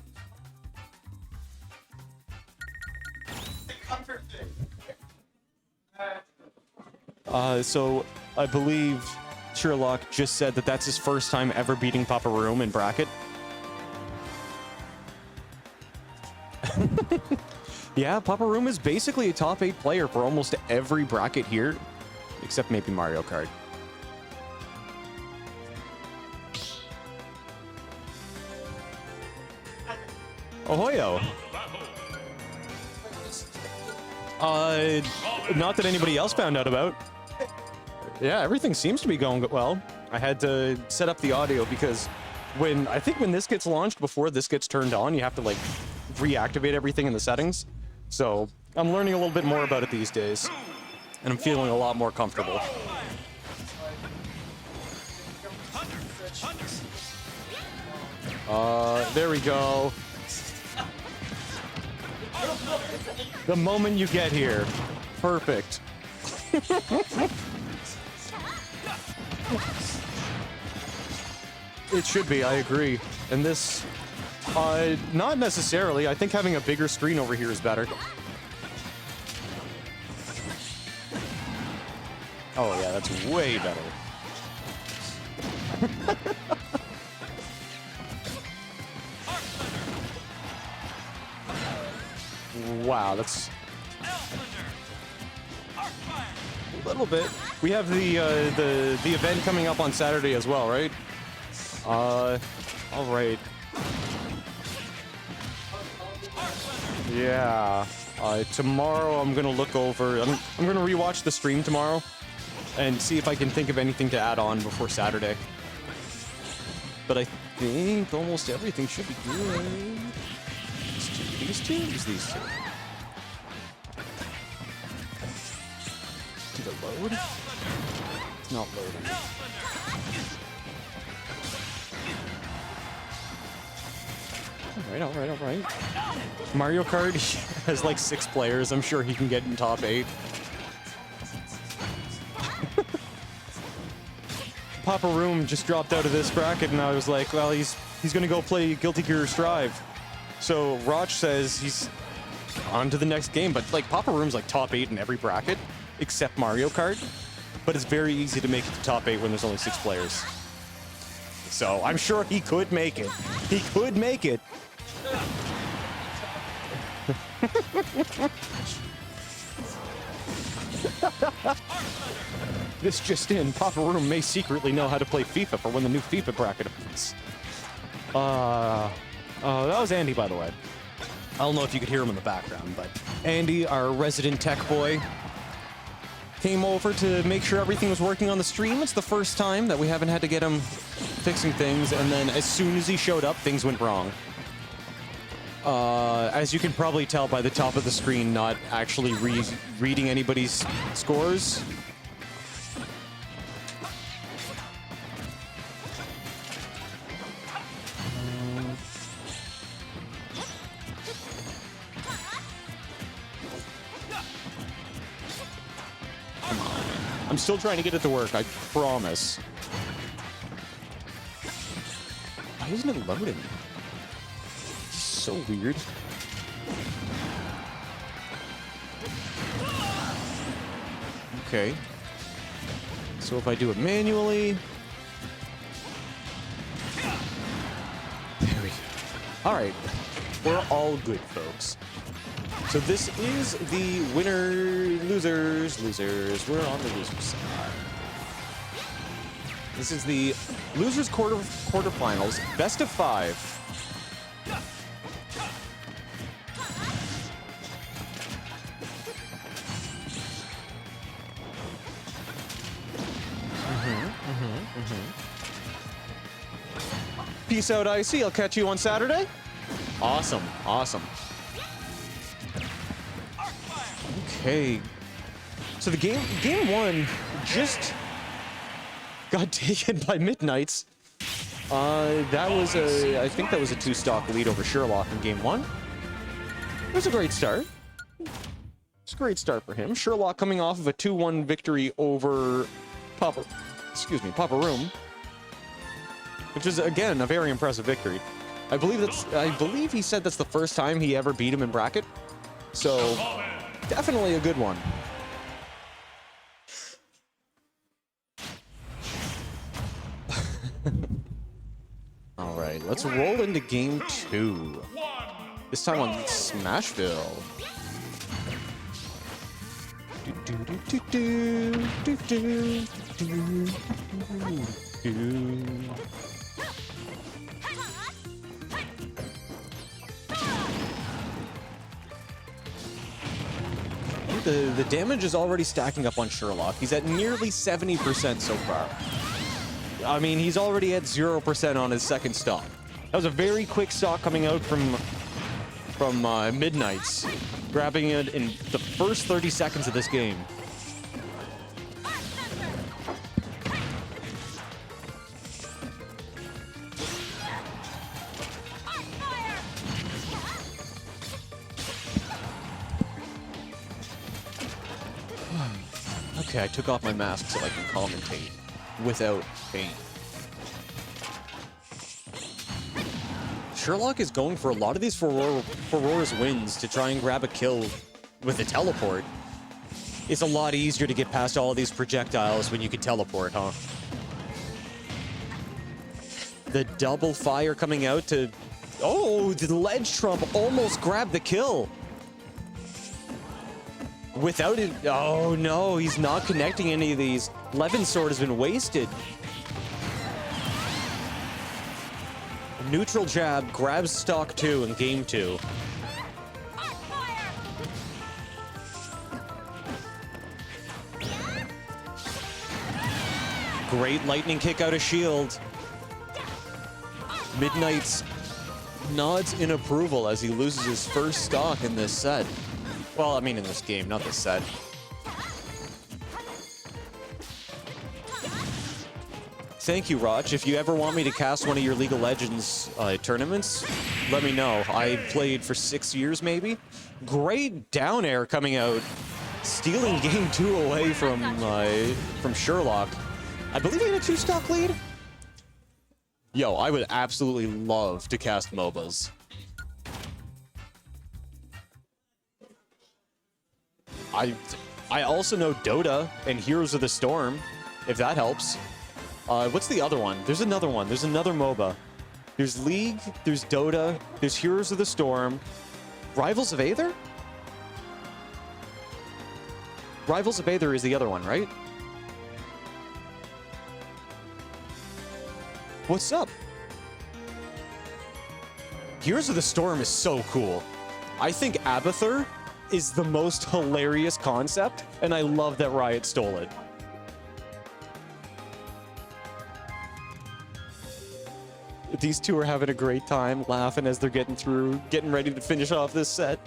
So I believe Sherloc just said that that's his first time ever beating Papa Room in bracket. Yeah, Papa Room is basically a top 8 player for almost every bracket here, except maybe Mario Kart. Ahoyo! Not that anybody else found out about. Yeah, everything seems to be going well. I had to set up the audio because when this gets launched, before this gets turned on, you have to like reactivate everything in the settings. So I'm learning a little bit more about it these days, and I'm feeling a lot more comfortable. There we go. The moment you get here. Perfect. It should be, I agree. And this, not necessarily. I think having a bigger screen over here is better. Oh yeah, that's way better. Wow, that's a little bit. We have the event coming up on Saturday as well, right? All right. Yeah. Tomorrow I'm gonna look over. I'm gonna rewatch the stream tomorrow and see if I can think of anything to add on before Saturday. But I think almost everything should be good. These two? These two. Did it load? It's not loading. All right. Mario Kart has like 6 players. I'm sure he can get in top 8. Papa Room just dropped out of this bracket, and I was like, well, he's gonna go play Guilty Gear Strive. So Roch says he's on to the next game, but like Papa Room's like top 8 in every bracket except Mario Kart. But it's very easy to make it to top 8 when there's only 6 players. So I'm sure he could make it. He could make it. This just in, Papa Room may secretly know how to play FIFA for when the new FIFA bracket opens. That was Andy, by the way. I don't know if you could hear him in the background, but Andy, our resident tech boy, came over to make sure everything was working on the stream. It's the first time that we haven't had to get him fixing things, and then as soon as he showed up, things went wrong. As you can probably tell by the top of the screen, not actually reading anybody's scores. Come on. I'm still trying to get it to work, I promise. Why isn't it loading? So weird. Okay. So if I do it manually... There we go. Alright. We're all good, folks. So this is the winner, losers. We're on the losers side. This is the losers quarterfinals, best of 5. Peace out, Icy. I'll catch you on Saturday. Awesome. Okay. So the game 1 just got taken by Middnights. That was I think that was a 2-stock lead over Sherloc in game 1. It was a great start. It's a great start for him. Sherloc coming off of a 2-1 victory over Papa Room. Which is, again, a very impressive victory. I believe he said that's the first time he ever beat him in bracket. So, definitely a good one. Alright, let's roll into game 2. This time on Smashville. The damage is already stacking up on Sherloc. He's at nearly 70% so far. I mean, he's already at 0% on his second stock. That was a very quick stock coming out from Middnights, grabbing it in the first 30 seconds of this game. Okay, I took off my mask so I can commentate without pain. Sherloc is going for a lot of these Furor's wins to try and grab a kill with a teleport. It's a lot easier to get past all of these projectiles when you can teleport, huh? The double fire coming out to... Oh, the ledge trump almost grabbed the kill. Without it... Oh, no, he's not connecting any of these. Levin's sword has been wasted. Neutral jab grabs stock 2 in game 2. Great lightning kick out of shield. Middnights nods in approval as he loses his first stock in this set. Well, I mean in this game, not this set. Thank you, Raj. If you ever want me to cast one of your League of Legends tournaments, let me know. I played for 6 years, maybe. Great down air coming out, stealing game 2 away from Sherloc. I believe he had a 2-stock lead. Yo, I would absolutely love to cast MOBAs. I also know Dota and Heroes of the Storm, if that helps. What's the other one? There's another one. There's another MOBA. There's League, there's Dota, there's Heroes of the Storm. Rivals of Aether? Rivals of Aether is the other one, right? What's up? Heroes of the Storm is so cool. I think Abathur is the most hilarious concept, and I love that Riot stole it. These two are having a great time, laughing as they're getting ready to finish off this set.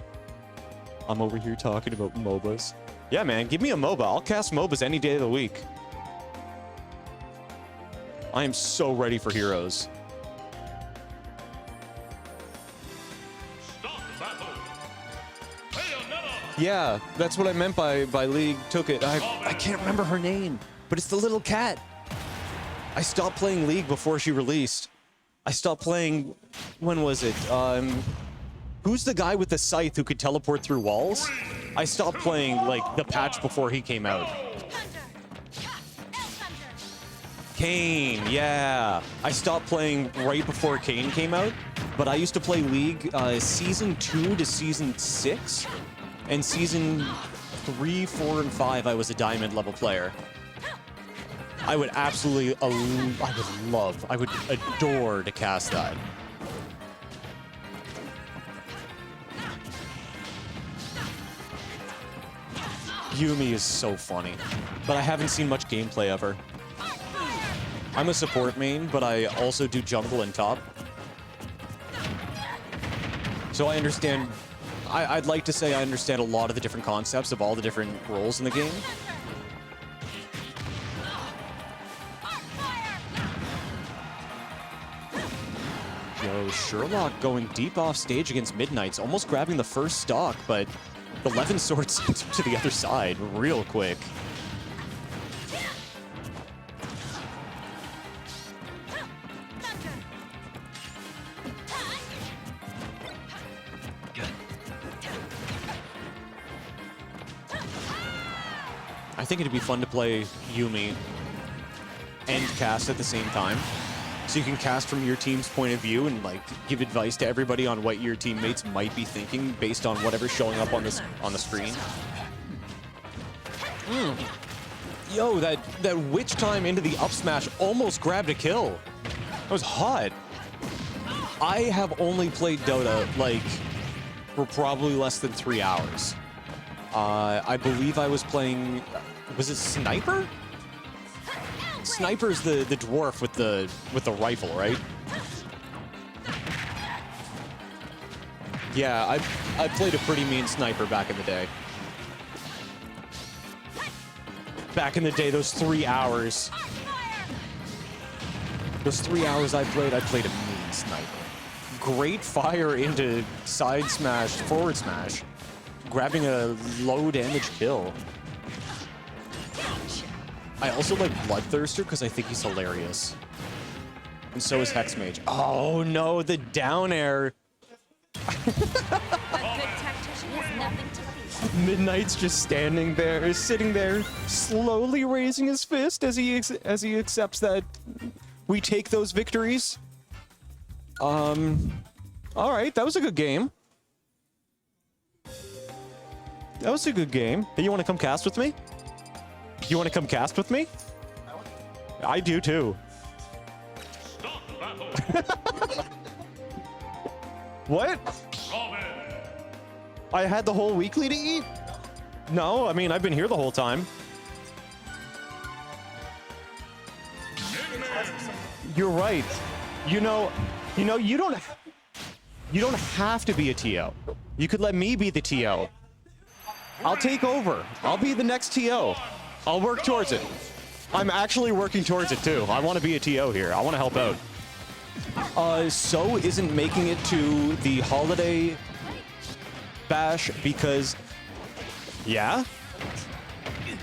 I'm over here talking about MOBAs. Yeah, man, give me a MOBA. I'll cast MOBAs any day of the week. I am so ready for Heroes. Stop battle. Bayonetta. Yeah, that's what I meant by League took it. I can't remember her name, but it's the little cat. I stopped playing League before she released. I stopped playing, when was it? Who's the guy with the scythe who could teleport through walls? I stopped playing, like, the patch before he came out. Kane, yeah. I stopped playing right before Kane came out, but I used to play League Season 2 to Season 6, and Season 3, 4, and 5 I was a Diamond level player. I would absolutely, I would adore to cast that. Yumi is so funny, but I haven't seen much gameplay of her. I'm a support main, but I also do jungle and top. So I understand, I'd like to say I understand a lot of the different concepts of all the different roles in the game. Yo, Sherloc going deep off stage against Middnights, almost grabbing the first stock, but the Levin sword sent him to the other side real quick. I think it'd be fun to play Yumi and cast at the same time. So you can cast from your team's point of view and like give advice to everybody on what your teammates might be thinking based on whatever's showing up on the screen. Yo, that witch time into the up smash almost grabbed a kill. That was hot. I have only played Dota like for probably less than 3 hours. I believe I was playing, was it Sniper? Sniper's the dwarf with the rifle, right? Yeah, I played a pretty mean Sniper back in the day. Back in the day, those 3 hours. Those 3 hours I played a mean Sniper. Great fire into side smash, forward smash. Grabbing a low damage kill. I also like Bloodthirster because I think he's hilarious. And so is Hexmage. Oh no, the down air. A good tactician has nothing to fear. Midnight's just standing there, sitting there, slowly raising his fist as he accepts that we take those victories. All right, that was a good game. That was a good game. Hey, you want to come cast with me? You want to come cast with me? I do too. What? I had the whole weekly to eat? No, I mean, I've been here the whole time. You're right. You know, you don't have to be a TO. You could let me be the TO. I'll take over. I'll be the next TO. I'll work towards it. I'm actually working towards it too. I want to be a TO here. I want to help out. So isn't making it to the holiday bash because, yeah,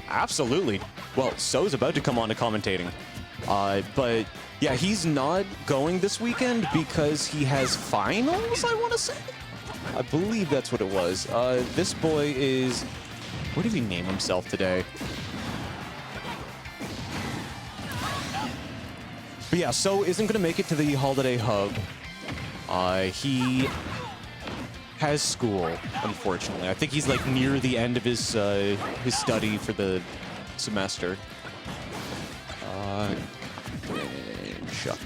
absolutely. Well, So's about to come on to commentating, but yeah, he's not going this weekend because he has finals, I want to say. I believe that's what it was. This boy is, what did he name himself today? But yeah, So isn't going to make it to the holiday hub. He has school, unfortunately. I think he's like near the end of his study for the semester. Shuck.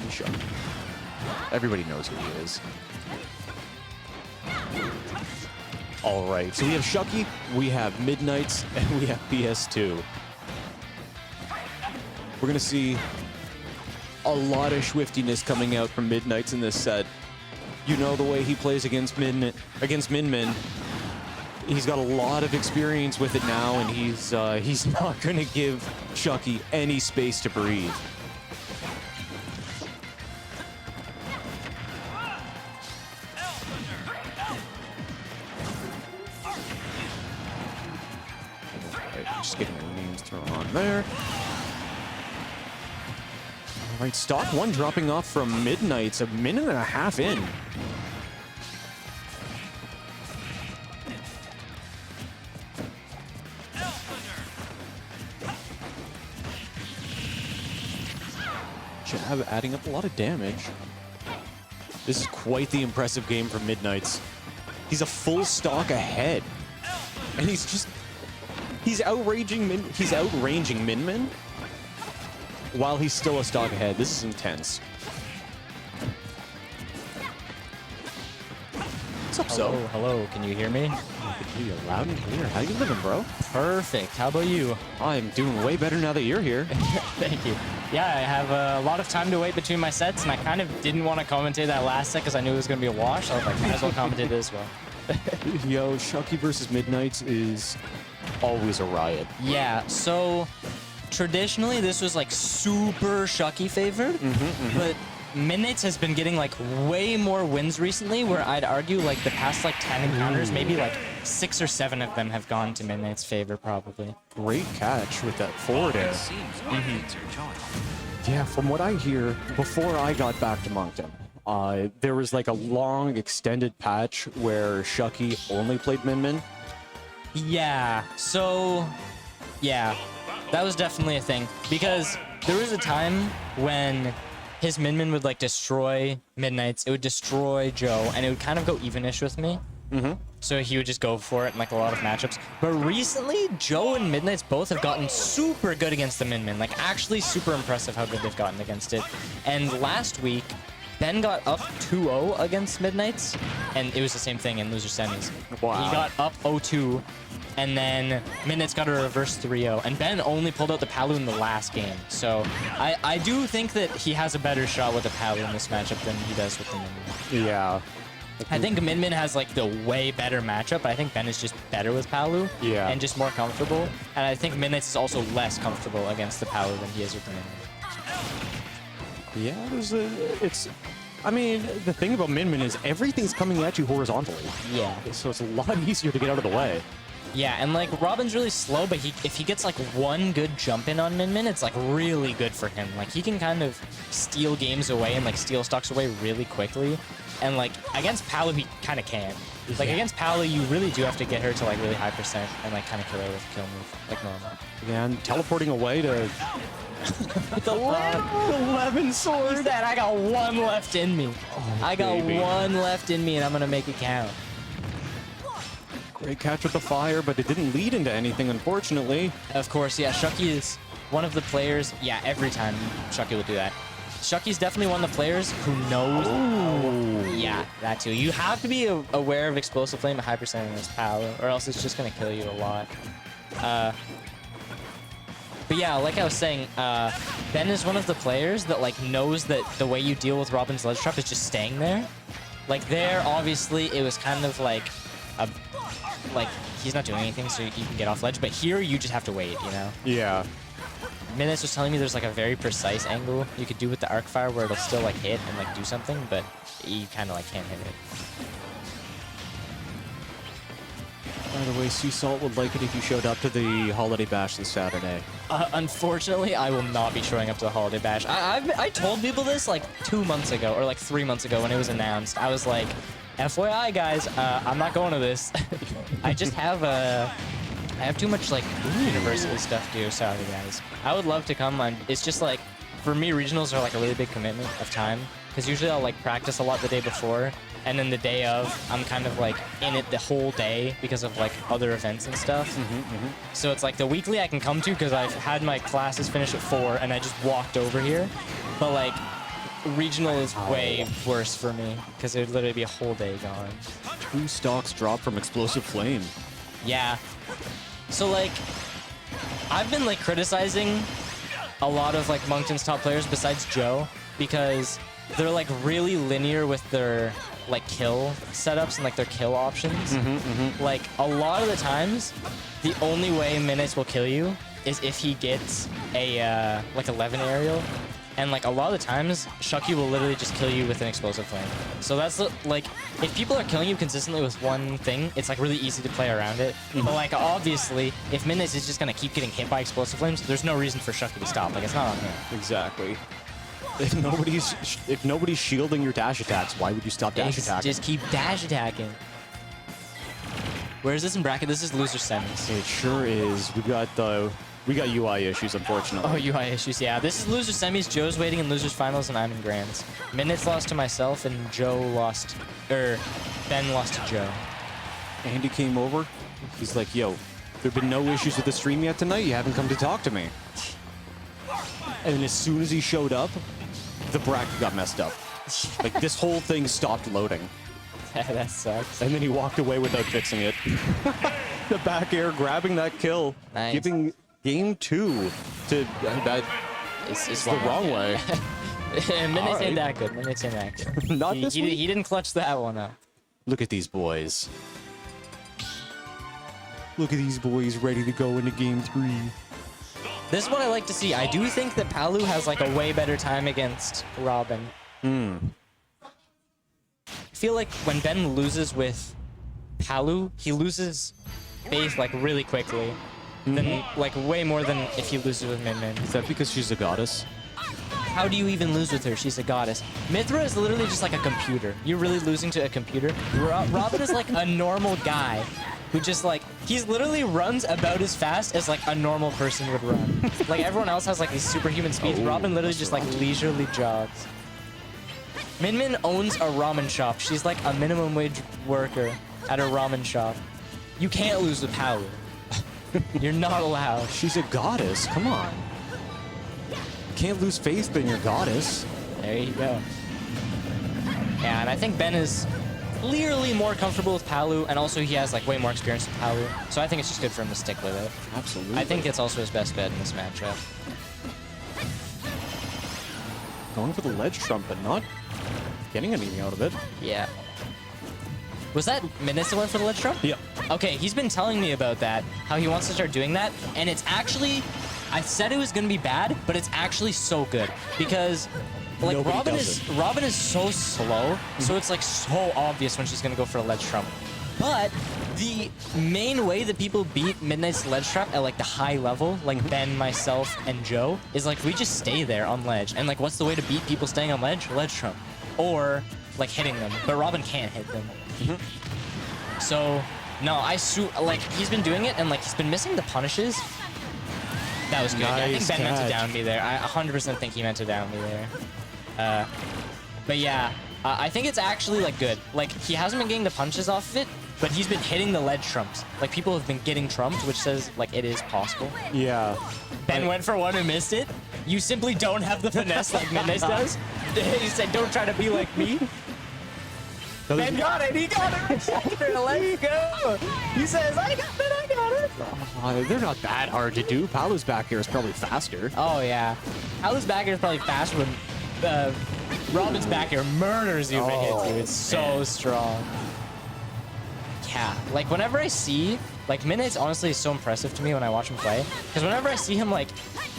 Shuck. Everybody knows who he is. All right, so we have Shuck3y, we have Middnights, and we have PS2. We're gonna see a lot of swiftiness coming out from Middnights in this set. You know the way he plays against Min Min. He's got a lot of experience with it now, and he's not gonna give Shuck3y any space to breathe. Just getting our names thrown on there. All right, stock one dropping off from Middnights, a minute and a half in. Jab adding up a lot of damage. This is quite the impressive game for Middnights. He's a full stock ahead, and he's outraging Min Min while he's still a stock ahead. This is intense. What's up, So? Hello, can you hear me? I can hear you loud and clear. How you living, bro? Perfect. How about you? I'm doing way better now that you're here. Thank you. Yeah, I have a lot of time to wait between my sets, and I kind of didn't want to commentate that last set because I knew it was going to be a wash. So I was like, might as well commentate this well. Yo, Shuck3y versus Middnights is always a riot. Yeah, so traditionally this was like super Shuck3y favored, but Middnights has been getting like way more wins recently, where I'd argue like the past like 10 encounters, maybe like 6 or 7 of them have gone to Middnights' favor probably. Great catch with that forward air. Yeah, from what I hear, before I got back to Moncton, there was like a long extended patch where Shuck3y only played Min Min. Yeah, so yeah, that was definitely a thing, because there was a time when his Min Min would like destroy Middnights, it would destroy Joe, and it would kind of go evenish with me. So he would just go for it in like a lot of matchups. But recently, Joe and Middnights both have gotten super good against the Min Min. Like actually super impressive how good they've gotten against it. And last week, Ben got up 2-0 against Middnights, and it was the same thing in loser semis. Wow. He got up 0-2, and then Middnights got a reverse 3-0, and Ben only pulled out the Palu in the last game. So I do think that he has a better shot with the Palu in this matchup than he does with the Min Min. Yeah. I think Min Min has like the way better matchup, but I think Ben is just better with Palu. Yeah. And just more comfortable. And I think Middnights is also less comfortable against the Palu than he is with the Min Min. Yeah, I mean, the thing about Min Min is everything's coming at you horizontally. Yeah. So it's a lot easier to get out of the way. Yeah, and like Robin's really slow, but if he gets like one good jump in on Min Min, it's like really good for him. Like he can kind of steal games away and like steal stocks away really quickly. And like against Palu, he kind of can't. Like against Palu, you really do have to get her to like really high percent and like kind of kill her with a kill move, like normal. Yeah, and teleporting away to The 11 sword. That I got one left in me. I got baby. one left in me, and I'm gonna make it count. great catch with the fire, but it didn't lead into anything, unfortunately. Of course, yeah. Shuck3y is one of the players. Yeah, every time Shuck3y will do that. Shuck3y's definitely one of the players who knows. Yeah, that too. You have to be aware of explosive flame at high percent in this power, or else it's just gonna kill you a lot. But yeah, like I was saying, Ben is one of the players that like knows that the way you deal with Robin's ledge trap is just staying there. Like there, obviously, it was kind of like he's not doing anything, so you can get off ledge. But here, you just have to wait, you know? Yeah. Middnights was telling me there's like a very precise angle you could do with the arc fire where it'll still like hit and like do something, but you kind of like can't hit it. By the way, Sea Salt would like it if you showed up to the Holiday Bash this Saturday. Unfortunately, I will not be showing up to the Holiday Bash. I told people this like 2 months ago or like 3 months ago when it was announced. I was like, FYI guys, I'm not going to this. I just have I have too much like university stuff to do. Sorry guys. I would love to come. It's just like, for me, regionals are like a really big commitment of time, because usually I'll like practice a lot the day before, and then the day of, I'm kind of like in it the whole day because of like other events and stuff. So it's like the weekly I can come to because I've had my classes finish at 4 and I just walked over here. But like regional is way worse for me because it would literally be a whole day gone. 2 stocks dropped from Explosive Flame. Yeah. So like, I've been like criticizing a lot of like Moncton's top players besides Joe, because they're like really linear with their like kill setups and like their kill options. Like a lot of the times, the only way Middnights will kill you is if he gets a like 11 aerial, and like a lot of the times Shuck3y will literally just kill you with an explosive flame. So that's like, if people are killing you consistently with one thing, it's like really easy to play around it. But like obviously, if Middnights is just gonna keep getting hit by explosive flames, there's no reason for Shuck3y to stop. Like it's not on him. Exactly. If nobody's shielding your dash attacks, why would you stop dash attacking? Just keep dash attacking. Where is this in bracket? This is loser semis. It sure is. We got UI issues, unfortunately. Oh, UI issues, yeah. This is loser semis. Joe's waiting in losers finals, and I'm in grands. Middnights lost to myself, and Ben lost to Joe. Andy came over. He's like, yo, there've been no issues with the stream yet tonight. You haven't come to talk to me. And then as soon as he showed up, the bracket got messed up. Like, this whole thing stopped loading. That sucks. And then he walked away without fixing it. The back air, grabbing that kill, Nice. giving game 2 to that. It's the wrong way. Middnights ain't that good. Middnights ain't that good. Not this week. He didn't clutch that one up. Look at these boys. Look at these boys ready to go into game 3. This is what I like to see. I do think that Palu has like a way better time against Robin. I feel like when Ben loses with Palu, he loses faith like really quickly. Than like way more than if he loses with Min Min. Is that because she's a goddess? How do you even lose with her? She's a goddess. Mithra is literally just like a computer. You're really losing to a computer. Robin is like a normal guy who just like, he's literally runs about as fast as like a normal person would run. Like everyone else has like these superhuman speeds. Robin literally just like leisurely jogs. Min Min owns a ramen shop. She's like a minimum wage worker at a ramen shop. You can't lose with Palu. You're not allowed. She's a goddess. Come on. Can't lose faith in your goddess. There you go. Yeah, and I think Ben is clearly more comfortable with Palu, and also he has like way more experience with Palu. So I think it's just good for him to stick with it. Absolutely. I think it's also his best bet in this matchup. Going for the ledge trump, but not getting anything out of it. Yeah. Was that Middnights that went for the ledge trump? Yeah. Okay, he's been telling me about that, how he wants to start doing that, and it's actually, I said it was gonna be bad, but it's actually so good, because like Robin is so slow, so it's like so obvious when she's gonna go for a ledge trump. But the main way that people beat Midnight's ledge trap at like the high level, like Ben, myself, and Joe, is like we just stay there on ledge. And like, what's the way to beat people staying on ledge? Ledge trap, or like hitting them. But Robin can't hit them. So no, like he's been doing it, and like he's been missing the punishes. That was good. Yeah, I think Ben meant to down me there. I 100% think he meant to down me there. But yeah, I think it's actually like good. Like he hasn't been getting the punches off of it, but he's been hitting the ledge trumps. Like people have been getting trumped, which says like it is possible. Yeah. Ben went for one and missed it. You simply don't have the finesse like Midnights does. He said, "Don't try to be like me." Ben got it. He got it. Let's go. He says, "I got it. I got it." They're not that hard to do. Palu's back here is probably faster. Oh yeah, Palu's back here is probably faster when Robin's back here murders you if it hits you. It's so strong. Yeah, like whenever I see, like Midnight's honestly is so impressive to me when I watch him play. Because whenever I see him like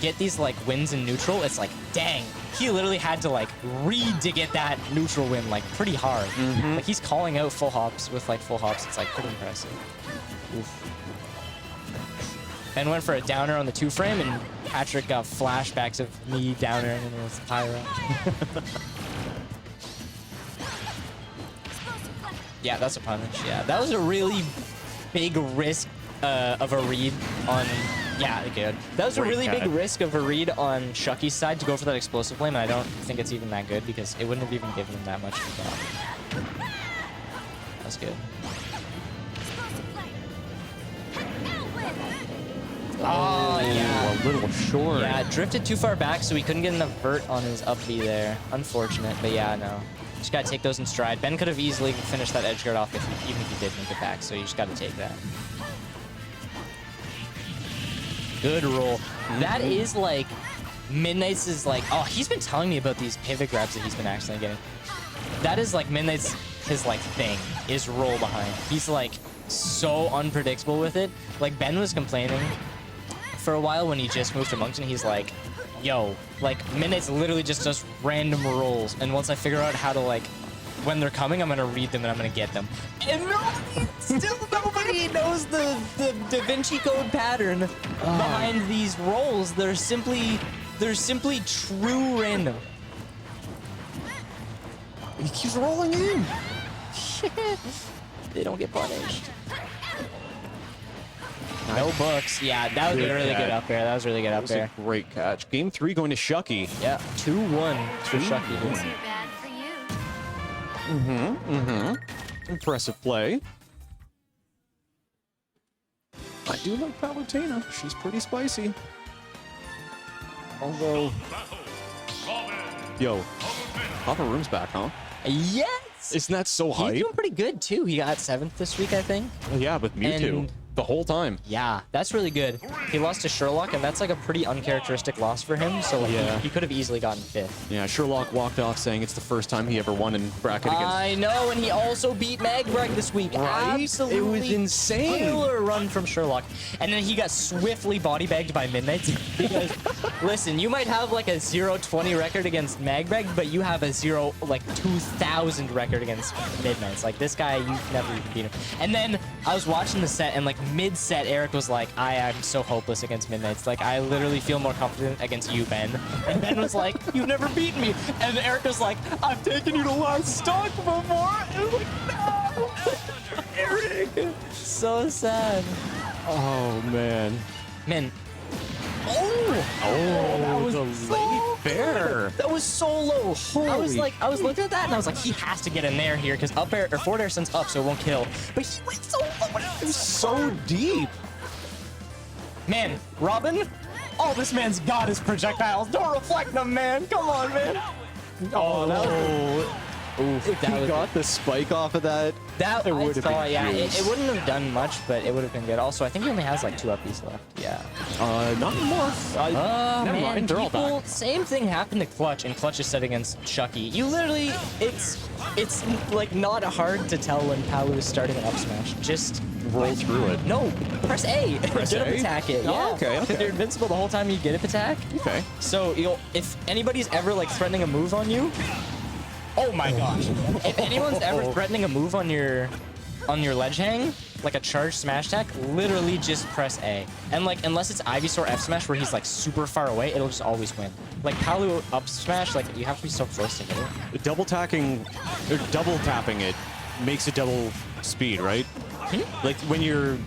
get these like wins in neutral, it's like, dang, he literally had to like read to get that neutral win like pretty hard. Like he's calling out full hops with like full hops. It's like pretty impressive. Oof. Ben went for a downer on the 2-frame, and Patrick got flashbacks of me downer and it was pyro. Yeah, that's a punish. Yeah, that was a really big risk of a read on. Yeah, good. That was a really big risk of a read on Shuck3y's side to go for that explosive flame, and I don't think it's even that good because it wouldn't have even given him that much of a drop. That's good. Oh, yeah. A little short. Yeah, drifted too far back, so he couldn't get enough vert on his up B there. Unfortunate, but yeah, no. Just gotta take those in stride. Ben could have easily finished that edge guard off even if he did make it back, so you just gotta take that. Good roll. That is like, Midnights is like, oh, he's been telling me about these pivot grabs that he's been accidentally getting. That is like Midnights, his like thing, is roll behind. He's like so unpredictable with it. Like Ben was complaining for a while when he just moved to Moncton. He's like, yo, like Midnights literally just does random rolls, and once I figure out how to like, when they're coming, I'm gonna read them and I'm gonna get them. And nobody knows the Da Vinci Code pattern behind these rolls. They're simply true random. He keeps rolling in. They don't get punished. No books. Yeah, that was really good up there. That was really good up there. A great catch. Game 3 going to Shuck3y. Yeah, 2-1 for Shuck3y. Too bad for you. Impressive play. I do like Palutena. She's pretty spicy. Although, yo, Papa Room's back, huh? Yes! Isn't that so hype? He's doing pretty good, too. He got 7th this week, I think. Yeah, with Mewtwo. And the whole time. Yeah, that's really good. He lost to Sherloc, and that's like a pretty uncharacteristic loss for him, so like, he could have easily gotten 5th. Yeah, Sherloc walked off saying it's the first time he ever won in bracket against... I know, and he also beat MagBrag this week. Right? Absolutely It was insane. Killer run from Sherloc. And then he got swiftly body bagged by Midnights. Because, listen, you might have like a 0-20 record against MagBrag, but you have a 2,000 record against Midnights. Like, this guy, you've never even beat him. And then I was watching the set, and like mid-set, Eric was like, I am so hopeless against Midnights. Like, I literally feel more confident against you, Ben. And Ben was like, you've never beaten me. And Eric was like, I've taken you to last stock before. And I was like, no, Eric. So sad. Oh, man. Man. Oh, that was so a late bear. That was so low. Holy I was looking at that and I was like, he has to get in there here because up air or forward air sends up, so it won't kill. But he went so low. It was So deep. Man, Robin, all this man's got is projectiles. Don't reflect them, man. Come on, man. Oh, that was... Oof, if he got the spike off of that, That it I would have saw, been yeah, huge. it wouldn't have done much, but it would have been good. Also, I think he only has like 2 uppies left. Yeah. Not anymore. Oh Never man, mind, they're all back. same thing happened to Clutch, and Clutch is set against Shuck3y. You literally, it's like not hard to tell when Palu is starting an up smash. Just Roll through it. no, press A. Press Get up A? attack it. Oh, Yeah. okay, okay. You're invincible the whole time you get up attack. Okay. So if anybody's ever like threatening a move on you, oh my gosh! If anyone's ever threatening a move on your on your ledge hang, like a charge smash attack, literally just press A. And like, unless it's Ivysaur F smash where he's like super far away, it'll just always win. Like Palu up smash, like you have to be so close to hit it. Double tapping it makes it double speed, right? Like when you're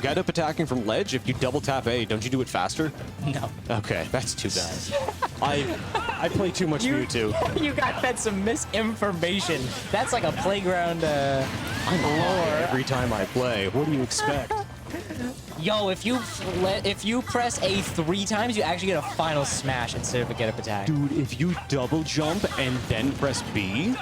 get up attacking from ledge, if you double tap A, don't you do it faster? No. Okay, that's too bad. I play too much Mewtwo. You got fed some misinformation. That's like a playground I'm high every time I play. What do you expect? Yo, if you press A 3 times, you actually get a final smash instead of a get up attack. Dude, if you double jump and then press B,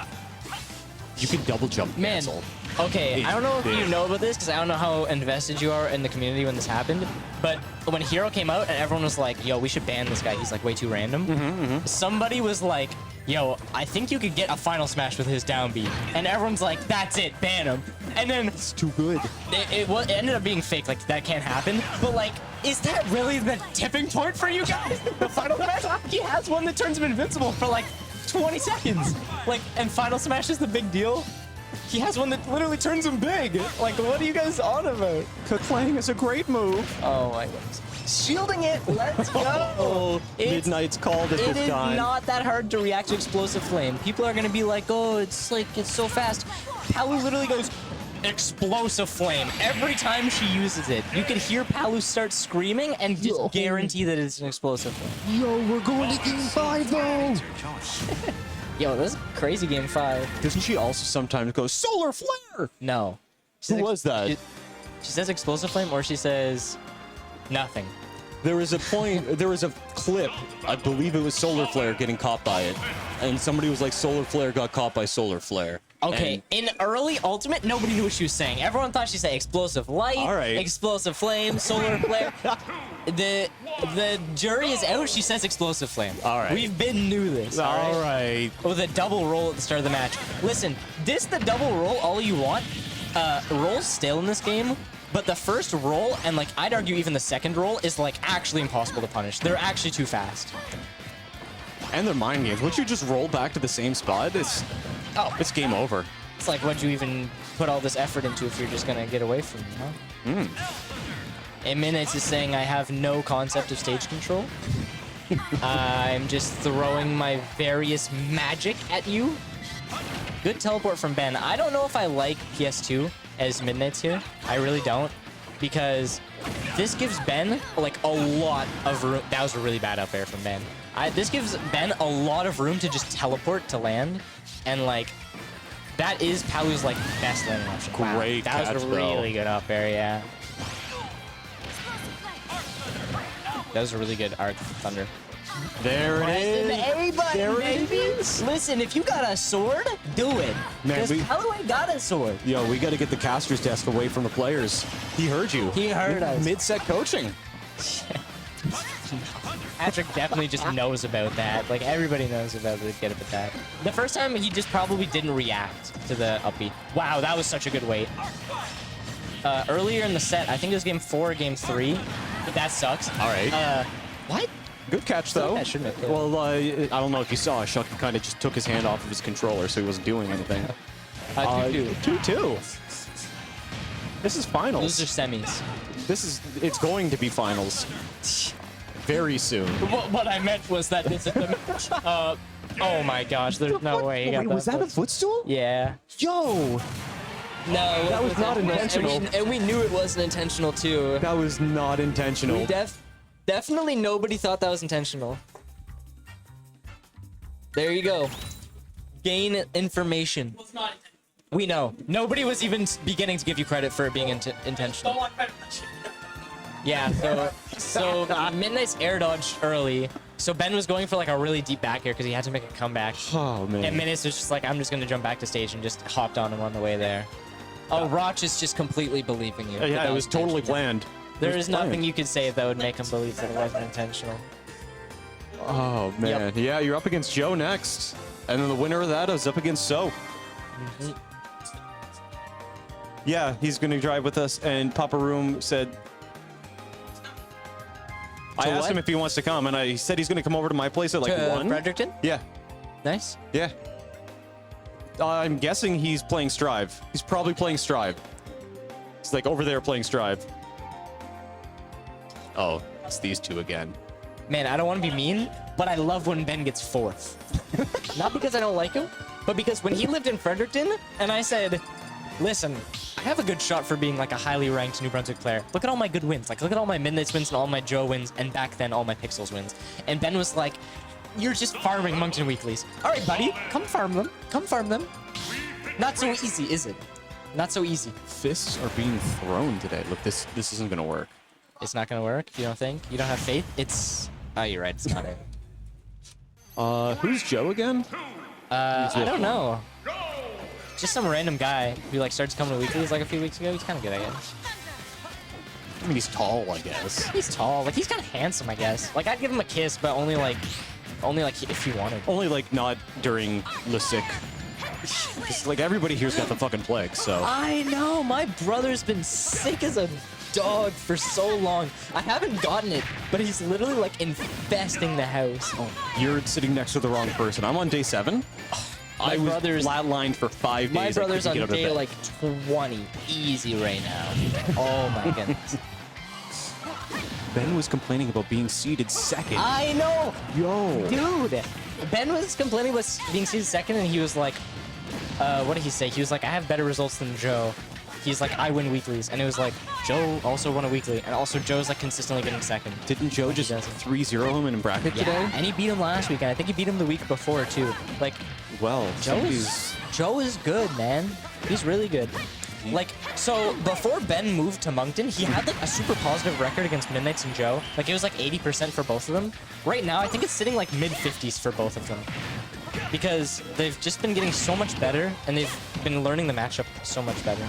you can double jump Man, cancel. okay, I don't know if you know about this because I don't know how invested you are in the community when this happened, but when Hero came out and everyone was like, yo, we should ban this guy, he's like way too random. Somebody was like, yo, I think you could get a final smash with his down B. And everyone's like, that's it, ban him. And then It's too good. it ended up being fake, like that can't happen. But like, is that really the tipping point for you guys? The final smash? He has one that turns him invincible for like 20 seconds. Like, and final smash is the big deal. He has one that literally turns him big. Like, what are you guys on about? Playing is a great move. Oh my goodness. Shielding it, let's go. Midnight's called it It this is time. not that hard to react to Explosive Flame. People are gonna be like, oh, it's so fast. Palu literally goes Explosive Flame every time she uses it. You can hear Palu start screaming and just guarantee that it's an Explosive Flame. Yo, we're going to Game 5 though. Yo, this is crazy Game 5. Doesn't she also sometimes go Solar Flare? No. Who was that? She says Explosive Flame or she says nothing. There was a point, there was a clip, I believe it was Solar Flare getting caught by it. And somebody was like, Solar Flare got caught by Solar Flare. Okay, in early Ultimate, nobody knew what she was saying. Everyone thought she said Explosive Light, All right. Explosive Flame, Solar Flare. The jury is out, she says Explosive Flame. All right. We've been knew this, All right. With a double roll at the start of the match. Listen, the double roll all you want. Roll's stale in this game, but the first roll, and like I'd argue even the second roll, is like actually impossible to punish. They're actually too fast. And they're mind games. Once you just roll back to the same spot, it's game over. It's like, what'd you even put all this effort into if you're just gonna get away from it, huh? And Midnights is saying I have no concept of stage control. I'm just throwing my various magic at you. Good teleport from Ben. I don't know if I like PS2 as Midnights here. I really don't. Because this gives Ben like a lot of room. That was a really bad up air from Ben. This gives Ben a lot of room to just teleport to land. And like, that is Palu's like best landing option. Wow, Great that catch, was a bro. really good up air, yeah. That was a really good Arc Thunder. There it is. Hey, buddy, There it baby. Listen, if you got a sword, do it. Man, Because Palu ain't got a sword. Yo, we got to get the caster's desk away from the players. He heard you. He heard us. Mid-set coaching. Patrick definitely just knows about that. Like, everybody knows about the get up attack. The first time, he just probably didn't react to the up B. Wow, that was such a good wait. Earlier in the set, I think it was game 4 or game 3. That sucks. All right. What? Good catch, though. That shouldn't have killed. Well, I don't know if you saw, Shuck3y kind of just took his hand off of his controller, so he wasn't doing anything. 2-2. This is finals. Those are semis. It's going to be finals. Very soon. What I meant was that this is the oh my gosh, there's no way he got Wait, was that a footstool? Yeah. Yo! No, That was not intentional. And we knew it wasn't intentional too. That was not intentional. We definitely nobody thought that was intentional. There you go. Gain information. We know. Nobody was even beginning to give you credit for it being intentional. Yeah, so Midnight's air dodged early. So Ben was going for like a really deep back air because he had to make a comeback. Oh, man. And Midnights was just like, I'm just going to jump back to stage and just hopped on him on the way there. Oh, Roch is just completely believing you. Yeah, it was totally planned. There is nothing you could say that would make him believe that it wasn't intentional. Oh, man. Yep. Yeah, you're up against Joe next. And then the winner of that is up against So. Yeah, he's going to drive with us. And Papa Room said... I asked him if he wants to come, and he said he's going to come over to my place at like 1. Fredericton? Yeah. Nice. Yeah. I'm guessing he's playing Strive. He's probably playing Strive. It's like over there playing Strive. Oh, it's these two again. Man, I don't want to be mean, but I love when Ben gets fourth. Not because I don't like him, but because when he lived in Fredericton, and I said, listen, I have a good shot for being like a highly ranked New Brunswick player. Look at all my good wins. Like, look at all my Midnights wins and all my Joe wins, and back then, all my Pixels wins. And Ben was like, you're just farming Moncton weeklies. All right, buddy, come farm them. Come farm them. Not so easy, is it? Not so easy. Fists are being thrown today. Look, this isn't gonna work. It's not gonna work, you don't think? You don't have faith? It's... Oh, you're right, it's not it. Who's Joe again? I don't know. Just some random guy who like starts coming to weeklies like a few weeks ago. He's kind of good, I guess. I mean, he's tall, I guess. He's tall. Like, he's kind of handsome, I guess. Like, I'd give him a kiss, but only like if he wanted. Only like not during the sick. Like everybody here's got the fucking plague, so. I know. My brother's been sick as a dog for so long. I haven't gotten it, but he's literally like infesting the house. Oh, you're sitting next to the wrong person. I'm on day 7. I was flatlined for 5 days. My brother's on day like 20, easy right now. Oh my goodness. Ben was complaining about being seated second. I know. Yo, dude. Ben was complaining about being seated second, and he was like, what did he say? He was like, I have better results than Joe. He's like, I win weeklies. And it was like, Joe also won a weekly. And also, Joe's like consistently getting second. Didn't Joe just 3-0 him in bracket today? And he beat him last week. And I think he beat him the week before, too. Like, well, Joe is good, man. He's really good. Like, so before Ben moved to Moncton, he had like a super positive record against Midnights and Joe. Like, it was like 80% for both of them. Right now, I think it's sitting like mid-50s for both of them. Because they've just been getting so much better, and they've been learning the matchup so much better.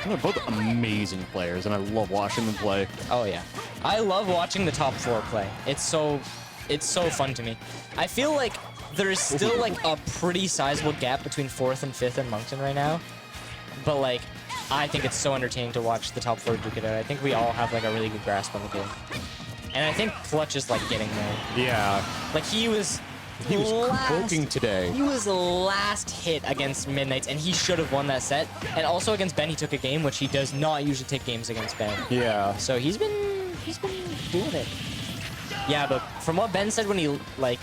They're both amazing players, and I love watching them play. Oh yeah, I love watching the top 4 play. It's so fun to me. I feel like there is still like a pretty sizable gap between 4th and 5th in Moncton right now, but like I think it's so entertaining to watch the top 4 duke it out. I think we all have like a really good grasp on the game, and I think Clutch is like getting there. Yeah, like he was cooking today. He was last hit against Midnights, and he should have won that set. And also against Ben, he took a game, which he does not usually take games against Ben. Yeah. So he's been doing it. Yeah, but from what Ben said when he like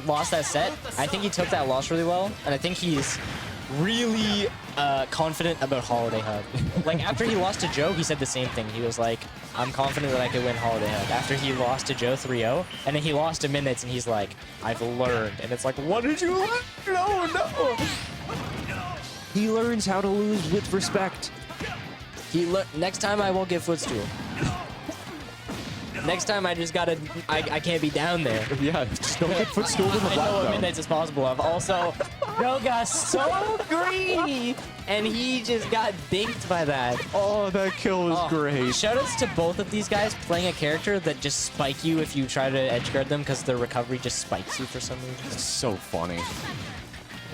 lost that set, I think he took that loss really well, and I think he's really confident about Holiday Hub. Like after he lost to Joe, he said the same thing. He was like, I'm confident that I could win Holiday Hub. After he lost to Joe 3-0, and then he lost to Midnights, and he's like, I've learned. And it's like, what did you learn? No. He learns how to lose with respect. Next time I won't give footstool. Next time I just gotta, I can't be down there. Yeah, just don't get footstool in the black I know what zone. Midnights is possible of. Also, Joe got so greedy, and he just got dinked by that. Oh, that kill was great. Shoutouts to both of these guys playing a character that just spike you if you try to edgeguard them because their recovery just spikes you for some reason. It's so funny.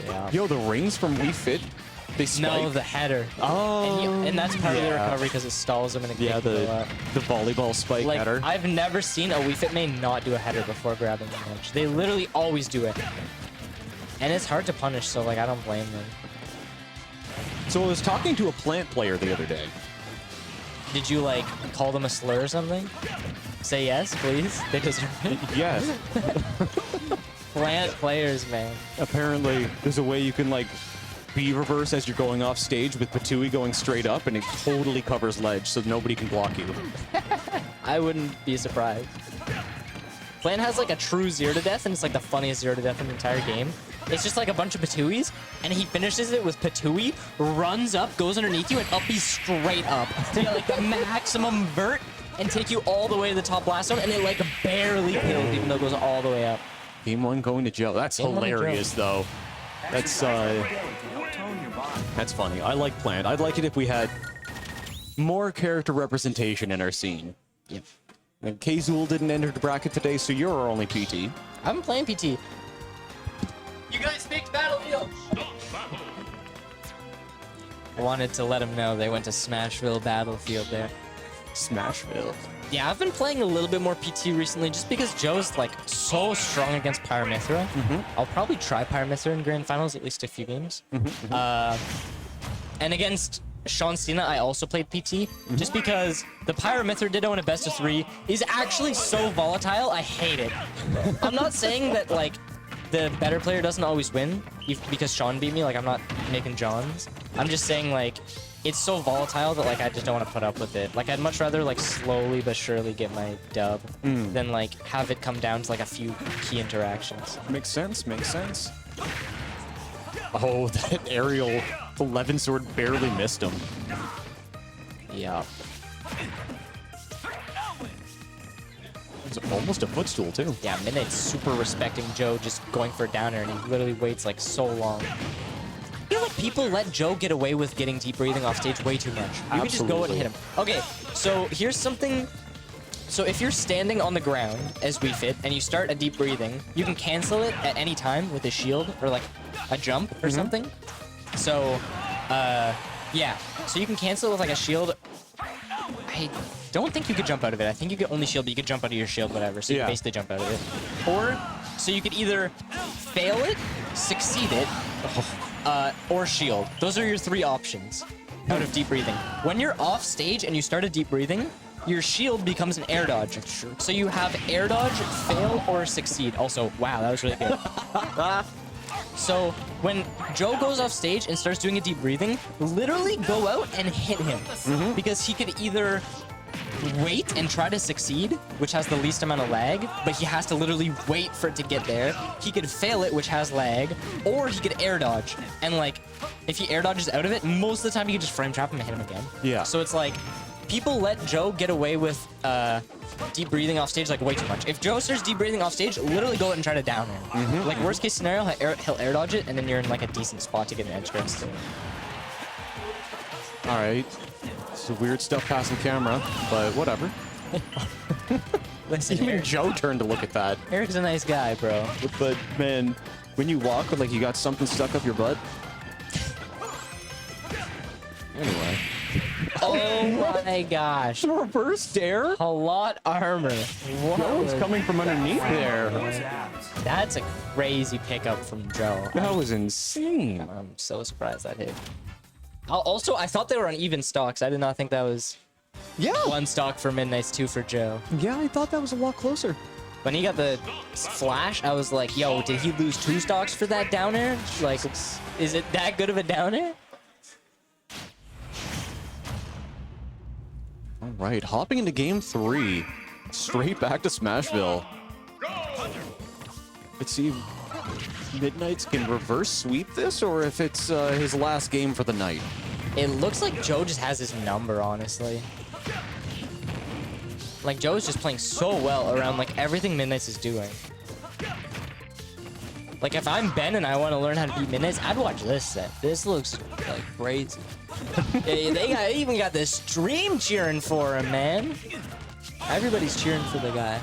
Yeah. Yo, the rings from Wii Fit, they spike. No, the header. Oh, and that's part of the recovery because it stalls them and it can't go up. the volleyball spike Like, header. I've never seen a Wii Fit main not do a header before grabbing the edge. They literally always do it. And it's hard to punish, so like I don't blame them. So I was talking to a plant player the other day. Did you like call them a slur or something? Say yes, please. They deserve it. Yes. Plant players, man. Apparently, there's a way you can like B reverse as you're going off stage with Patui going straight up, and it totally covers ledge, so nobody can block you. I wouldn't be surprised. Plant has like a true 0 to death, and it's like the funniest 0 to death in the entire game. It's just like a bunch of Patuis, and he finishes it with Patui, runs up, goes underneath you, and up he's straight up to get like the maximum vert and take you all the way to the top blast zone, and it like barely kills even though it goes all the way up. Game 1 going to Joe. That's hilarious, though. That's funny. I like Plant. I'd like it if we had more character representation in our scene. Yep. And Kazul didn't enter the bracket today, so you're our only PT. I'm playing PT. You guys picked Battlefield! Wanted to let them know they went to Smashville Battlefield there. Smashville. Yeah, I've been playing a little bit more PT recently just because Joe's like so strong against Pyramithra. I'll probably try Pyramithra in Grand Finals at least a few games. And against ShaaawnCena, I also played PT just because the Pyramithra Ditto in a best of 3 is actually so volatile. I hate it. I'm not saying that like the better player doesn't always win because Sean beat me. Like I'm not making Johns. I'm just saying like it's so volatile that like I just don't want to put up with it. Like I'd much rather like slowly but surely get my dub than like have it come down to like a few key interactions. Makes sense. Makes sense. Oh, that aerial 11 sword barely missed him. Yeah. It's almost a footstool too. Yeah, Midnight's super respecting Joe just going for a downer, and he literally waits like so long. I feel like people let Joe get away with getting deep breathing off stage way too much. You could just go and hit him. Okay, so here's something. So if you're standing on the ground as Wii Fit and you start a deep breathing, you can cancel it at any time with a shield or like a jump or something. So, yeah. So you can cancel it with like a shield. I don't think you could jump out of it. I think you could only shield, but you could jump out of your shield, whatever. So you can basically jump out of it. Or, so you could either fail it, succeed it, or shield. Those are your 3 options out of deep breathing. When you're off stage and you start a deep breathing, your shield becomes an air dodge. So you have air dodge, fail, or succeed. Also, wow, that was really good. So when Joe goes off stage and starts doing a deep breathing, literally go out and hit him. Because he could either wait and try to succeed, which has the least amount of lag, but he has to literally wait for it to get there. He could fail it, which has lag, or he could air dodge. And like, if he air dodges out of it, most of the time you can just frame trap him and hit him again. Yeah. So it's like, people let Joe get away with deep breathing off stage like way too much. If Joe starts deep breathing off stage, literally go out and try to down him. Like worst case scenario, he'll air dodge it, and then you're in like a decent spot to get an edge guard. All right. Some weird stuff passing camera, but whatever. Listen, even Joe turned to look at that. Eric's a nice guy, bro. But man, when you walk with like you got something stuck up your butt. Anyway. Oh my gosh. The reverse dare? A lot armor. Joe's coming from underneath there. That's a crazy pickup from Joe. That was insane. I'm so surprised that hit. Also, I thought they were on even stocks. I did not think that was 1 stock for Midnights, 2 for Joe. Yeah, I thought that was a lot closer. When he got the flash, I was like, yo, did he lose 2 stocks for that down air? Like, is it that good of a down air? All right, hopping into game 3. Straight back to Smashville. Let's see if Midnights can reverse sweep this, or if it's his last game for the night. It looks like Joe just has his number, honestly. Like, Joe's just playing so well around, like, everything Midnights is doing. Like, if I'm Ben and I want to learn how to beat Midnights, I'd watch this set. This looks, like, crazy. They even got the stream cheering for him, man. Everybody's cheering for the guy.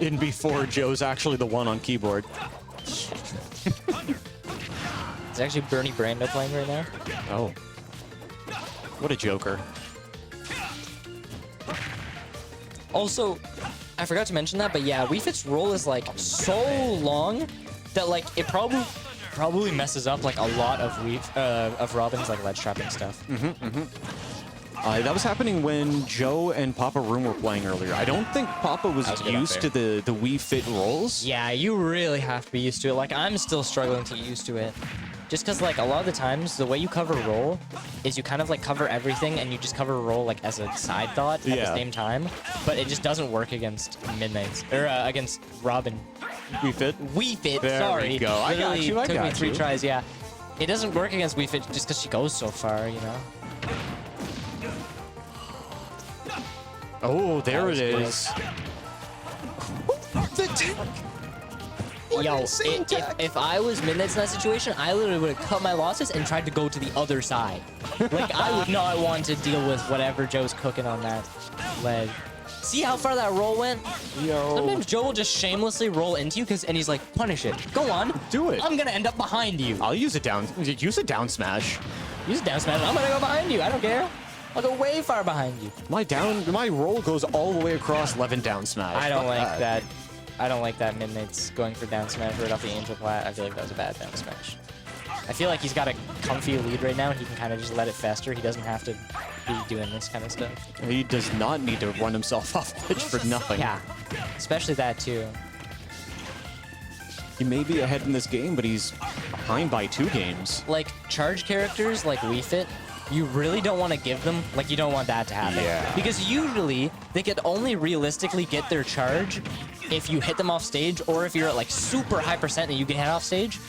And before Joe's actually the one on keyboard. It's actually Bernie Brando playing right now. Oh. What a joker. Also, I forgot to mention that, but yeah, Wii Fit's roll is like so long that like it probably messes up like a lot of Robin's like ledge trapping stuff. That was happening when Joe and Papa Room were playing earlier. I don't think Papa was used to the Wii Fit rolls. Yeah, you really have to be used to it. Like, I'm still struggling to get used to it. Just because, like, a lot of the times, the way you cover roll is you kind of, like, cover everything and you just cover roll, like, as a side thought at the same time. But it just doesn't work against Midnights. Or, against Robin. Wii Fit? Wii Fit, there sorry. We go. I got you, took me 3 tries, yeah. It doesn't work against Wii Fit just because she goes so far, you know? Oh, there it is. The tank! Yo, if I was Midnights in that situation, I literally would have cut my losses and tried to go to the other side. Like, I would not want to deal with whatever Joe's cooking on that leg. See how far that roll went? Yo. Sometimes Joe will just shamelessly roll into you and he's like, punish it. Go on. Do it. I'm gonna end up behind you. I'll use a down smash. Use a down smash. I'm gonna go behind you. I don't care. I'll go way far behind you. My roll goes all the way across 11 down smash. I don't Fuck like that. I don't like that Midnight's going for down smash right off the Angel Plat. I feel like that was a bad down smash. I feel like he's got a comfy lead right now. He can kind of just let it fester. He doesn't have to be doing this kind of stuff. He does not need to run himself off pitch for nothing. Yeah, especially that too. He may be ahead in this game, but he's behind by 2 games. Like charge characters like Wii Fit, you really don't want to give them, like you don't want that to happen. Yeah. Because usually they could only realistically get their charge if you hit them off stage or if you're at like super high percent and you get hit off stage.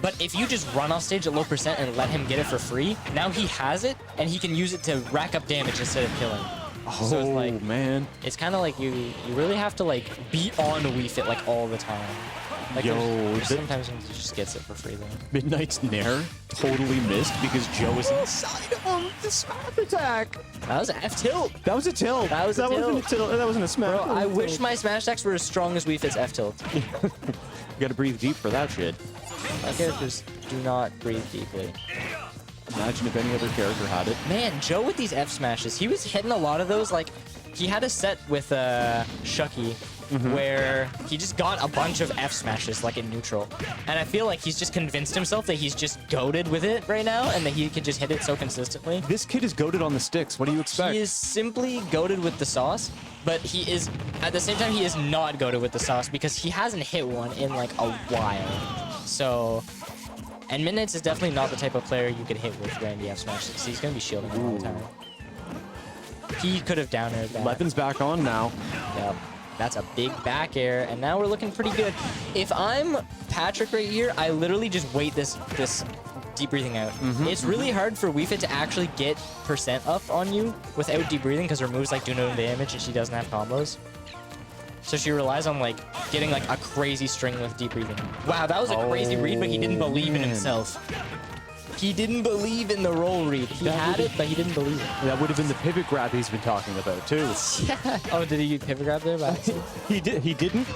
But if you just run off stage at low percent and let him get it for free, now he has it and he can use it to rack up damage instead of killing. Oh, So it's like, man. it's kind of like you really have to like be on Wii Fit like all the time. Like Yo, there's sometimes he just gets it for free though. Midnight's Nair totally missed because Joe is inside of him. The smash attack. That was an F tilt. That was a tilt. That was a wasn't a tilt. That wasn't a smash. Bro, I wish my smash attacks were as strong as Wii Fit's F tilt. You gotta breathe deep for that shit. My characters do not breathe deeply. Imagine if any other character had it. Man, Joe with these F smashes, he was hitting a lot of those. Like, he had a set with Shuck3y where he just got a bunch of F smashes like in neutral, and I feel like he's just convinced himself that he's just goated with it right now, and that he can just hit it so consistently. This kid is goated on the sticks. What do you expect? He is simply goated with the sauce, but he is at the same time he is not goated with the sauce because he hasn't hit one in like a while. So. And Midnights is definitely not the type of player you could hit with Randy F smashes. He's gonna be shielding all the time. He could have down aired that. Levin's back on now. Yep. That's a big back air, and now we're looking pretty good. If I'm Patrick right here, I literally just wait this deep breathing out. It's really hard for Wii Fit to actually get percent up on you without deep breathing because her moves like do no damage and she doesn't have combos. So she relies on like getting like a crazy string with deep breathing. Wow, that was a crazy read, but he didn't believe in himself. He didn't believe in the roll read. He had it, but he didn't believe it. That would have been the pivot grab he's been talking about too. Yeah. Oh, did he pivot grab there? He didn't.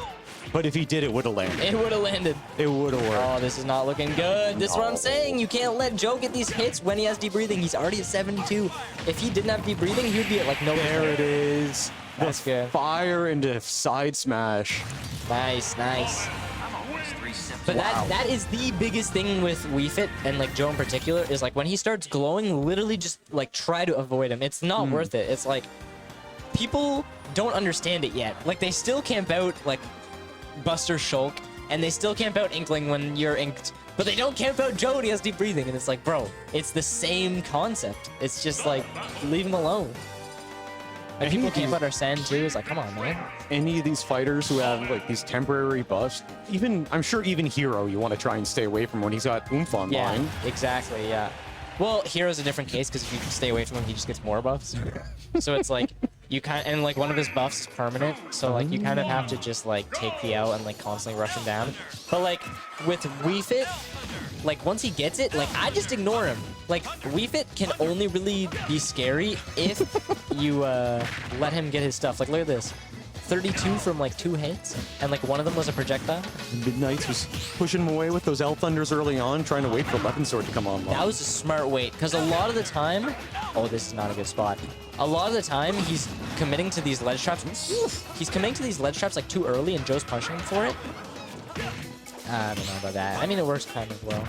But if he did, it would have landed. It would have landed. It would have worked. Oh, this is not looking good. This is what I'm saying. You can't let Joe get these hits when he has deep breathing. He's already at 72. If he didn't have deep breathing, he would be at like no. There it is. That's good. Fire into side smash. Nice, nice. But that is the biggest thing with Wii Fit and like Joe in particular is like when he starts glowing, literally just like try to avoid him. It's not worth it. It's like people don't understand it yet. Like they still camp out like Buster Shulk and they still camp out Inkling when you're inked. But they don't camp out Joe when he has deep breathing. And it's like, bro, it's the same concept. It's just like, leave him alone. And people camp out our sand too. It's like, come on, man. Any of these fighters who have like these temporary buffs, I'm sure even Hero, you want to try and stay away from when he's got oomph online. Yeah, exactly, yeah. Well, Hero's a different case because if you stay away from him, he just gets more buffs. So it's like, you kind and like one of his buffs is permanent, so like you kind of have to just like take the out and like constantly rush him down. But like with Wii Fit, like once he gets it, like I just ignore him. Like Wii Fit can only really be scary if you let him get his stuff. Like look at this, 32 from like 2 hits, and like one of them was a projectile. Midnights was pushing him away with those L Thunders early on, trying to wait for Weapon Sword to come online. That was a smart wait, because a lot of the time, oh, this is not a good spot. A lot of the time, he's committing to these ledge traps. He's committing to these ledge traps like too early, and Joe's punishing him for it. I don't know about that. I mean, it works kind of well.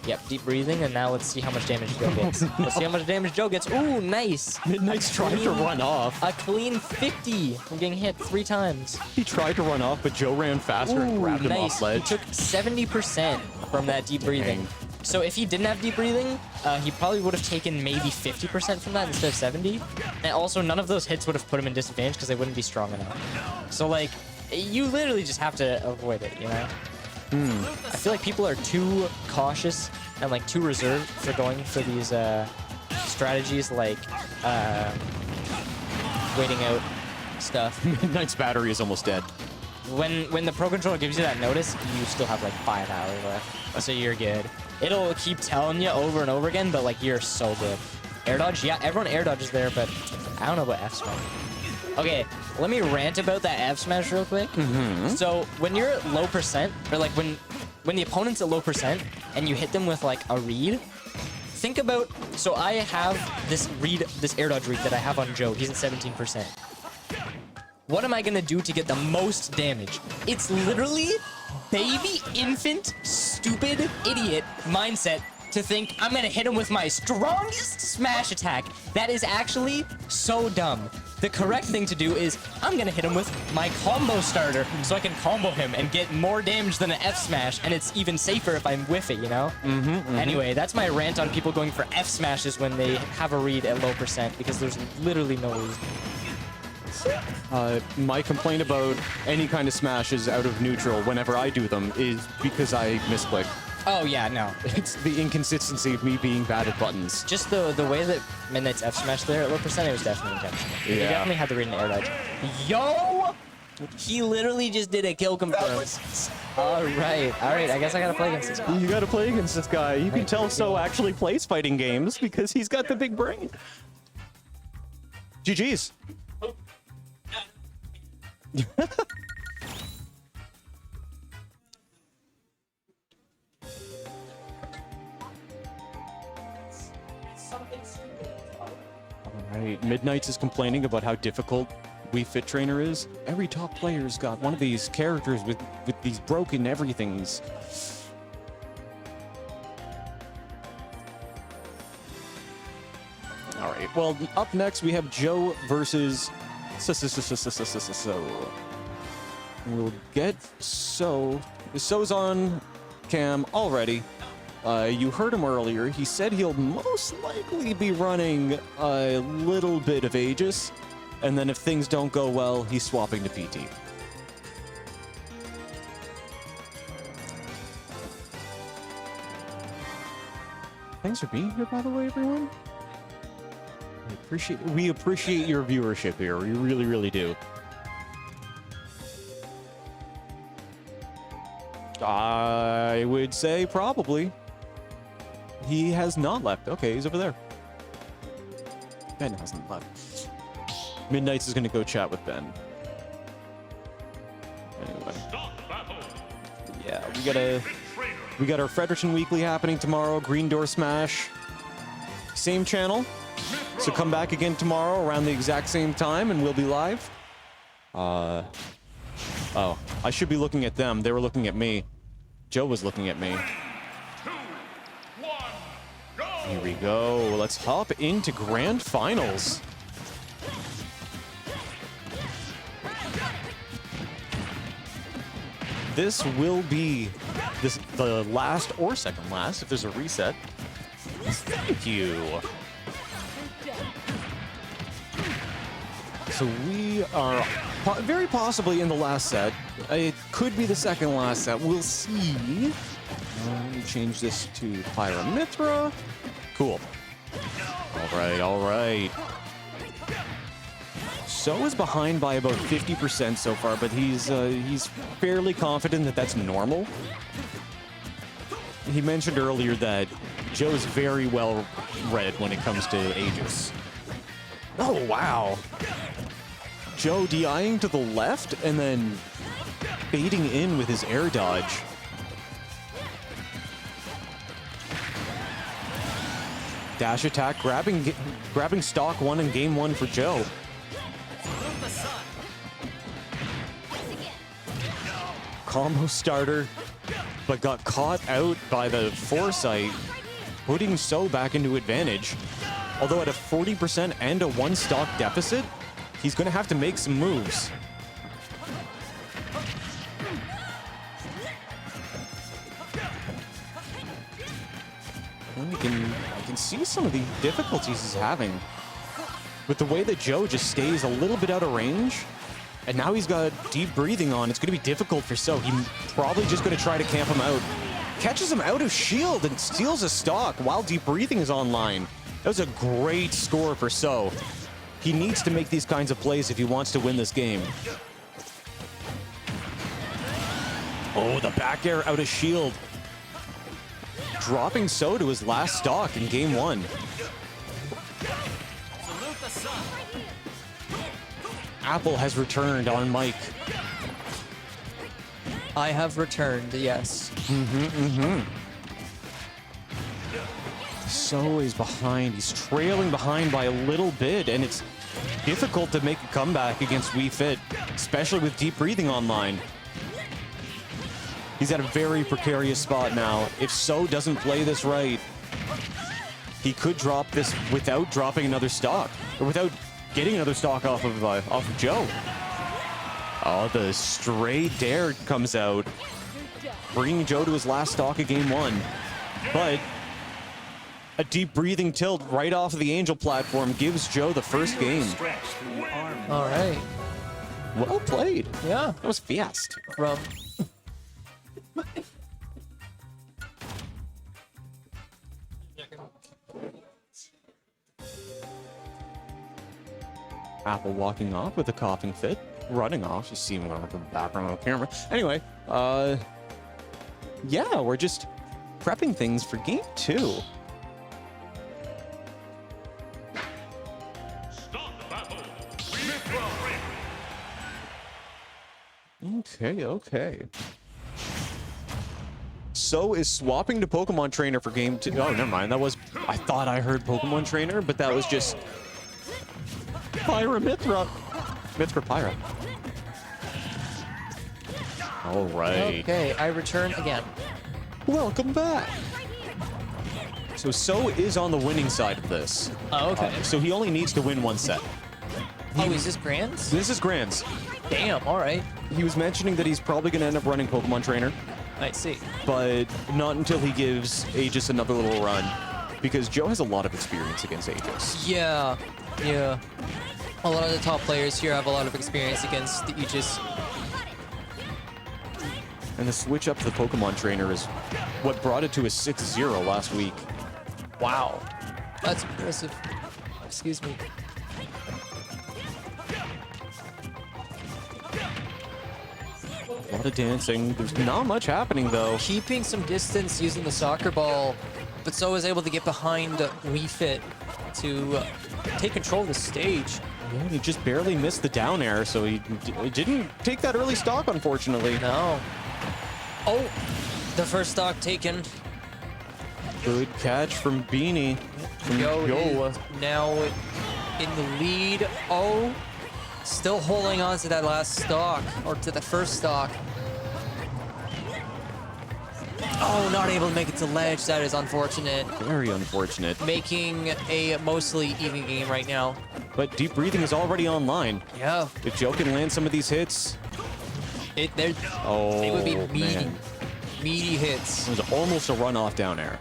Yep, deep breathing, and now let's see how much damage Joe gets. Let's see how much damage Joe gets. Ooh, nice. Midnight's trying to run off. A clean 50 from getting hit 3 times. He tried to run off, but Joe ran faster and grabbed him off ledge. He took 70% from that deep breathing. So if he didn't have deep breathing, he probably would have taken maybe 50% from that instead of 70. And also, none of those hits would have put him in disadvantage because they wouldn't be strong enough. So, like, you literally just have to avoid it, you know? I feel like people are too cautious and like too reserved for going for these strategies like waiting out stuff. Midnight's battery is almost dead. When the Pro Controller gives you that notice, you still have like 5 hours left, so you're good. It'll keep telling you over and over again, but like you're so good. Air dodge, yeah, everyone air dodges there, but I don't know about F smash. Okay, let me rant about that F smash real quick. So when you're at low percent, or like when the opponent's at low percent and you hit them with like a read, think about, so I have this air dodge read that I have on Joe. He's at 17%. What am I gonna do to get the most damage? It's literally baby, infant, stupid, idiot mindset to think I'm gonna hit him with my strongest smash attack. That is actually so dumb. The correct thing to do is I'm gonna hit him with my combo starter so I can combo him and get more damage than an F smash, and it's even safer if I whiff it, you know? Anyway, that's my rant on people going for F smashes when they have a read at low percent, because there's literally no reason. My complaint about any kind of smashes out of neutral whenever I do them is because I misclick. Oh yeah, no. It's the inconsistency of me being bad at buttons. Just the way that Midnight's F smash there at low percent, it was definitely intentional. He Yeah. definitely had the read in air dodge. Yo! He literally just did a kill confirm. Alright, I guess I gotta play against this guy. You gotta play against this guy. You can tell So actually plays fighting games because he's got the big brain. GG's. Alright, Midnights is complaining about how difficult Wii Fit Trainer is. Every top player's got one of these characters with these broken everythings. Alright, well, up next we have Joe versus So. We'll get So. So's on cam already. You heard him earlier. He said he'll most likely be running a little bit of Aegis, and then if things don't go well, he's swapping to PT. Thanks for being here, by the way, everyone. We appreciate your viewership here. We really, really do. I would say probably. He has not left. Okay, he's over there. Ben hasn't left. Midnights is going to go chat with Ben. Anyway. Yeah, we got our Fredericton Weekly happening tomorrow. Green Door Smash. Same channel. So come back again tomorrow around the exact same time and we'll be live. Oh, I should be looking at them. They were looking at me. Joe was looking at me. Here we go. Let's hop into grand finals. This will be the last or second last if there's a reset. Thank you. So we are very possibly in the last set. It could be the second last set. We'll see. Let me change this to Pyramithra. Cool. All right. So is behind by about 50% so far, but he's fairly confident that that's normal. He mentioned earlier that Joe's very well read when it comes to Aegis. Oh, wow. Joe DIing to the left and then fading in with his air dodge. Dash attack, grabbing stock one in game one for Joe. Combo starter, but got caught out by the foresight, putting So back into advantage. Although at a 40% and a one stock deficit, he's going to have to make some moves. I can see some of the difficulties he's having with the way that Joe just stays a little bit out of range. And now he's got deep breathing on. It's going to be difficult for So. He's probably just going to try to camp him out. Catches him out of shield and steals a stock while deep breathing is online. That was a great score for So. He needs to make these kinds of plays if he wants to win this game. Oh, the back air out of shield. Dropping So to his last stock in game one. Apple has returned on mic. I have returned, yes. So is behind. He's trailing behind by a little bit, and it's difficult to make a comeback against Wii Fit, especially with deep breathing online. He's at a very precarious spot now. If So doesn't play this right, he could drop this without dropping another stock, or without getting another stock off of Joe. Oh, the stray dare comes out, bringing Joe to his last stock of game 1. But a deep breathing tilt right off of the Angel platform gives Joe the first game. All right. Well played. Yeah. That was fast. From Apple walking off with a coughing fit, running off. She's seeing over the background of the camera. Anyway, yeah, we're just prepping things for game 2. Start battle. Middnights. Okay. So is swapping to Pokemon Trainer for game 2. Oh, never mind. That was, I thought I heard Pokemon Trainer, but that was just Pyra Mithra. Mithra Pyra. All right. okay, I return again. Welcome back. So is on the winning side of this. Oh, okay. So he only needs to win 1 set. Oh, is this Grands? This is Grands. Damn. All right. He was mentioning that he's probably going to end up running Pokemon Trainer, I see. but not until he gives Aegis another little run, because Joe has a lot of experience against Aegis. Yeah. Yeah. A lot of the top players here have a lot of experience against the Aegis. And the switch up to the Pokemon Trainer is what brought it to a 6-0 last week. Wow. That's impressive. Excuse me. A lot of dancing. There's not much happening, though. Keeping some distance using the soccer ball, but So is able to get behind Wii Fit to take control of the stage. Yeah, he just barely missed the down air, so he didn't take that early stock, unfortunately. No. Oh, the first stock taken. Good catch from Beanie. From Yo is now in the lead. Oh, still holding on to that last stock, or to the first stock. Oh, not able to make it to ledge. That is unfortunate. Very unfortunate. Making a mostly even game right now. But deep breathing is already online. Yeah. If Joe can land some of these hits. They Oh, would be meaty. man. Meaty hits. It was almost a runoff down air.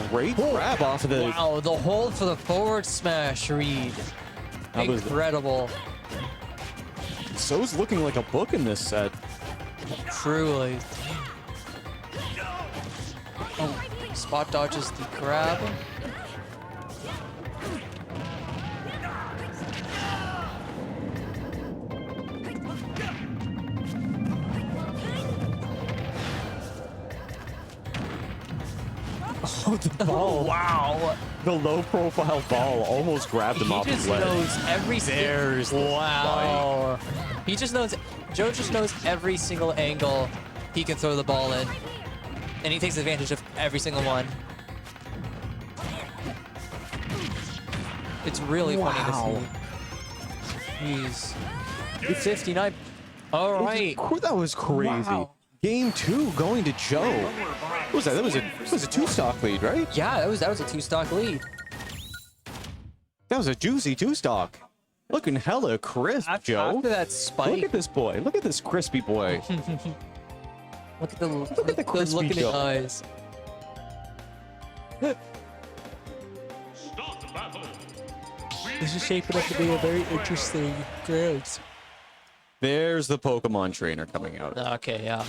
Great grab off of the... Wow, the hold for the forward smash read. That was- Incredible. So's looking like a book in this set. Truly. Oh, spot dodges the grab. Oh, the ball. Wow. The low-profile ball almost grabbed him He off his just leg. knows every There's the wow. He just knows. Joe just knows every single angle he can throw the ball in, and he takes advantage of every single one. It's really funny to see. Jeez. 59. All right. That was crazy. Wow. Game 2 going to Joe. What was that? That was a 2-stock lead, right? Yeah, that was a 2-stock lead. That was a juicy 2-stock. Looking hella crisp, Joe. After that spike. Look at this boy. Look at this crispy boy. Look at the the crispy look in his Joe. eyes. Start battle. This is shaping up to be a very interesting grand. There's the Pokemon Trainer coming out. Okay, yeah.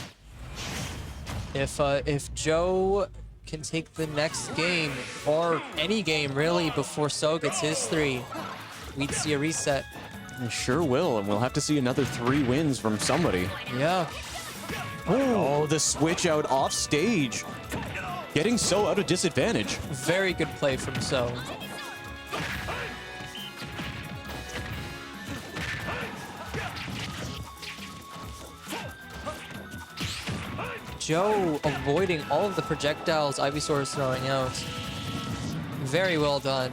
If Joe can take the next game, or any game really, before So gets his 3, we'd see a reset. We sure will, and we'll have to see another 3 wins from somebody. Yeah. Oh, the switch out off stage. Getting So out of disadvantage. Very good play from So. Joe avoiding all of the projectiles Ivysaur is throwing out. Very well done.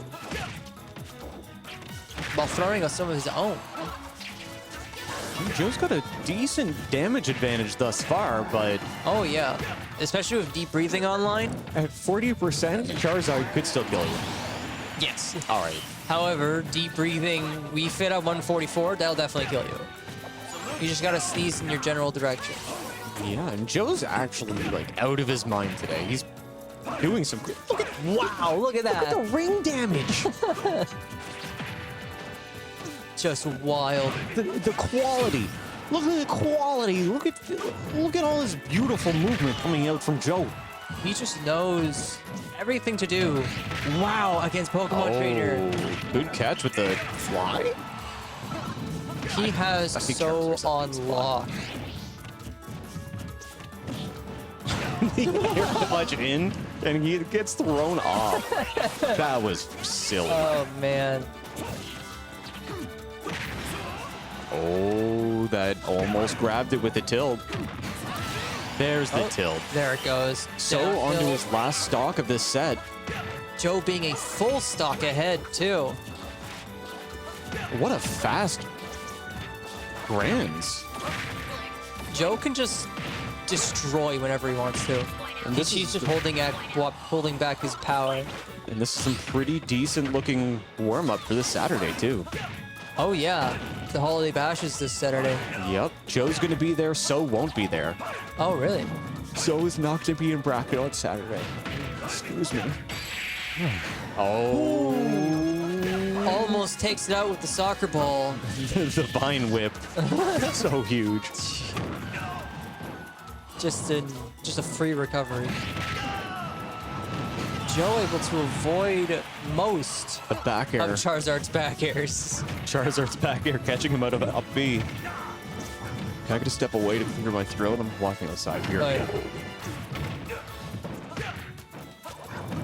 While throwing out some of his own. Joe's got a decent damage advantage thus far, but Oh yeah. Especially with deep breathing online. at 40%, Charizard could still kill you. Yes. All right. However, deep breathing, we fit at 144, that'll definitely kill you. You just gotta sneeze in your general direction. Yeah, and Joe's actually like out of his mind today. He's doing some. Look at Wow, look at look at that. the ring damage. Just wild. the quality. Look at the quality. Look at all this beautiful movement coming out from Joe. He just knows everything to do. Wow, against Pokemon Trainer. Good catch with the fly. He has so on lock. He can't much in, and he gets thrown off. That was silly. Oh man. Oh, that almost grabbed it with the tilt. There's the tilt. There it goes. So Downhill. onto his last stock of this set. Joe being a full stock ahead too. What a fast Grands. Joe can just destroy whenever he wants to. And He's just holding back his power. And this is some pretty decent looking warm-up for this Saturday, too. Oh yeah, the Holiday Bash is this Saturday. Yep, Joe's gonna be there, So won't be there. Oh really? So is not gonna be in bracket on Saturday. Excuse me. Oh. Almost takes it out with the soccer ball. The Vine Whip. So huge. Just a free recovery. Joe able to avoid most The back of air. Charizard's back airs. Charizard's back air catching him out of up B. Can I get a step away to clear my throat? I'm walking outside here. Right.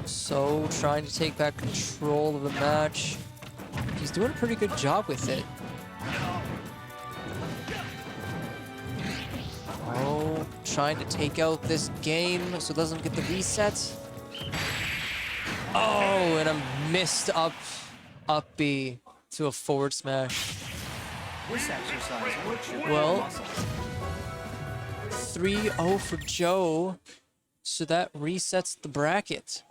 So trying to take back control of the match. He's doing a pretty good job with it. Oh, trying to take out this game so it doesn't get the reset. Oh, and a missed up B to a forward smash. Well, 3-0 for Joe, so that resets the bracket.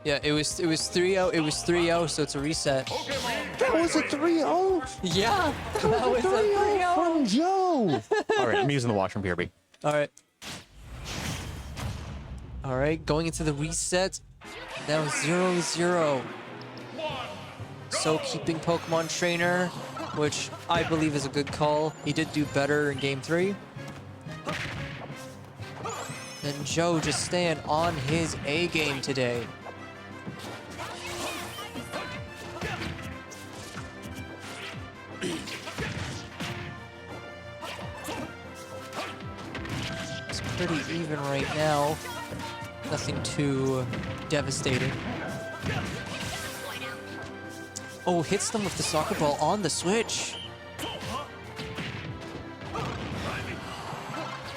Yeah, it was 3-0. It was 3-0, so it's a reset. That was a 3-0. Yeah, that was a 3-0 from Joe. All right, I'm using the washroom, BRB. All right. All right, going into the reset. Now 0-0. So keeping Pokemon Trainer, which I believe is a good call. He did do better in Game 3. And Joe just staying on his A game today. It's pretty even right now. Nothing too devastating. Oh, hits them with the soccer ball on the switch.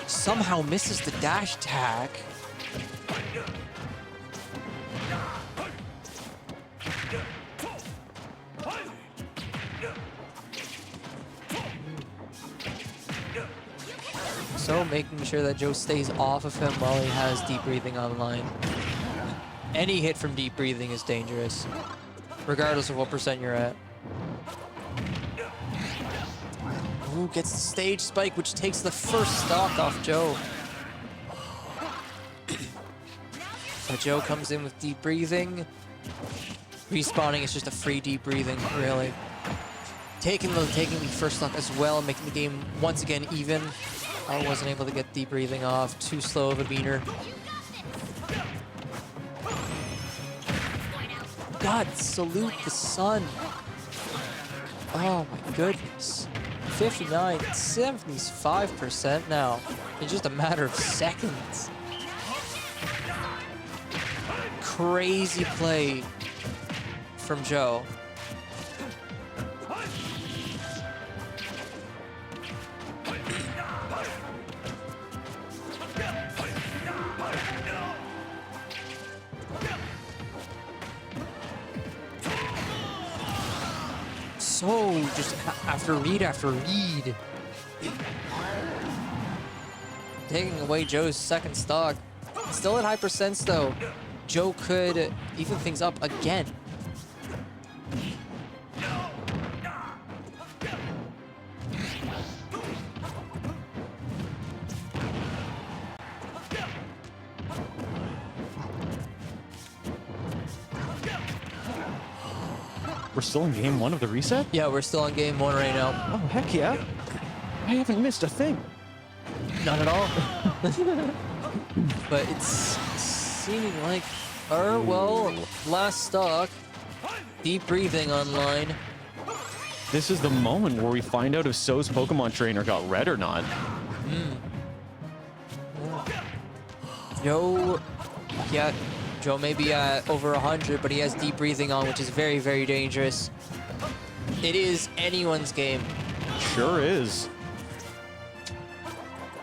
Somehow misses the dash attack. So making sure that Joe stays off of him while he has deep breathing online. Any hit from deep breathing is dangerous, regardless of what percent you're at. Ooh, gets the stage spike, which takes the first stock off Joe. So Joe comes in with deep breathing. Respawning is just a free deep breathing, really. Taking the first stock as well, making the game once again even. I wasn't able to get deep breathing off. Too slow of a beater. God, salute the sun. Oh my goodness. 59, 75% now. In just a matter of seconds. Crazy play from Joe. so just after read after read. Taking away Joe's second stock. Still at high percents though. Joe could even things up again. We're still in game 1 of the reset? Yeah, we're still on game 1 right now. Oh, heck yeah. I haven't missed a thing. Not at all. But it's seeming like, well, last stock. Deep breathing online. This is the moment where we find out if So's Pokemon trainer got red or not. Joe, yeah, Joe may be at over 100, but he has deep breathing on, which is very, very dangerous. It is anyone's game. Sure is.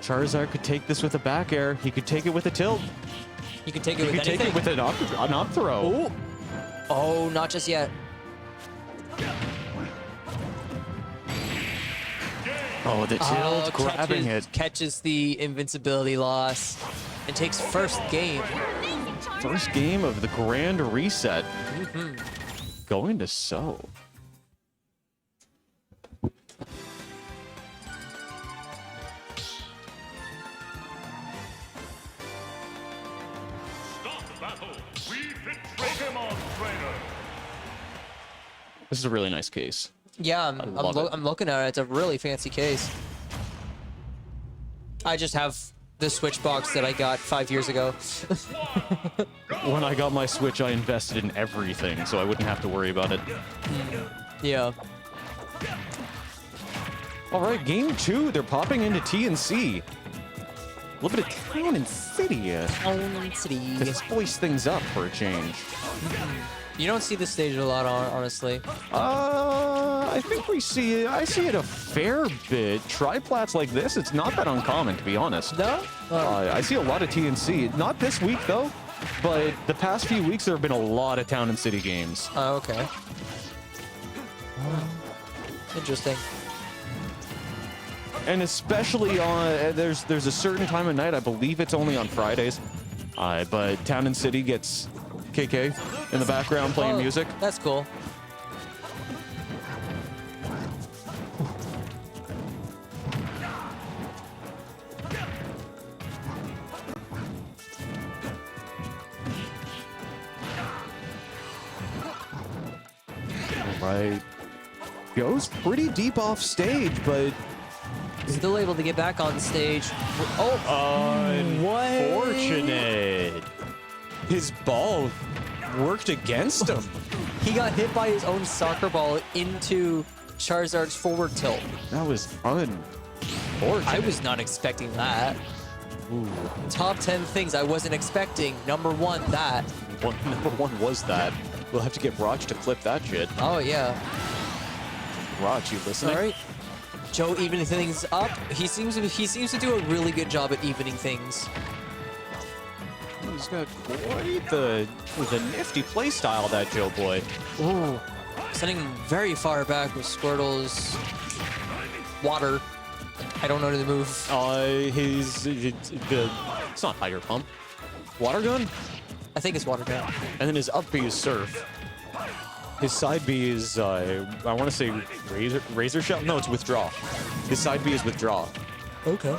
Charizard could take this with a back air. He could take it with a tilt. He could take it He with could take anything. it with an up throw. Ooh. Oh, not just yet. Oh, the tilt grabbing it. Catches the invincibility loss and takes first game. First game of the grand reset. Going to So. Stop battle. We betray Pokemon trainer. This is a really nice case. Yeah, love it. I'm looking at it. It's a really fancy case. I just have the Switch box that I got 5 years ago. When I got my Switch, I invested in everything, so I wouldn't have to worry about it. Yeah. All right, game 2. They're popping into TNC. A little bit of town and city. City. To spice things up for a change. You don't see this stage a lot, honestly. I think I see it a fair bit. Triplats like this, it's not that uncommon, to be honest. No? I see a lot of TNC. Not this week, though, but the past few weeks, there have been a lot of town and city games. Oh, okay. Interesting. And especially on, there's a certain time of night, I believe it's only on Fridays, but town and city gets KK in the background playing music. That's cool. Right. Goes pretty deep off stage, but Still able to get back on stage. Oh, unfortunate. His ball worked against him. He got hit by his own soccer ball into Charizard's forward tilt. That was unfortunate. I was not expecting that. Ooh. Top 10 things I wasn't expecting. Number 1, that. Number 1 was that. We'll have to get Raj to clip that shit. Oh, yeah. Raj, you listening? All right. Joe evening things up. He seems to do a really good job at evening things. He's got quite the nifty play style, that Joe boy. Ooh. Sending him very far back with Squirtle's water. I don't know the move. It's not Tiger Pump. Water Gun? I think it's water gun. And then his up B is Surf. His side B is, I want to say Razor Shell? No, it's Withdraw. His side B is Withdraw. Okay.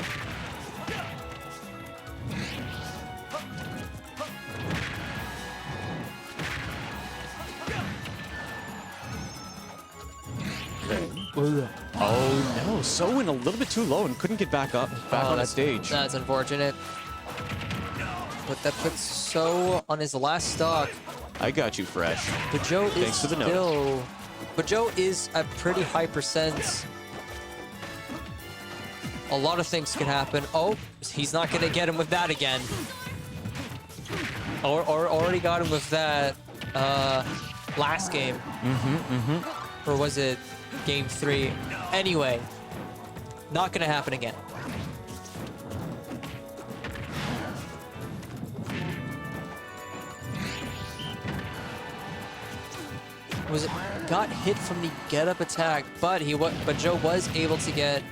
Oh no, So went a little bit too low and couldn't get back on the stage. That's unfortunate. But that puts So on his last stock. I got you, Fresh. But Joe Thanks is for the note. still... But Joe is at pretty high percents. A lot of things can happen. Oh, he's not going to get him with that again. Or already got him with that last game. Or was it game 3? Anyway, not going to happen again. got hit from the get up attack, but Joe was able to get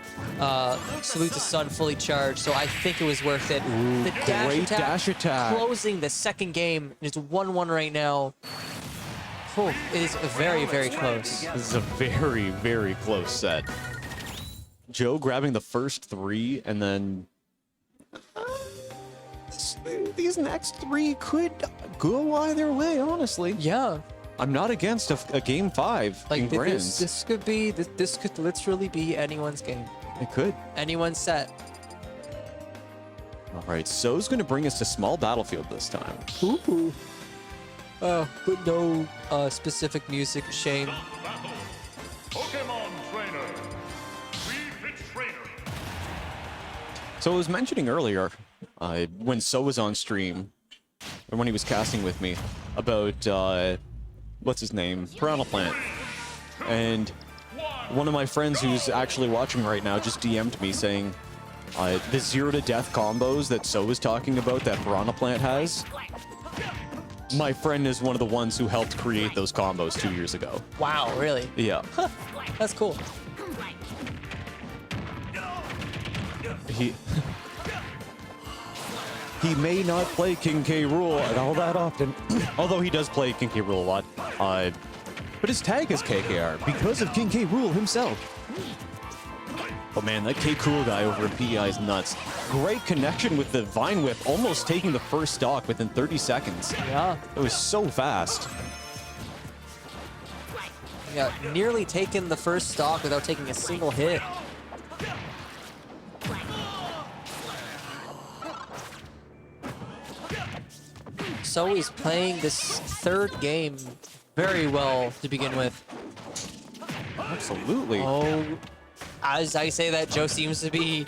Salute the Sun fully charged, so I think it was worth it. The Great dash attack. closing the second game. It's 1-1 right now. Oh, it is very, very close. This is a very, very close set. Joe grabbing the first 3, and then these next 3 could go either way, honestly. Yeah. I'm not against a game 5 in grands. This could literally be anyone's game. It could. Anyone's set. All right, So's going to bring us to small battlefield this time. Ooh. But no specific music. Shame. Pokemon Trainer. Refit Trainer. So I was mentioning earlier, when So was on stream, or when he was casting with me, about, what's his name? Piranha Plant. And one of my friends who's actually watching right now just DM'd me saying, the 0 to death combos that So was talking about that Piranha Plant has, my friend is one of the ones who helped create those combos 2 years ago. Wow, really? Yeah. That's cool. He may not play King K. Rool all that often, although he does play King K. Rool a lot. But his tag is KKR because of King K. Rool himself. But man, that K. Cool guy over in PEI is nuts. Great connection with the Vine Whip, almost taking the first stock within 30 seconds. Yeah. It was so fast. Yeah, nearly taken the first stock without taking a single hit. So he's playing this third game very well to begin with. Absolutely. Oh, as I say that, Joe seems to be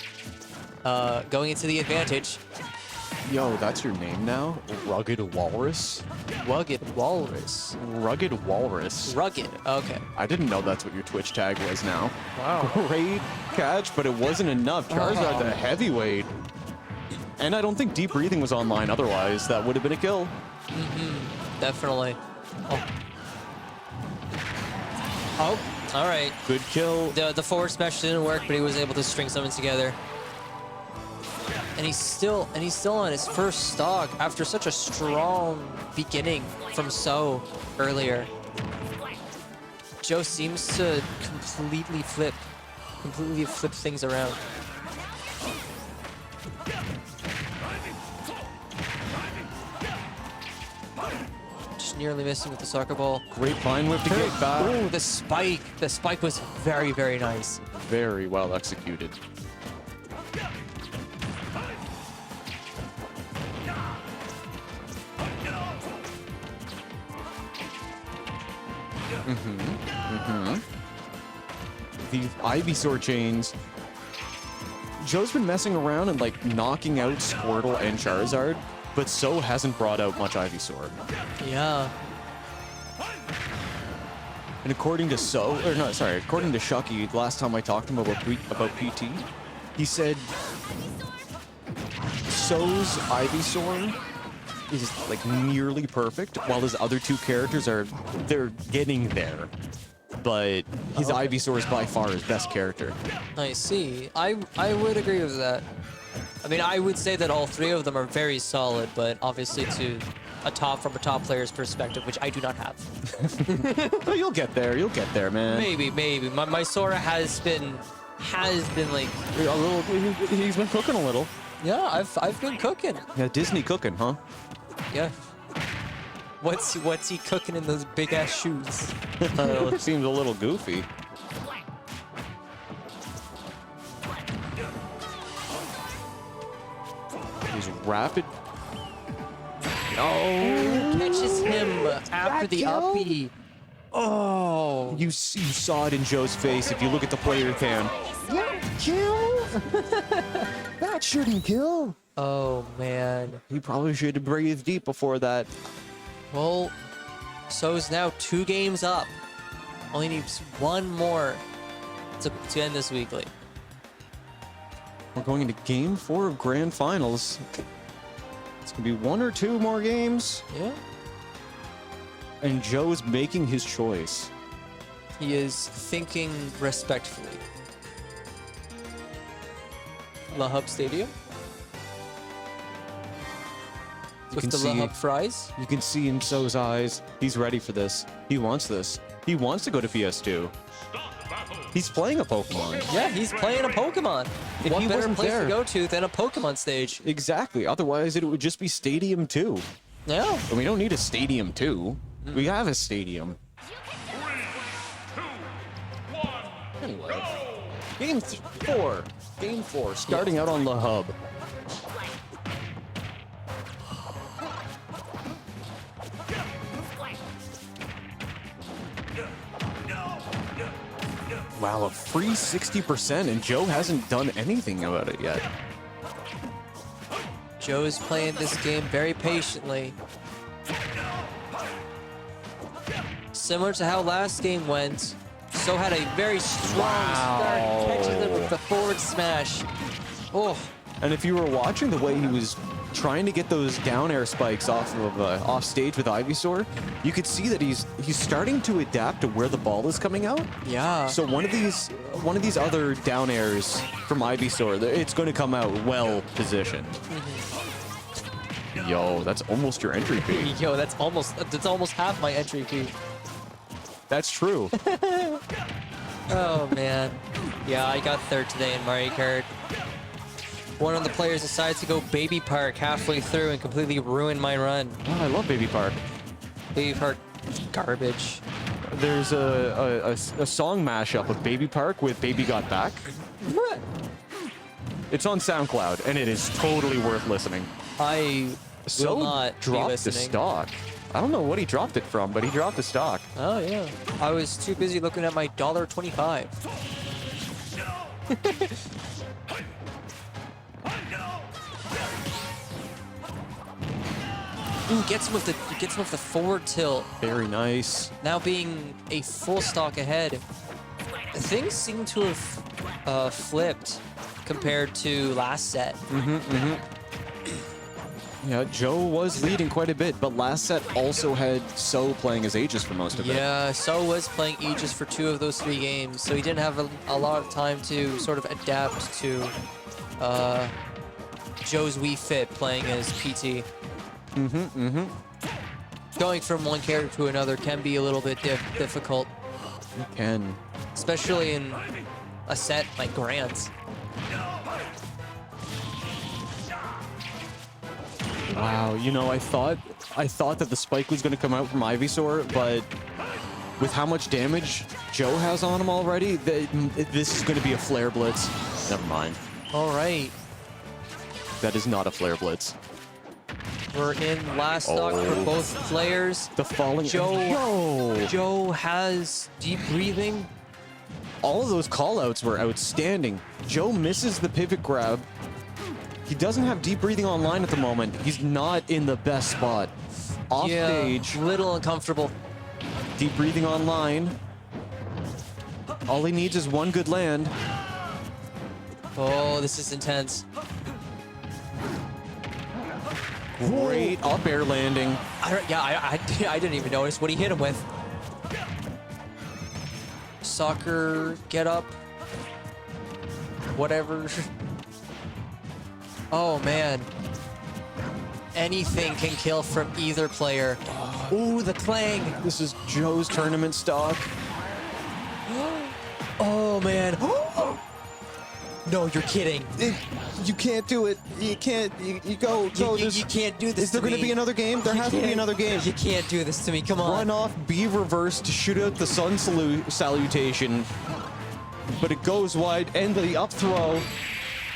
going into the advantage. Yo, that's your name now? Rugged Walrus? Rugged Walrus. Rugged Walrus. Rugged, okay. I didn't know that's what your Twitch tag was now. Wow. Great catch, but it wasn't enough. Charizard's a heavyweight. And I don't think Deep Breathing was online otherwise. That would have been a kill. Mm-hmm. Definitely. Oh, all right. Good kill. The forward smash didn't work, but he was able to string something together. And he's still on his first stock after such a strong beginning from So earlier. Joe seems to completely flip things around. Just nearly missing with the soccer ball. Great Vine Whip to get back. Oh, the spike. The spike was very, very nice. Very well executed. The Ivysaur chains. Joe's been messing around and like knocking out Squirtle and Charizard, but So hasn't brought out much Ivysaur. Yeah. And according to according to Shuck3y, last time I talked to him about PT, he said So's Ivysaur is like nearly perfect, while his other 2 characters they're getting there. But his Ivysaur is by far his best character. I see. I would agree with that. I mean, I would say that all 3 of them are very solid, but obviously from a top player's perspective, which I do not have. Well, you'll get there. You'll get there, man. Maybe. My Sora has been like A little. He's been cooking a little. yeah. I've been cooking. Yeah, Disney cooking, huh? Yeah. What's he cooking in those big ass shoes? It seems a little goofy. He's rapid. Oh, catches him after the uppie. Oh, You saw it in Joe's face if you look at the player cam. Kill? That shouldn't kill. oh man. He probably should have breathed deep before that. Well, So's now 2 games up. Only needs 1 more to end this weekly. We're going into game 4 of Grand Finals. It's gonna be 1 or 2 more games. Yeah. And Joe's making his choice. He is thinking respectfully. La Hub Stadium. You With can the La see- Hub fries. You can see in So's eyes. He's ready for this. He wants this. He wants to go to PS2. He's playing a Pokemon. Yeah, he's playing a Pokemon. If What you better wasn't place there? to go to than a Pokemon stage. Exactly. Otherwise, it would just be Stadium 2. Yeah. And we don't need a Stadium 2. We have a Stadium. Anyway. Game 4. Game 4. Starting out on the hub. Wow, a free 60%, and Joe hasn't done anything about it yet. Joe is playing this game very patiently. Similar to how last game went, So had a very strong start, catches him with the forward smash. Oh. And if you were watching the way he was trying to get those down air spikes off of off stage with Ivysaur, you could see that he's starting to adapt to where the ball is coming out. Yeah. So one of these other down airs from Ivysaur, it's going to come out well positioned. Yo, that's almost your entry fee. Yo, that's almost half my entry fee. That's true. Oh man. Yeah, I got third today in Mario Kart. One of the players decides to go Baby Park halfway through and completely ruin my run. Oh, I love Baby Park. Baby Park, garbage. There's a song mashup of Baby Park with Baby Got Back. What? It's on SoundCloud, and it is totally worth listening. I will not be dropped the listening. stock. I don't know what he dropped it from, but he dropped the stock. Oh yeah. I was too busy looking at my $1.25. Ooh, gets him with the forward tilt. Very nice. Now being a full stock ahead. Things seem to have flipped compared to last set. Yeah, Joe was leading quite a bit, but last set also had So playing as Aegis for most of it. Yeah, So was playing Aegis for 2 of those 3 games, so he didn't have a lot of time to sort of adapt to Joe's Wii Fit playing as PT. Going from one character to another can be a little bit difficult, You can. especially in a set like Grant's. Wow, you know, I thought that the spike was going to come out from Ivysaur, but with how much damage Joe has on him already, this is going to be a Flare Blitz. Never mind. All right, That is not a Flare Blitz. we're in last stock for both players. The falling... Joe has deep breathing. All of those callouts were outstanding. Joe misses the pivot grab. He doesn't have deep breathing online at the moment. He's not in the best spot. Off stage, Little uncomfortable. deep breathing online. All he needs is one good land. Oh, this is intense. Great up air landing. I didn't even notice what he hit him with. Soccer, get up. Whatever. Oh man. Anything can kill from either player. Ooh, the clang. This is Joe's tournament stock. Oh man. No, you're kidding. You can't do it. You can't. You go. You can't do this. Is there going to be another game? There has to be another game. You can't do this to me. Come on. Run off, B reverse to shoot out the sun salutation. But it goes wide. End the up throw.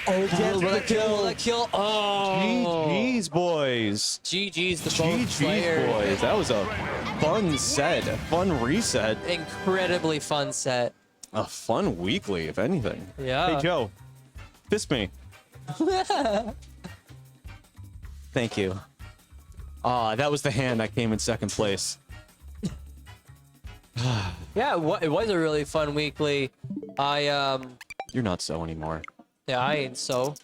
Oh, Gets the kill. Will that kill? Oh. GG's, boys. GG's the both GG's, players. boys. That was a fun set. A fun reset. Incredibly fun set. A fun weekly, if anything. Yeah. Hey, Joe. Fist me. Thank you. That was the hand that came in second place. Yeah, it was a really fun weekly. You're not so anymore. Yeah, I ain't so.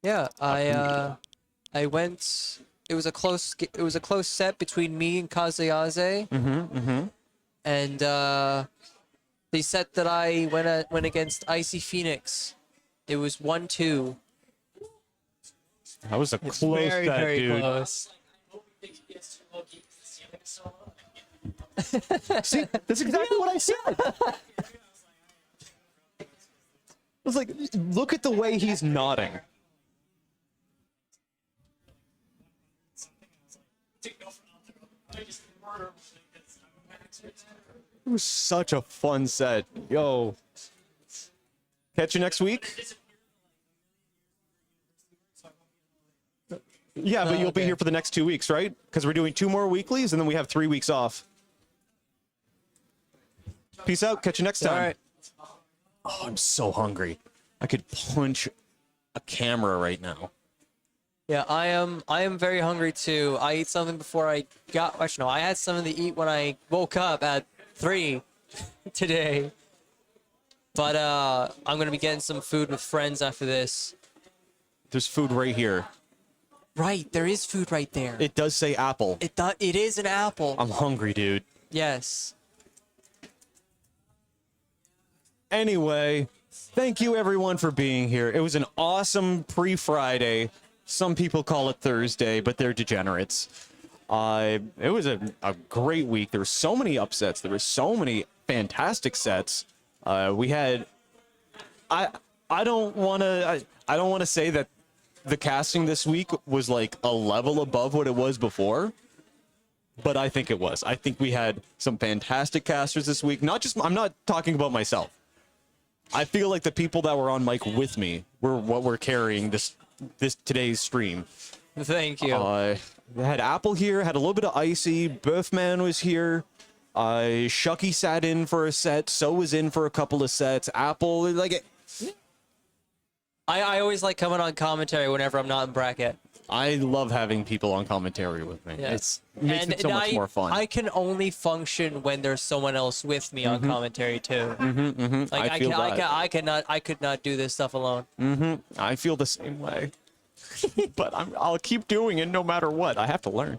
Yeah, I went It was a close set between me and Kazuyaze. And the set that I went against Icy Phoenix, it was 1-2. That was a It's close very, set, very dude. close. See, that's exactly what I said. I was like, look at the way he's nodding. It was such a fun set. Yo. Catch you next week? Yeah, but you'll be here for the next 2 weeks, right? Because we're doing 2 more weeklies, and then we have 3 weeks off. Peace out. Catch you next time. All right. Oh, I'm so hungry. I could punch a camera right now. Yeah, I am very hungry too. I ate something before I got. Actually, no, I had something to eat when I woke up at 3 today. But I'm gonna be getting some food with friends after this. There's food right here. Right, there is food right there. It does say apple. It is an apple. I'm hungry, dude. Yes. Anyway, thank you everyone for being here. It was an awesome pre-Friday. Some people call it Thursday, but they're degenerates. It was a great week. There were so many upsets. There were so many fantastic sets. We had. I don't want to say that the casting this week was like a level above what it was before, but I think it was. I think we had some fantastic casters this week. I'm not talking about myself. I feel like the people that were on mic with me were what were carrying this today's stream. Thank you. We had Apple here, had a little bit of Icy. Birthman was here. Shuck3y sat in for a set. So was in for a couple of sets. Apple, like it. I always like coming on commentary whenever I'm not in bracket. I love having people on commentary with me. Yeah. It makes it so much more fun. I can only function when there's someone else with me on commentary too. Like I could not do this stuff alone. I feel the same way. But I'll keep doing it no matter what. I have to learn.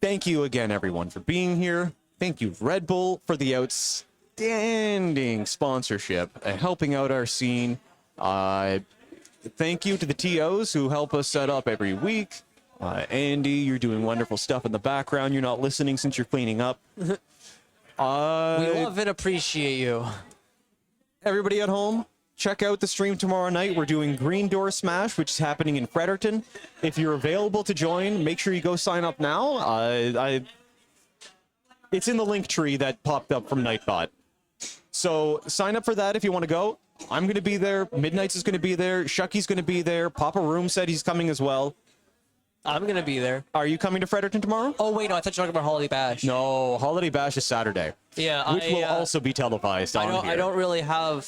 Thank you again, everyone, for being here. Thank you, Red Bull, for the outstanding sponsorship and helping out our scene. Thank you to the TOs who help us set up every week. Andy, you're doing wonderful stuff in the background. You're not listening since you're cleaning up. We love and appreciate you. Everybody at home, check out the stream tomorrow night. We're doing Green Door Smash, which is happening in Fredericton. If you're available to join, make sure you go sign up now. It's in the link tree that popped up from Nightbot. So sign up for that if you want to go. I'm going to be there. Middnights is going to be there. Shuck3y's going to be there. Papa Room said he's coming as well. I'm going to be there. Are you coming to Fredericton tomorrow? Oh, wait, no, I thought you were talking about Holiday Bash. No, Holiday Bash is Saturday. Yeah, which will also be televised on here. I don't really have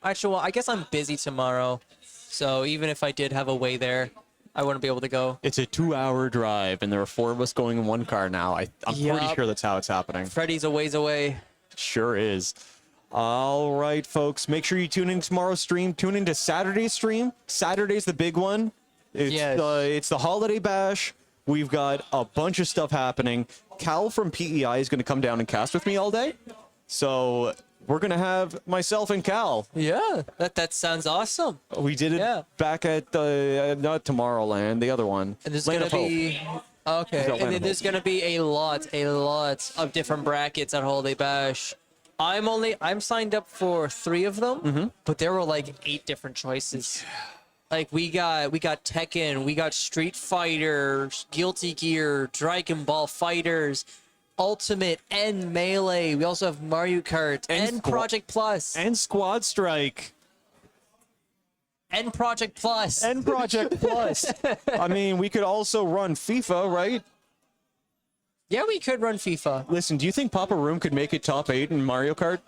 actually, well, I guess I'm busy tomorrow. So even if I did have a way there, I wouldn't be able to go. It's a 2-hour drive, and there are 4 of us going in one car now. I'm pretty sure that's how it's happening. Freddy's a ways away. Sure is. All right, folks. Make sure you tune in tomorrow's stream. Tune into Saturday's stream. Saturday's the big one. It's the Holiday Bash. We've got a bunch of stuff happening. Cal from PEI is going to come down and cast with me all day. So we're going to have myself and Cal. Yeah, that sounds awesome. We did it back at not Tomorrowland, the other one. And there's going to be... Okay, and then there's going to be a lot of different brackets at Holiday Bash. I'm signed up for 3 of them, but there were like 8 different choices. Like we got Tekken, we got Street Fighter, Guilty Gear, Dragon Ball Fighters, Ultimate, and Melee. We also have Mario Kart and Project Plus and Squad Strike. And Project Plus. And Project Plus. I mean, we could also run FIFA, right? Yeah, we could run FIFA. Listen, do you think Papa Room could make it top 8 in Mario Kart?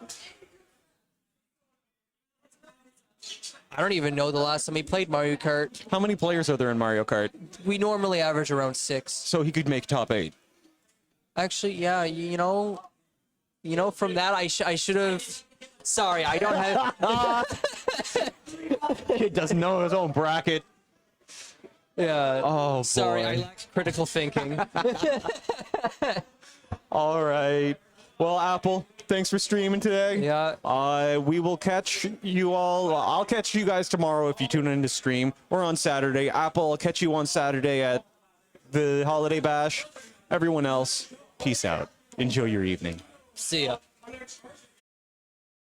I don't even know the last time we played Mario Kart. How many players are there in Mario Kart? We normally average around 6. So he could make top 8. Actually, yeah, you know, from that I should have. Sorry, I don't have. Kid doesn't know his own bracket. Yeah. Oh, Sorry, boy. I lacked critical thinking. All right. Well, Apple, thanks for streaming today. Yeah. We will catch you all. I'll catch you guys tomorrow if you tune in to stream, or on Saturday. Apple, I'll catch you on Saturday at the Holiday Bash. Everyone else, peace out. Enjoy your evening. See ya.